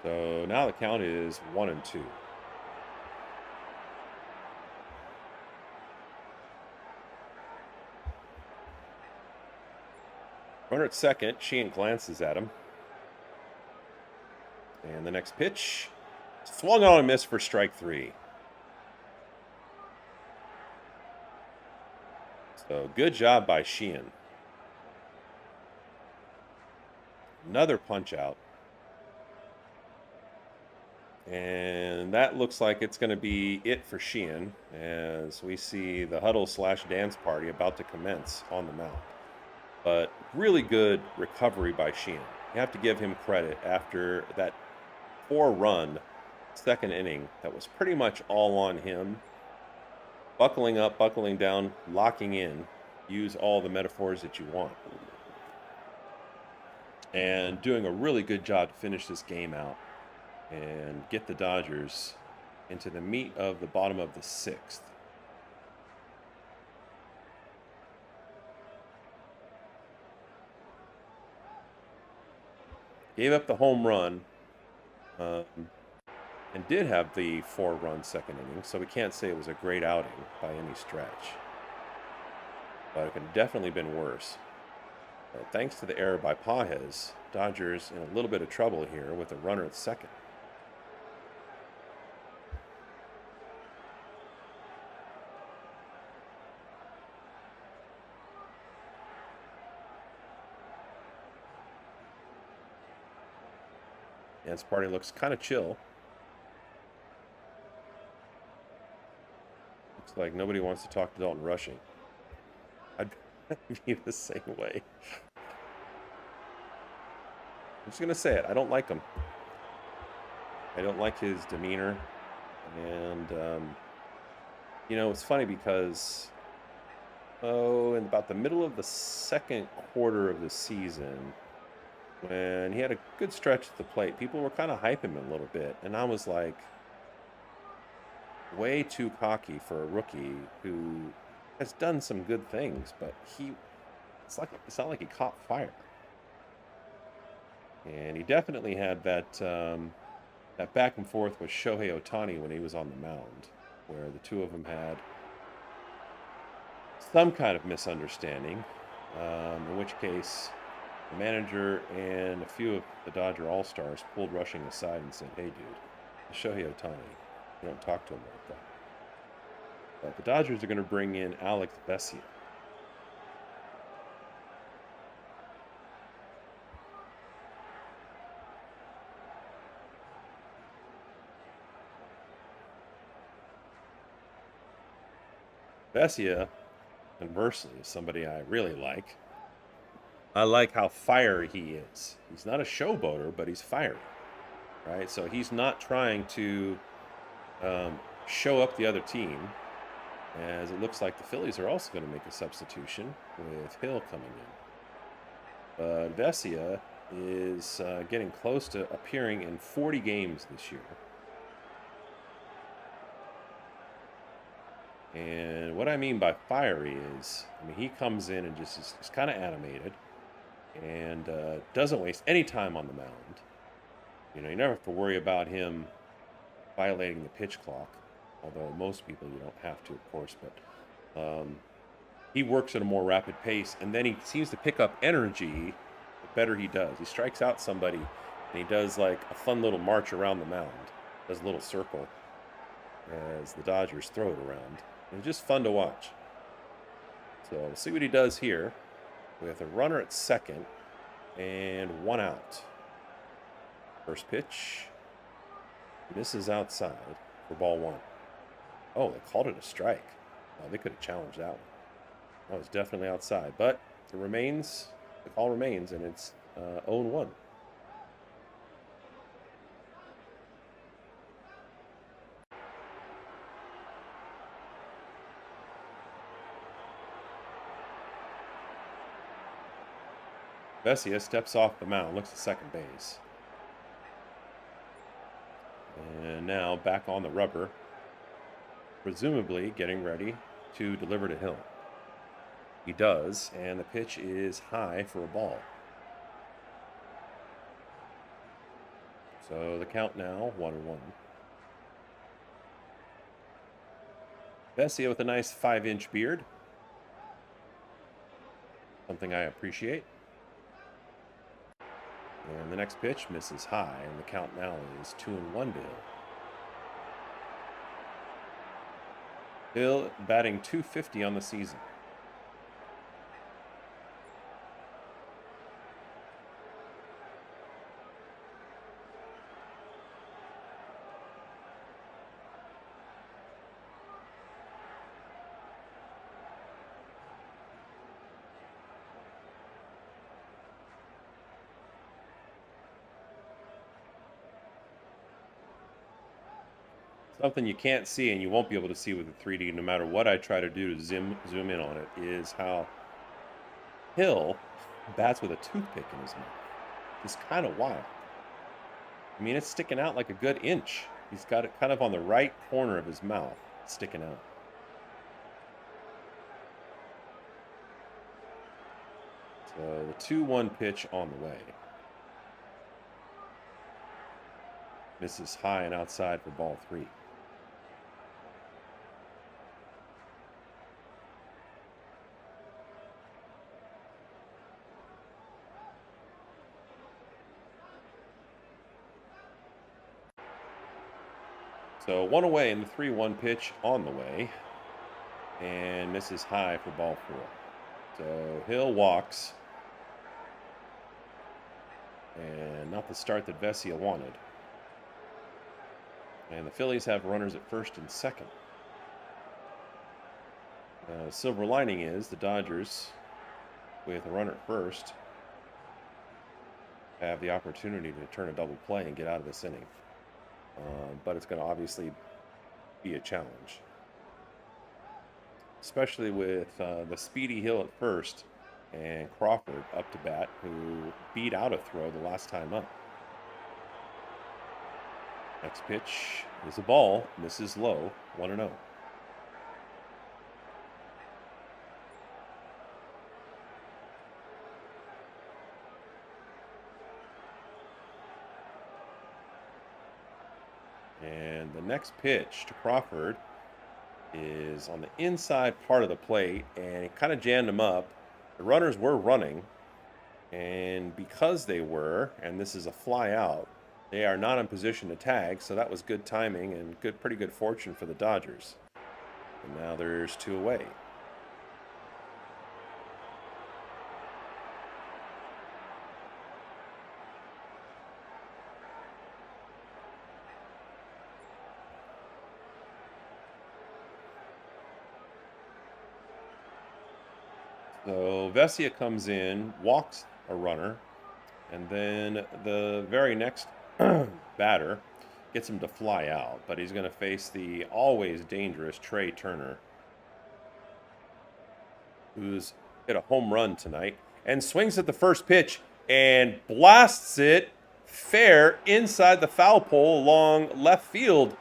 So now the count is 1-2. Runner at second, Sheehan glances at him. And the next pitch, swung on and missed for strike 3. So good job by Sheehan. Another punch out. And that looks like it's going to be it for Sheehan as we see the huddle/dance party about to commence on the mound. But really good recovery by Sheehan. You have to give him credit after that 4-run second inning that was pretty much all on him. Buckling up, buckling down, locking in. Use all the metaphors that you want. And doing a really good job to finish this game out and get the Dodgers into the meat of the bottom of the sixth. Gave up the home run and did have the 4-run second inning, so we can't say it was a great outing by any stretch. But it could have definitely been worse. Thanks to the error by Pages, Dodgers in a little bit of trouble here with a runner at second. And this party looks kind of chill. Looks like nobody wants to talk to Dalton Rushing. I'd be the same way. I'm just going to say it. I don't like him. I don't like his demeanor. And, it's funny because, in about the middle of the second quarter of the season, when he had a good stretch at the plate, people were kind of hyping him a little bit. And I was like, way too cocky for a rookie who has done some good things, but it's not like he caught fire. And he definitely had that back and forth with Shohei Ohtani when he was on the mound, where the two of them had some kind of misunderstanding, in which case the manager and a few of the Dodger All-Stars pulled Rushing aside and said, "Hey, dude, Shohei Ohtani, you don't talk to him like that." But the Dodgers are going to bring in Alex Vesia. Vesia, conversely, is somebody I really like. I like how fiery he is. He's not a showboater, but he's fiery, right? So he's not trying to show up the other team, as it looks like the Phillies are also going to make a substitution with Hill coming in. But Vesia is getting close to appearing in 40 games this year. And what I mean by fiery is, he comes in and just is kind of animated and doesn't waste any time on the mound. You never have to worry about him violating the pitch clock, although most people you don't have to, of course. But he works at a more rapid pace, and then he seems to pick up energy the better he does. He strikes out somebody, and he does like a fun little march around the mound, does a little circle as the Dodgers throw it around. It's just fun to watch. So we'll see what he does here with a runner at second and 1 out. First pitch misses outside for ball 1. Oh, they called it a strike. Oh, they could have challenged that one. That was definitely outside, but the call remains, and it's 0-1. Vesia steps off the mound, looks at second base. And now back on the rubber, presumably getting ready to deliver to Hill. He does, and the pitch is high for a ball. So the count now, 1-1. Vesia with a nice 5-inch beard. Something I appreciate. And the next pitch misses high, and the count now is 2-1 to Hill. Hill batting .250 on the season. Something you can't see and you won't be able to see with the 3D no matter what I try to do to zoom in on it is how Hill bats with a toothpick in his mouth. It's kind of wild. I mean, it's sticking out like a good inch. He's got it kind of on the right corner of his mouth, sticking out. So the 2-1 pitch on the way. Misses high and outside for ball 3. So 1 away in the 3-1 pitch on the way. And misses high for ball 4. So Hill walks. And not the start that Vesia wanted. And the Phillies have runners at first and second. The silver lining is the Dodgers, with a runner at first, have the opportunity to turn a double play and get out of this inning. But it's going to obviously be a challenge. Especially with the speedy Hill at first and Crawford up to bat, who beat out a throw the last time up. Next pitch is a ball, misses low, 1-0. And the next pitch to Crawford is on the inside part of the plate, and it kind of jammed him up. The runners were running, and because they were, and this is a fly out, they are not in position to tag, so that was good timing and pretty good fortune for the Dodgers. And now there's 2 away. So Vesia comes in, walks a runner, and then the very next batter gets him to fly out. But he's going to face the always dangerous Trey Turner, who's hit a home run tonight, and swings at the first pitch and blasts it fair inside the foul pole along left field.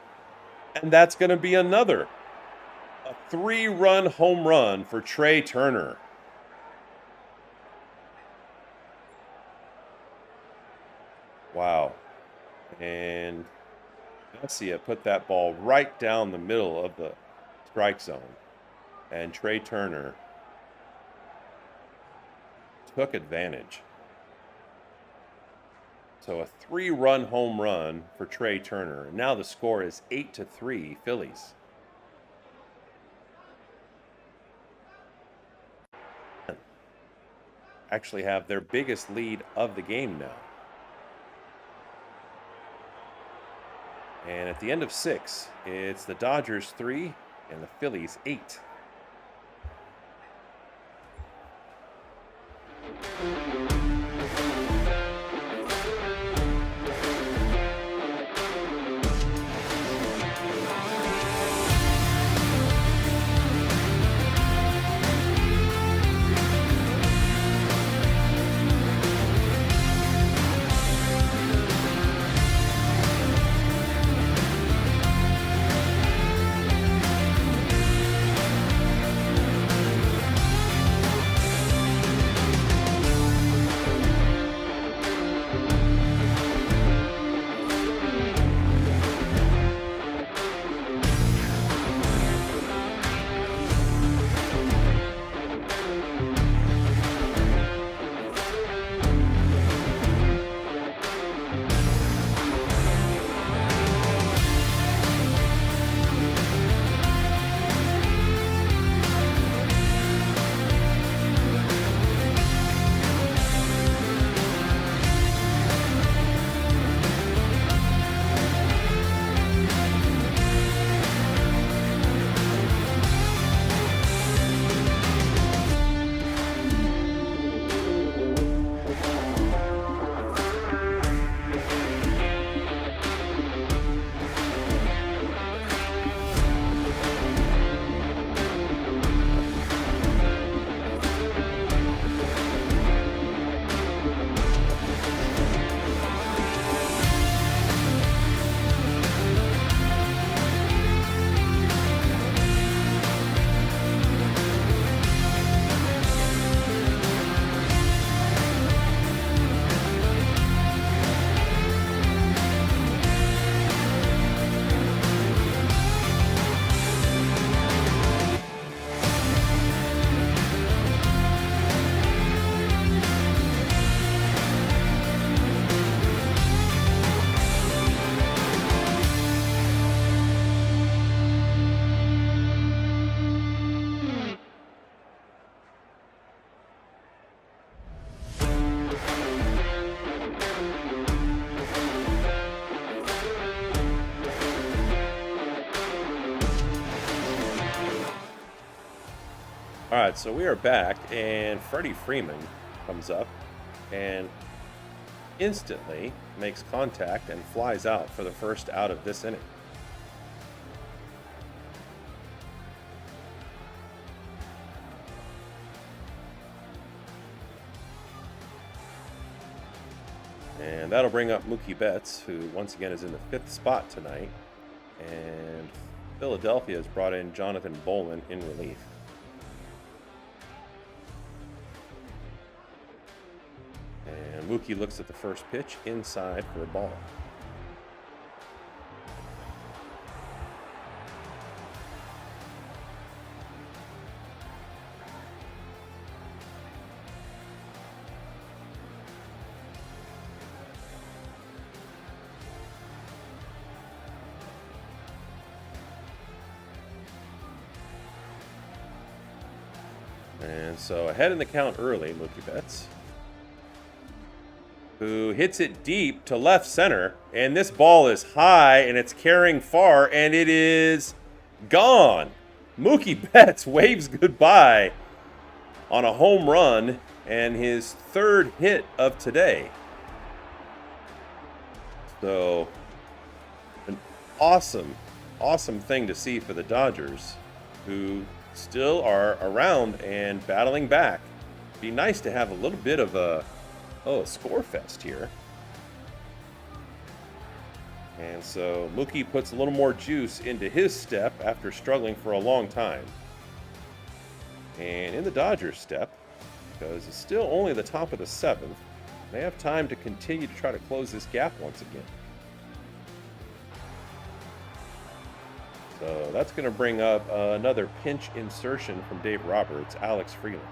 And that's going to be a 3-run home run for Trey Turner. Wow. And Vesia put that ball right down the middle of the strike zone. And Trey Turner took advantage. So a 3-run home run for Trey Turner. And now the score is 8-3 Phillies. Actually have their biggest lead of the game now. And at the end of 6, it's the Dodgers 3 and the Phillies 8. right, so we are back, and Freddie Freeman comes up and instantly makes contact and flies out for the first out of this inning. And that'll bring up Mookie Betts, who once again is in the 5th spot tonight. And Philadelphia has brought in Jonathan Bowlan in relief. And Mookie looks at the first pitch inside for a ball. And so ahead in the count early, Mookie Betts, who hits it deep to left center, and this ball is high and it's carrying far, and it is gone. Mookie Betts waves goodbye on a home run and his 3rd hit of today. So an awesome thing to see for the Dodgers, who still are around and battling back. Be nice to have a little bit of a score fest here. And so Mookie puts a little more juice into his step after struggling for a long time. And in the Dodgers step, because it's still only the top of the 7th, they have time to continue to try to close this gap once again. So that's going to bring up another pinch insertion from Dave Roberts, Alex Freeland.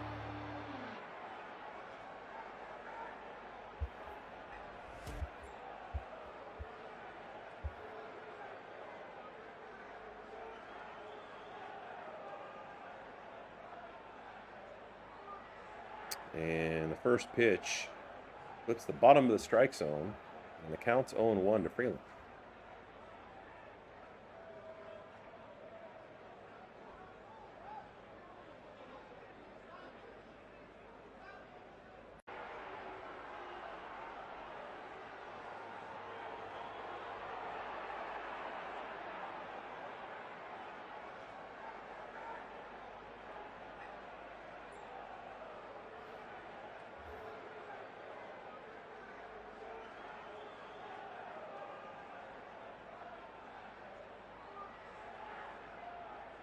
And the first pitch puts the bottom of the strike zone, and the count's 0-1 to Freeland.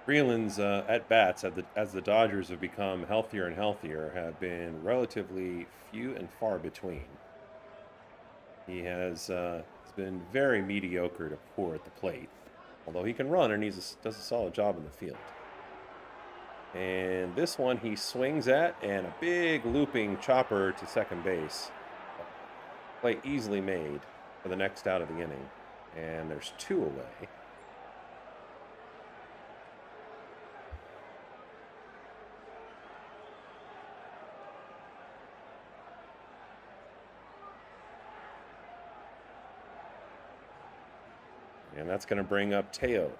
Freeland's at-bats, as the Dodgers have become healthier and healthier, have been relatively few and far between. He has been very mediocre to poor at the plate, although he can run and does a solid job in the field. And this one he swings at, and a big looping chopper to second base. Play easily made for the next out of the inning. And there's 2 away. And that's going to bring up Teo.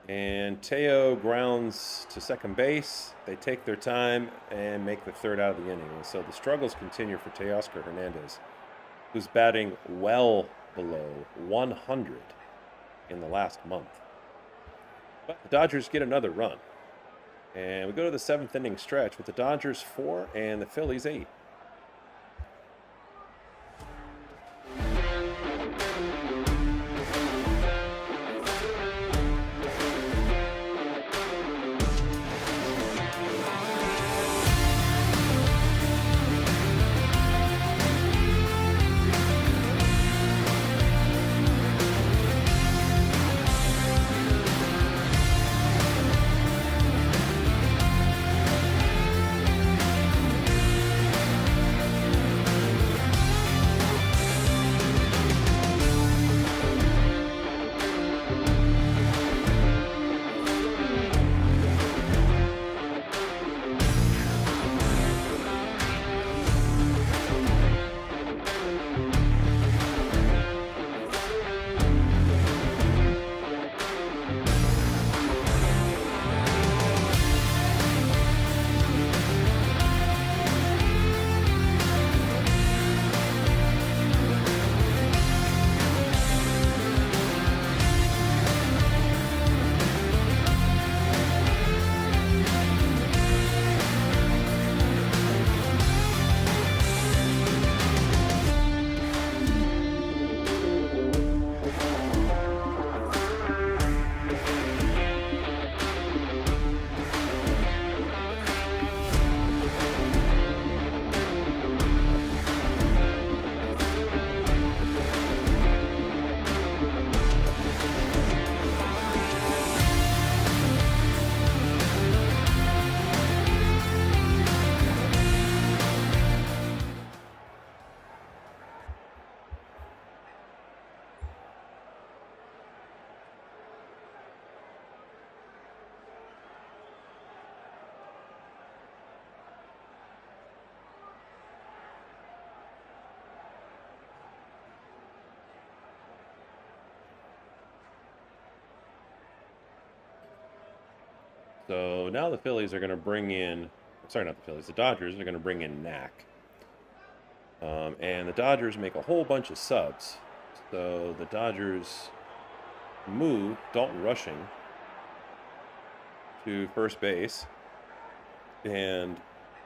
And Teo grounds to second base. They take their time and make the 3rd out of the inning. And so the struggles continue for Teoscar Hernandez, who's batting well below 100 in the last month. But the Dodgers get another run. And we go to the 7th inning stretch with the Dodgers 4 and the Phillies 8. So now the Phillies are going to bring in, sorry, not the Phillies, the Dodgers are going to bring in Knack. And the Dodgers make a whole bunch of subs. So the Dodgers move Dalton Rushing to first base. And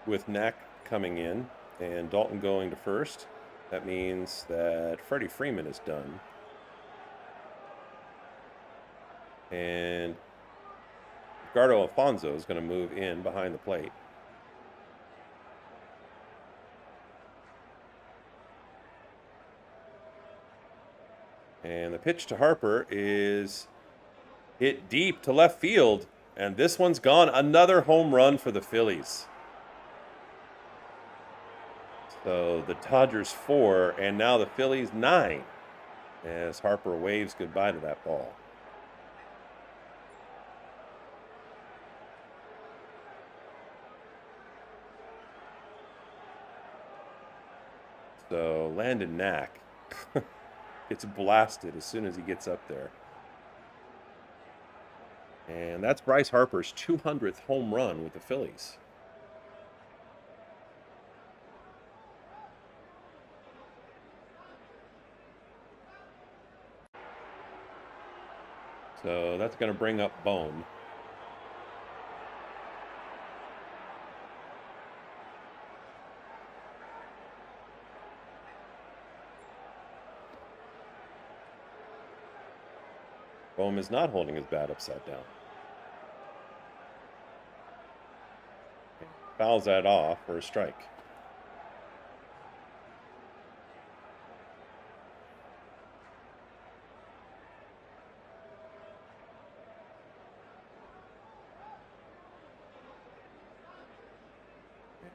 with Knack coming in and Dalton going to first, that means that Freddie Freeman is done. And Ricardo Alfonso is going to move in behind the plate. And the pitch to Harper is hit deep to left field. And this one's gone. Another home run for the Phillies. So the Dodgers 4, and now the Phillies 9, as Harper waves goodbye to that ball. So Landon Knack gets blasted as soon as he gets up there. And that's Bryce Harper's 200th home run with the Phillies. So that's going to bring up Bohm. Bohm is not holding his bat upside down. Fouls that off for a strike.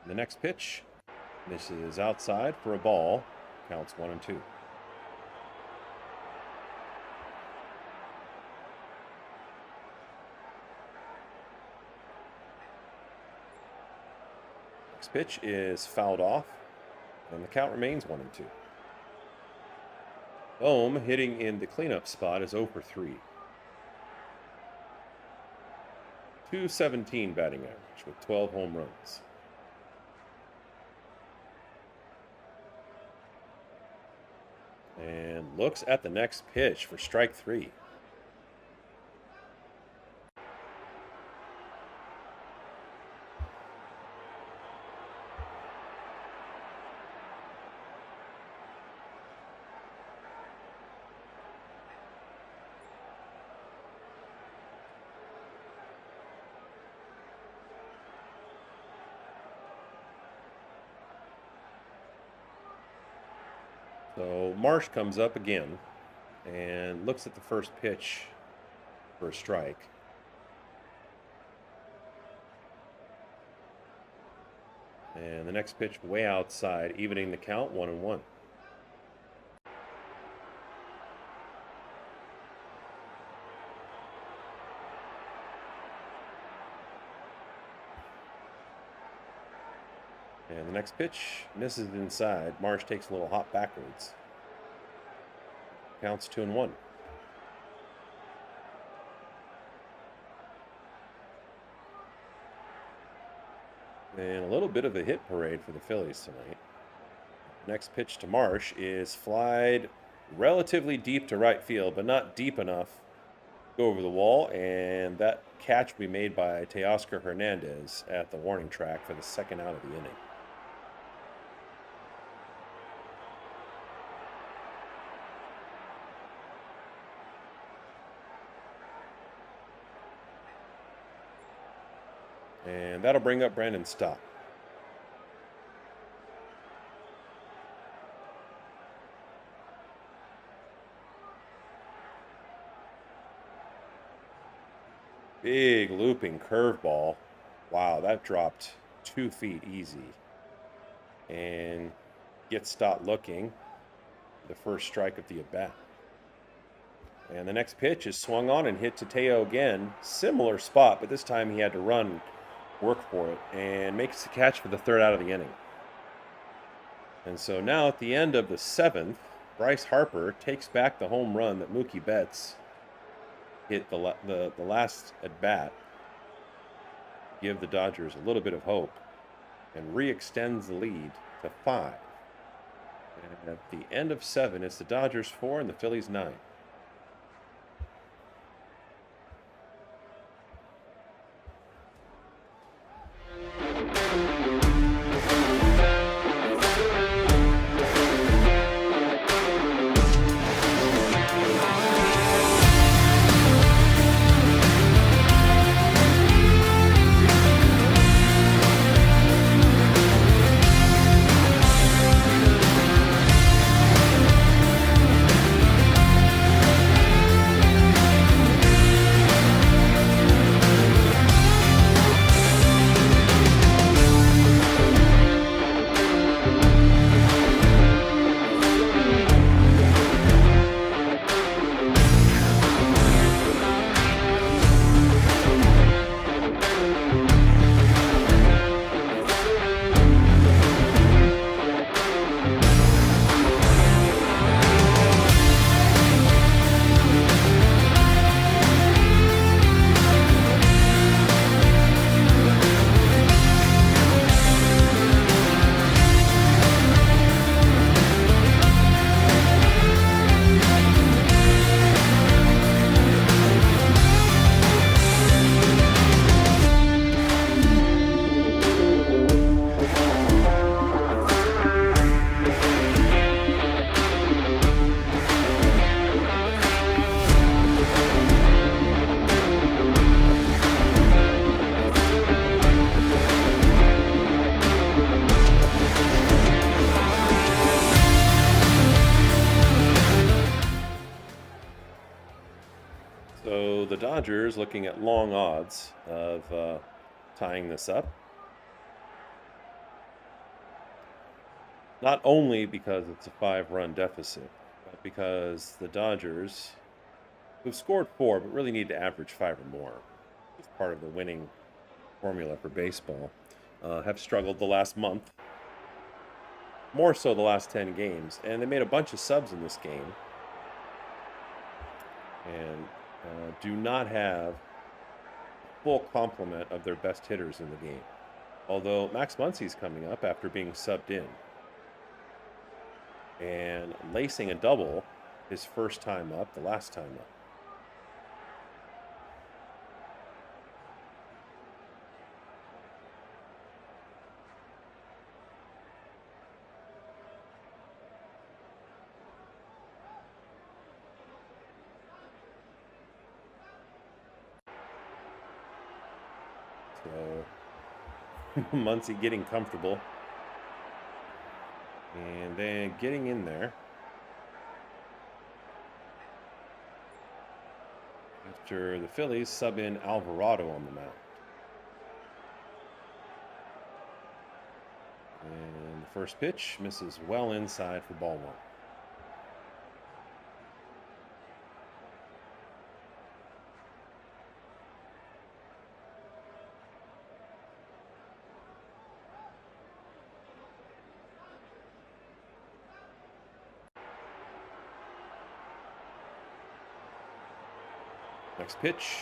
The next pitch, this is outside for a ball. Counts 1-2. Next pitch is fouled off, and the count remains 1-2. Bohm hitting in the cleanup spot is 0 for 3. .217 batting average with 12 home runs. And looks at the next pitch for strike 3. So Marsh comes up again and looks at the first pitch for a strike. And the next pitch way outside, evening the count, 1-1. And the next pitch misses inside. Marsh takes a little hop backwards. Counts 2-1. And a little bit of a hit parade for the Phillies tonight. Next pitch to Marsh is flied relatively deep to right field, but not deep enough to go over the wall. And that catch will be made by Teoscar Hernandez at the warning track for the second out of the inning. And that'll bring up Brandon Stott. Big looping curveball. Wow, that dropped 2 feet easy. And gets Stott looking. The first strike of the at-bat. And the next pitch is swung on and hit to Teo again. Similar spot, but this time he had to run, work for it, and makes the catch for the third out of the inning. And so now at the end of the 7th, Bryce Harper takes back the home run that Mookie Betts hit the last at bat. give the Dodgers a little bit of hope and re-extends the lead to 5. And at the end of 7, it's the Dodgers 4 and the Phillies 9. So the Dodgers looking at long odds of tying this up. Not only because it's a 5-run deficit, but because the Dodgers, who've scored 4 but really need to average 5 or more, it's part of the winning formula for baseball, have struggled the last month, more so the last 10 games. And they made a bunch of subs in this game and do not have full complement of their best hitters in the game. Although Max Muncy's coming up after being subbed in and lacing a double his first time up, the last time up. So Muncy getting comfortable and then getting in there after the Phillies sub in Alvarado on the mound. And the first pitch misses well inside for ball 1. Next pitch,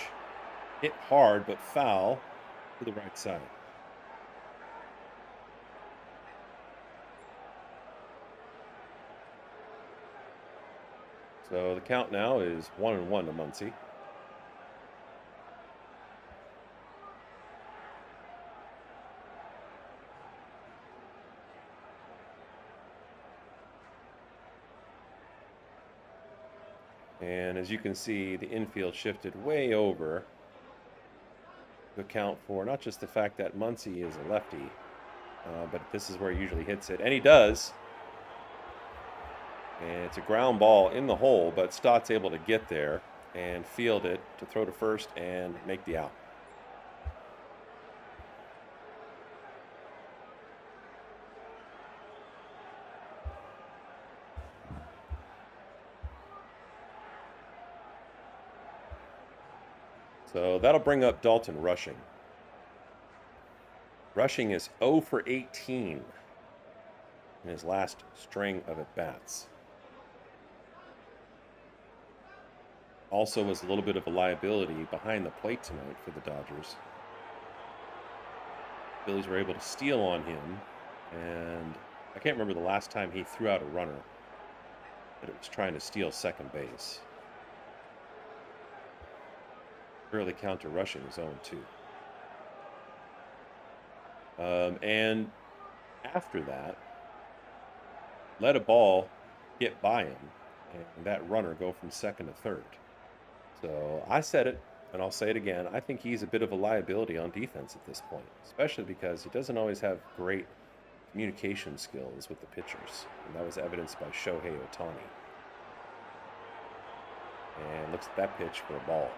hit hard but foul to the right side. So the count now is 1-1 to Muncy. And as you can see, the infield shifted way over to account for not just the fact that Muncy is a lefty, but this is where he usually hits it. And he does. And it's a ground ball in the hole, but Stott's able to get there and field it to throw to first and make the out. So that'll bring up Dalton Rushing. Rushing is 0 for 18 in his last string of at-bats. Also was a little bit of a liability behind the plate tonight for the Dodgers. Phillies were able to steal on him, and I can't remember the last time he threw out a runner, but it was trying to steal second base. Early count to rushing is 0-2. And after that, let a ball get by him and that runner go from second to third. So I said it, and I'll say it again. I think he's a bit of a liability on defense at this point, especially because he doesn't always have great communication skills with the pitchers. And that was evidenced by Shohei Ohtani. And looks at that pitch for a ball.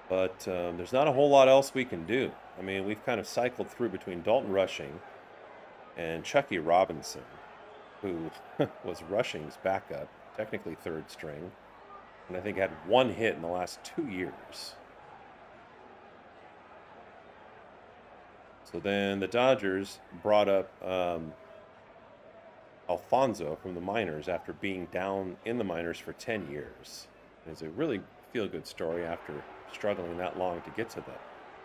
But there's not a whole lot else we can do. I mean, we've kind of cycled through between Dalton Rushing and Chucky Robinson, who was Rushing's backup, technically third string, and I think had one hit in the last 2 years. So then the Dodgers brought up Alfonso from the minors after being down in the minors for 10 years. It's a really feel-good story after struggling that long to get to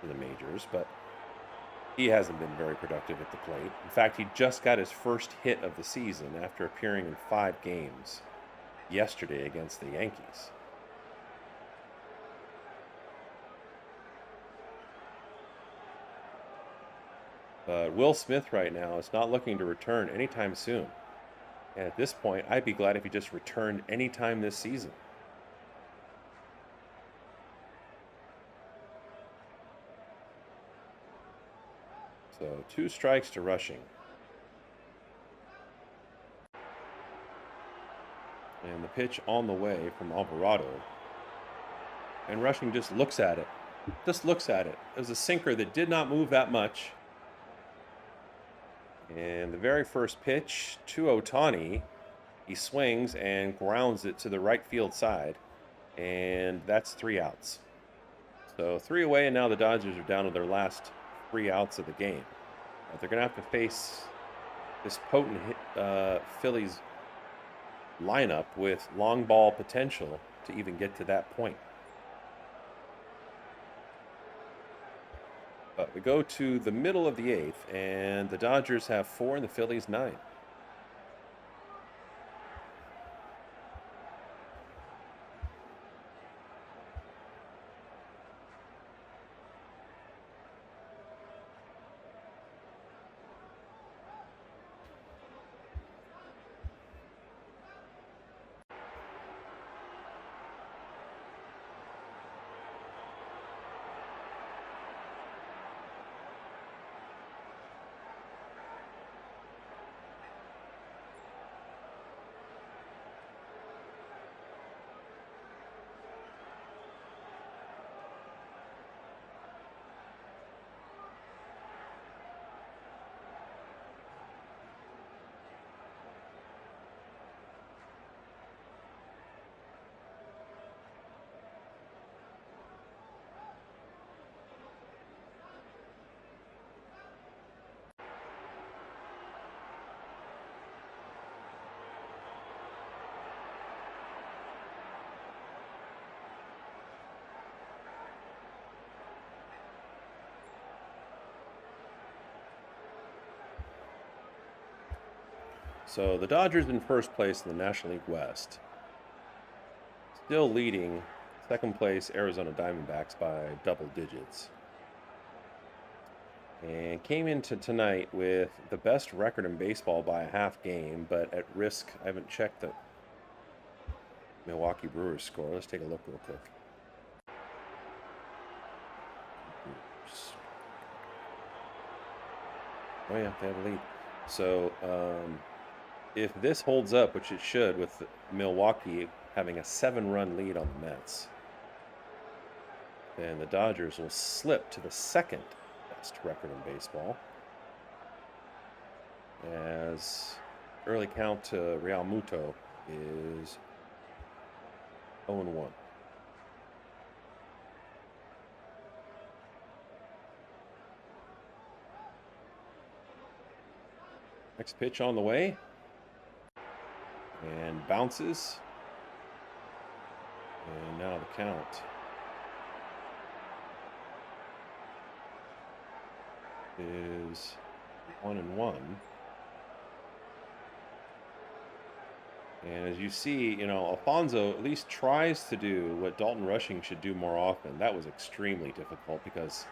the majors, but he hasn't been very productive at the plate. In fact, he just got his first hit of the season after appearing in 5 games yesterday against the Yankees. But Will Smith right now is not looking to return anytime soon. And at this point, I'd be glad if he just returned anytime this season. So 2 strikes to Rushing. And the pitch on the way from Alvarado. And Rushing just looks at it. Just looks at it. It was a sinker that did not move that much. And the very first pitch to Ohtani, he swings and grounds it to the right field side. And that's 3 outs. So 3 away, and now the Dodgers are down to their last 3 outs of the game. They're going to have to face this potent Phillies lineup with long ball potential to even get to that point. But we go to the middle of the 8th, and the Dodgers have 4 and the Phillies 9. So the Dodgers in first place in the National League West. Still leading second place Arizona Diamondbacks by double digits. And came into tonight with the best record in baseball by a half game, but at risk, I haven't checked the Milwaukee Brewers score. Let's take a look real quick. Oh yeah, they have a lead. So if this holds up, which it should, with Milwaukee having a 7-run lead on the Mets, then the Dodgers will slip to the second best record in baseball, as early count to Real Muto is 0-1. Next pitch on the way. And bounces. And now the count is 1-1. And as you see, Alfonso at least tries to do what Dalton Rushing should do more often. That was extremely difficult because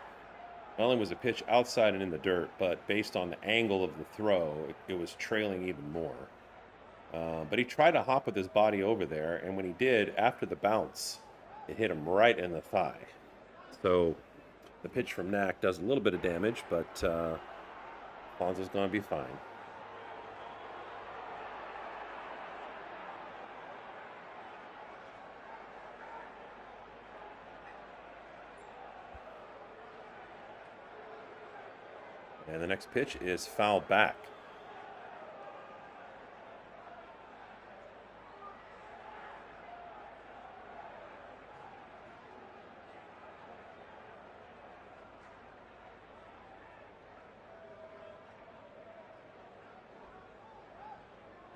not only was the pitch outside and in the dirt, but based on the angle of the throw, it was trailing even more. But he tried to hop with his body over there, and when he did, after the bounce, it hit him right in the thigh. So the pitch from Knack does a little bit of damage, but Alfonso's going to be fine. And the next pitch is foul back.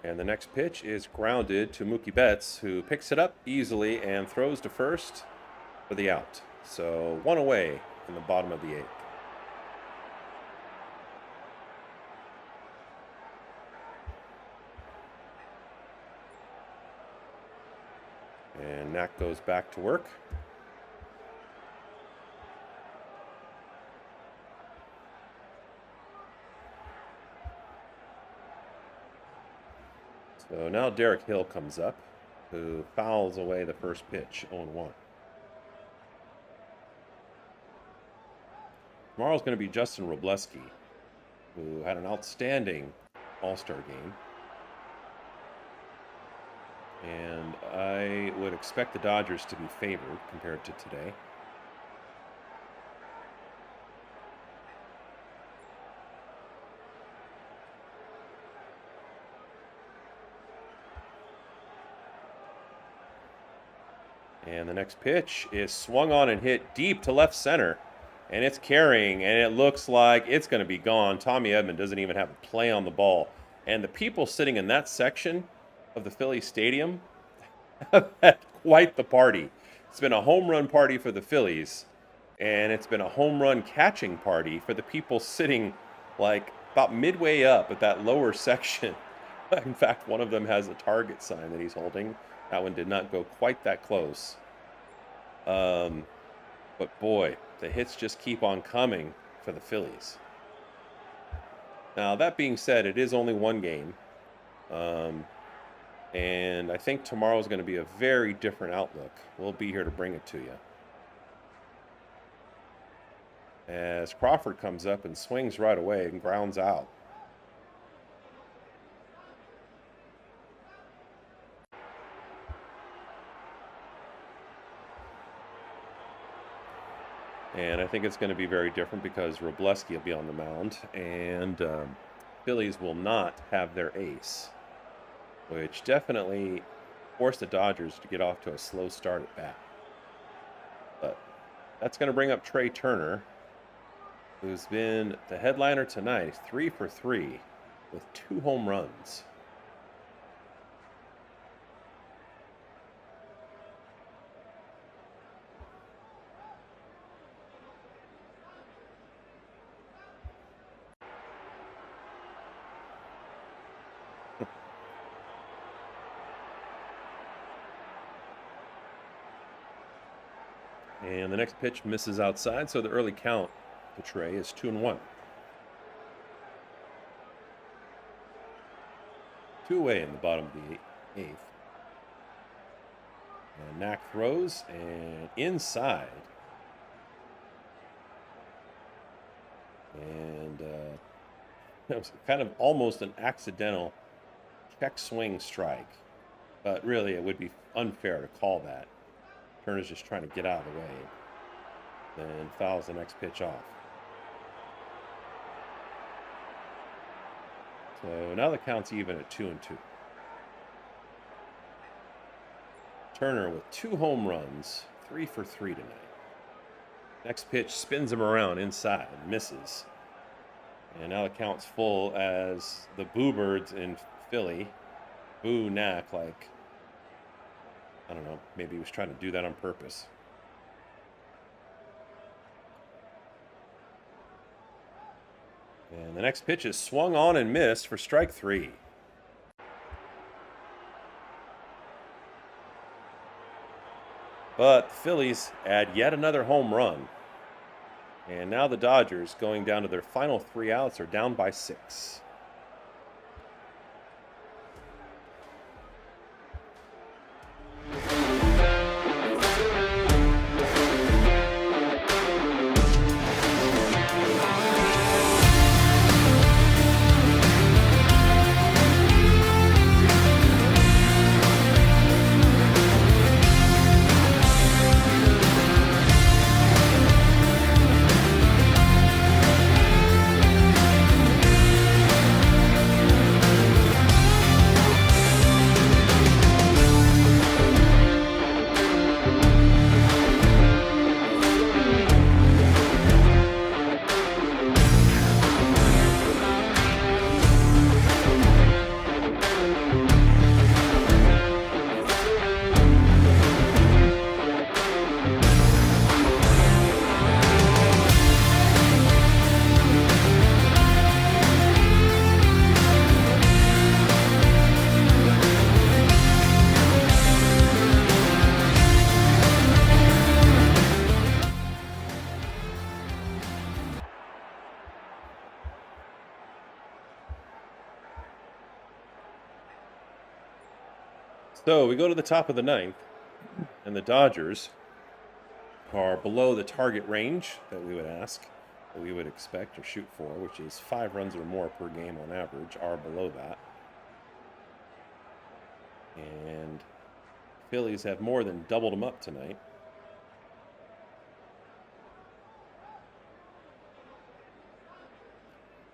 And the next pitch is grounded to Mookie Betts, who picks it up easily and throws to first for the out. So one away in the bottom of the eighth. And Knack goes back to work. So now Derek Hill comes up, who fouls away the first pitch, 0-1. Tomorrow's going to be Justin Robleski, who had an outstanding All-Star game. And I would expect the Dodgers to be favored compared to today. And the next pitch is swung on and hit deep to left center. And it's carrying, and it looks like it's going to be gone. Tommy Edman doesn't even have a play on the ball. And the people sitting in that section of the Phillies stadium have had quite the party. It's been a home run party for the Phillies, and it's been a home run catching party for the people sitting like about midway up at that lower section. In fact, one of them has a target sign that he's holding. That one did not go quite that close. But boy, the hits just keep on coming for the Phillies. Now, that being said, it is only one game. And I think tomorrow is going to be a very different outlook. We'll be here to bring it to you. As Crawford comes up and swings right away and grounds out. And I think it's going to be very different because Robleski will be on the mound, and Phillies will not have their ace, which definitely forced the Dodgers to get off to a slow start at bat. But that's going to bring up Trey Turner, who's been the headliner tonight, 3 for 3 with 2 home runs. And the next pitch misses outside, so the early count to Trey is 2-1. 2 away in the bottom of the eighth. And Knack throws, and inside. And that was kind of almost an accidental check swing strike. But really, it would be unfair to call that. Turner's just trying to get out of the way. And fouls the next pitch off. So now the count's even at 2-2. Turner with 2 home runs, 3 for 3 tonight. Next pitch spins him around inside and misses. And now the count's full as the Boo Birds in Philly boo Knack like, I don't know, maybe he was trying to do that on purpose. And the next pitch is swung on and missed for strike 3. But the Phillies add yet another home run. And now the Dodgers, going down to their final 3 outs, are down by 6. So we go to the top of the 9th, and the Dodgers are below the target range that we would expect or shoot for, which is 5 runs or more per game on average, are below that. And Phillies have more than doubled them up tonight.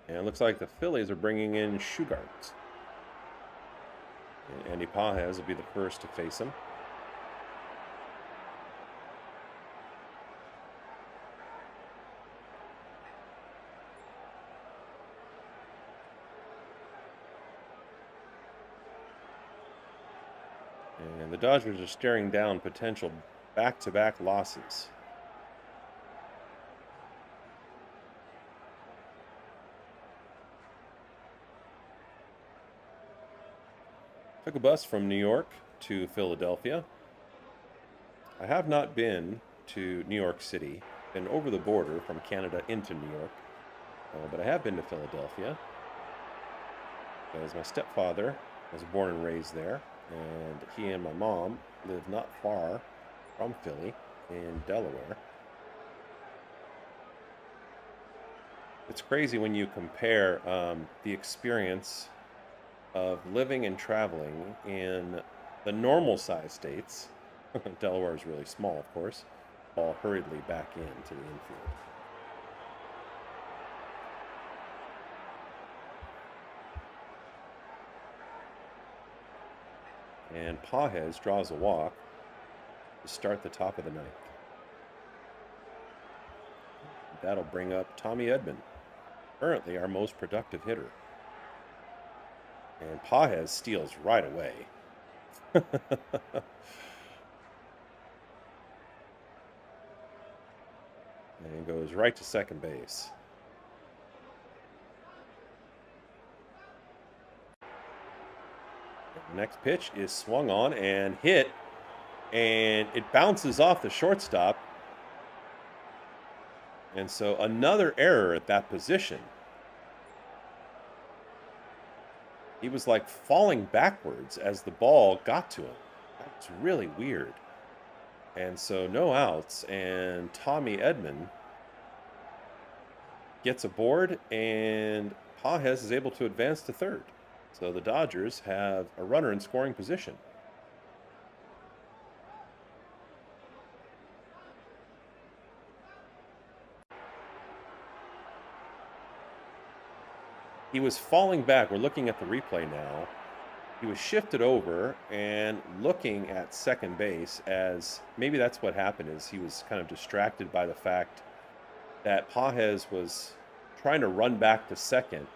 And it looks like the Phillies are bringing in Shugarts. And Andy Pages will be the first to face him. And the Dodgers are staring down potential back-to-back losses. Took a bus from New York to Philadelphia. I have not been to New York City, been over the border from Canada into New York, but I have been to Philadelphia because my stepfather was born and raised there, and he and my mom live not far from Philly in Delaware. It's crazy when you compare the experience of living and traveling in the normal size states. Delaware is really small, of course, all hurriedly back into the infield. And Pages draws a walk to start the top of the 9th. That'll bring up Tommy Edman, currently our most productive hitter. And Pages steals right away. And goes right to second base. The next pitch is swung on and hit, and it bounces off the shortstop. And so another error at that position. He was like falling backwards as the ball got to him. That's really weird. And so no outs, and Tommy Edman gets aboard, and Pages is able to advance to third. So the Dodgers have a runner in scoring position. He was falling back. We're looking at the replay now. He was shifted over and looking at second base, as maybe that's what happened, is he was kind of distracted by the fact that Pages was trying to run back to second,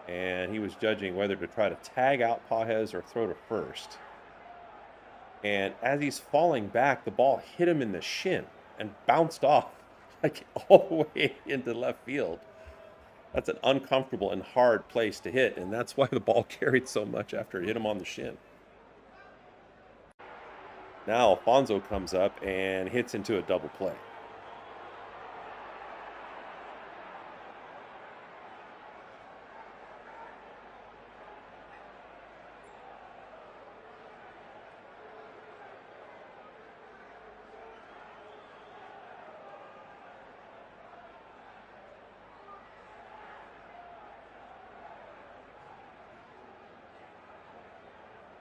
and he was judging whether to try to tag out Pages or throw to first. And as he's falling back, the ball hit him in the shin and bounced off like all the way into left field. That's an uncomfortable and hard place to hit, and that's why the ball carried so much after it hit him on the shin. Now Alfonso comes up and hits into a double play.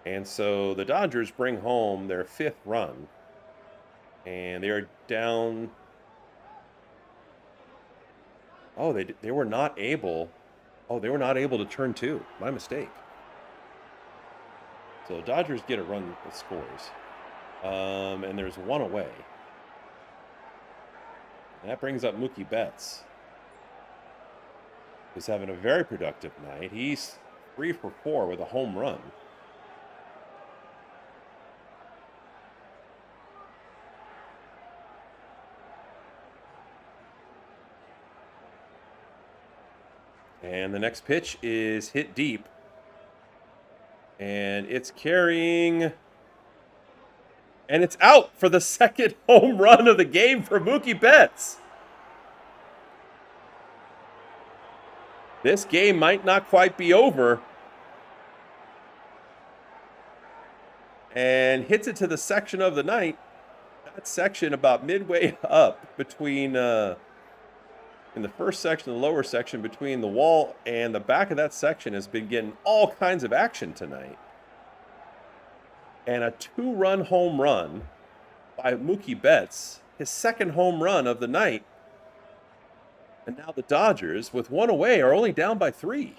And so the Dodgers bring home their 5th run, and they are down. Oh, they were not able. Oh, they were not able to turn 2. My mistake. So the Dodgers get a run that scores, and there's 1 away. And that brings up Mookie Betts, who's having a very productive night. He's 3 for 4 with a home run. And the next pitch is hit deep. And it's carrying. And it's out for the 2nd home run of the game for Mookie Betts. This game might not quite be over. And hits it to the section of the night. That section about midway up between, in the first section, the lower section, between the wall and the back of that section has been getting all kinds of action tonight. And a 2-run home run by Mookie Betts, his 2nd home run of the night. And now the Dodgers, with 1 away, are only down by 3.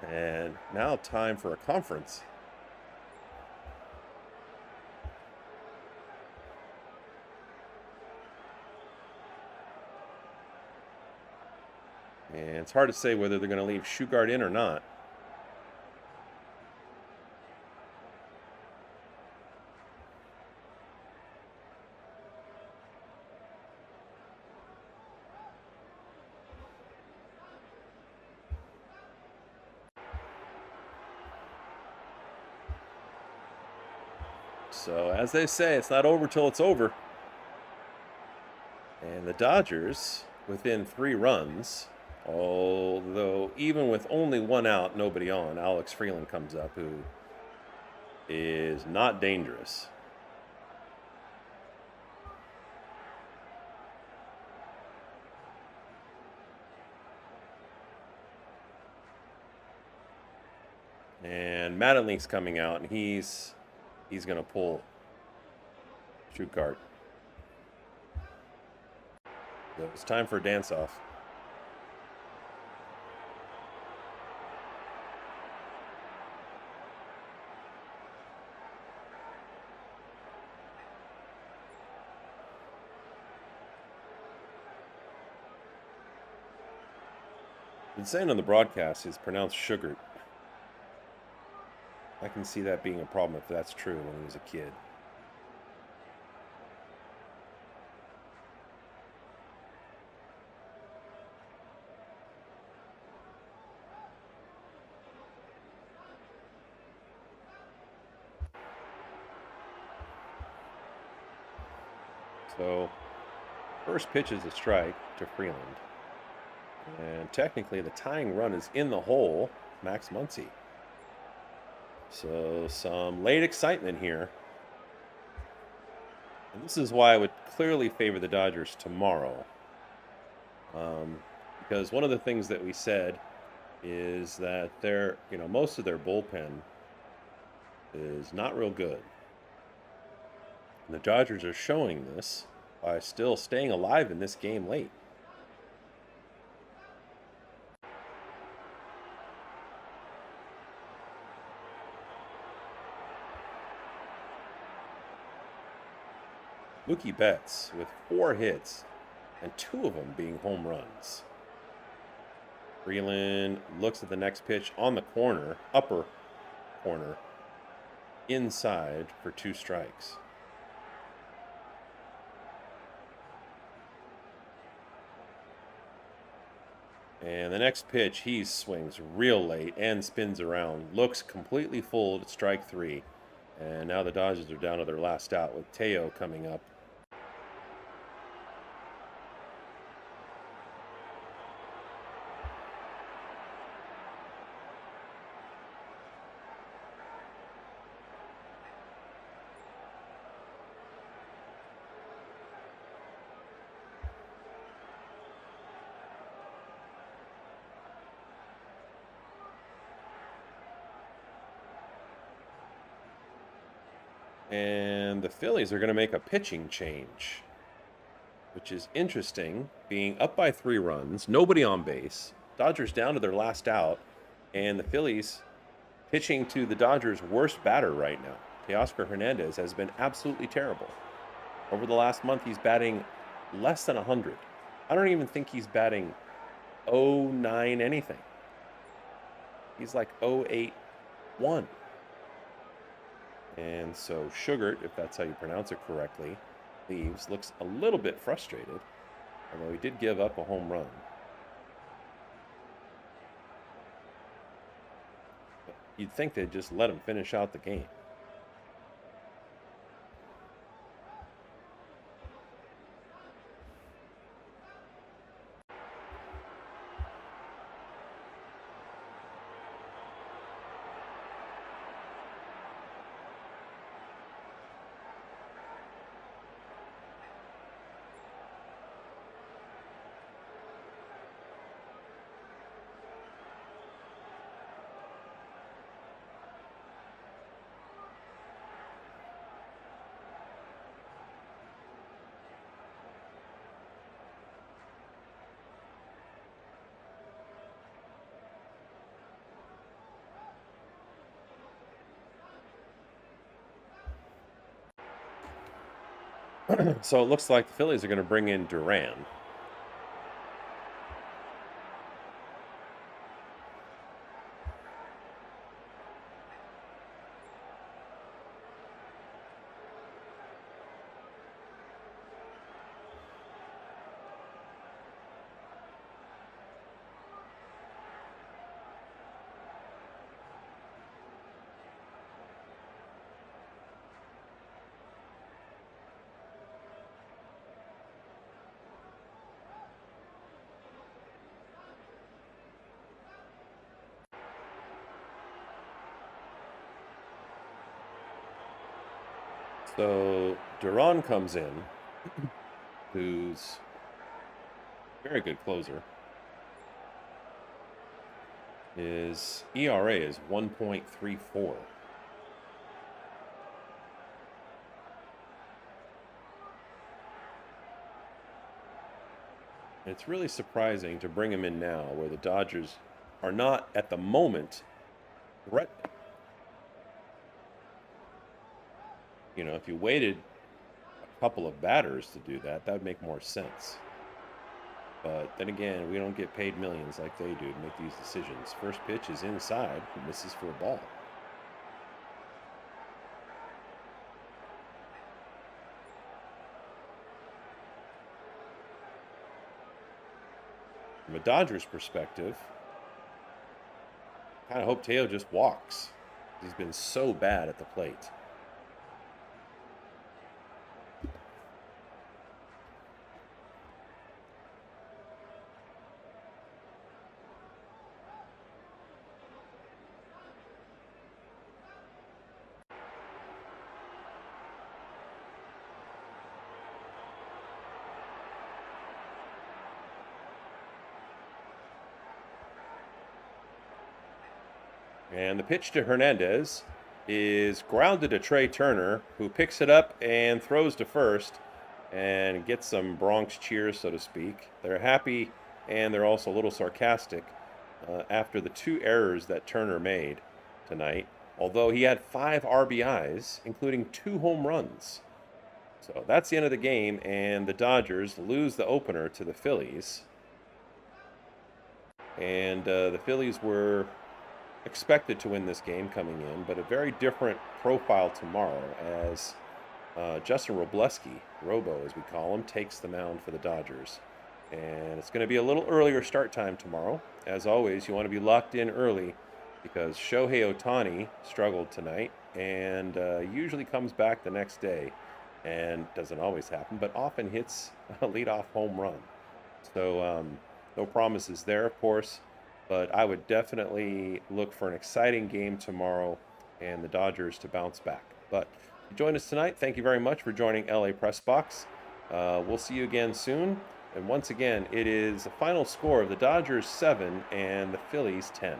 And now time for a conference. And it's hard to say whether they're going to leave Shugart in or not. So, as they say, it's not over till it's over. And the Dodgers, within 3 runs, although even with only 1 out, nobody on, Alex Freeland comes up, who is not dangerous. And Mattingly's coming out, and he's going to pull Shugart. So it's time for a dance-off. Been saying on the broadcast is pronounced Sugart. I can see that being a problem if that's true when he was a kid. So, first pitch is a strike to Freeland. And technically, the tying run is in the hole, Max Muncy. So, some late excitement here. And this is why I would clearly favor the Dodgers tomorrow. Because one of the things that we said is that most of their bullpen is not real good. And the Dodgers are showing this by still staying alive in this game late. Mookie Betts with 4 hits and 2 of them being home runs. Freeland looks at the next pitch on the corner, upper corner, inside for 2 strikes. And the next pitch, he swings real late and spins around. Looks completely full at strike 3. And now the Dodgers are down to their last out with Teo coming up. And the Phillies are going to make a pitching change, which is interesting, being up by 3 runs, nobody on base, Dodgers down to their last out, and the Phillies pitching to the Dodgers' worst batter right now. Teoscar Hernandez has been absolutely terrible. Over the last month, he's batting less than 100. I don't even think he's batting 0.9 anything. He's like 0.81. And so Sugar, if that's how you pronounce it correctly, leaves. Looks a little bit frustrated, although he did give up a home run. But you'd think they'd just let him finish out the game. So it looks like the Phillies are going to bring in Duran. So Duran comes in, who's a very good closer. His ERA is 1.34. It's really surprising to bring him in now where the Dodgers are not, at the moment, threatening. You know, if you waited a couple of batters to do that, that would make more sense. But then again, we don't get paid millions like they do to make these decisions. First pitch is inside, misses for a ball. From a Dodgers perspective, I kind of hope Teo just walks. He's been so bad at the plate. And the pitch to Hernandez is grounded to Trey Turner, who picks it up and throws to first and gets some Bronx cheers, so to speak. They're happy and they're also a little sarcastic after the 2 errors that Turner made tonight, although he had 5 RBIs, including 2 home runs. So that's the end of the game, and the Dodgers lose the opener to the Phillies. And the Phillies were expected to win this game coming in, but a very different profile tomorrow as Justin Robleski, Robo as we call him, takes the mound for the Dodgers. And it's going to be a little earlier start time tomorrow. As always, you want to be locked in early because Shohei Ohtani struggled tonight and usually comes back the next day, and doesn't always happen, but often hits a leadoff home run. So no promises there, of course, but I would definitely look for an exciting game tomorrow and the Dodgers to bounce back. But join us tonight. Thank you very much for joining LA Press Box. We'll see you again soon. And once again, it is a final score of the Dodgers 7 and the Phillies 10.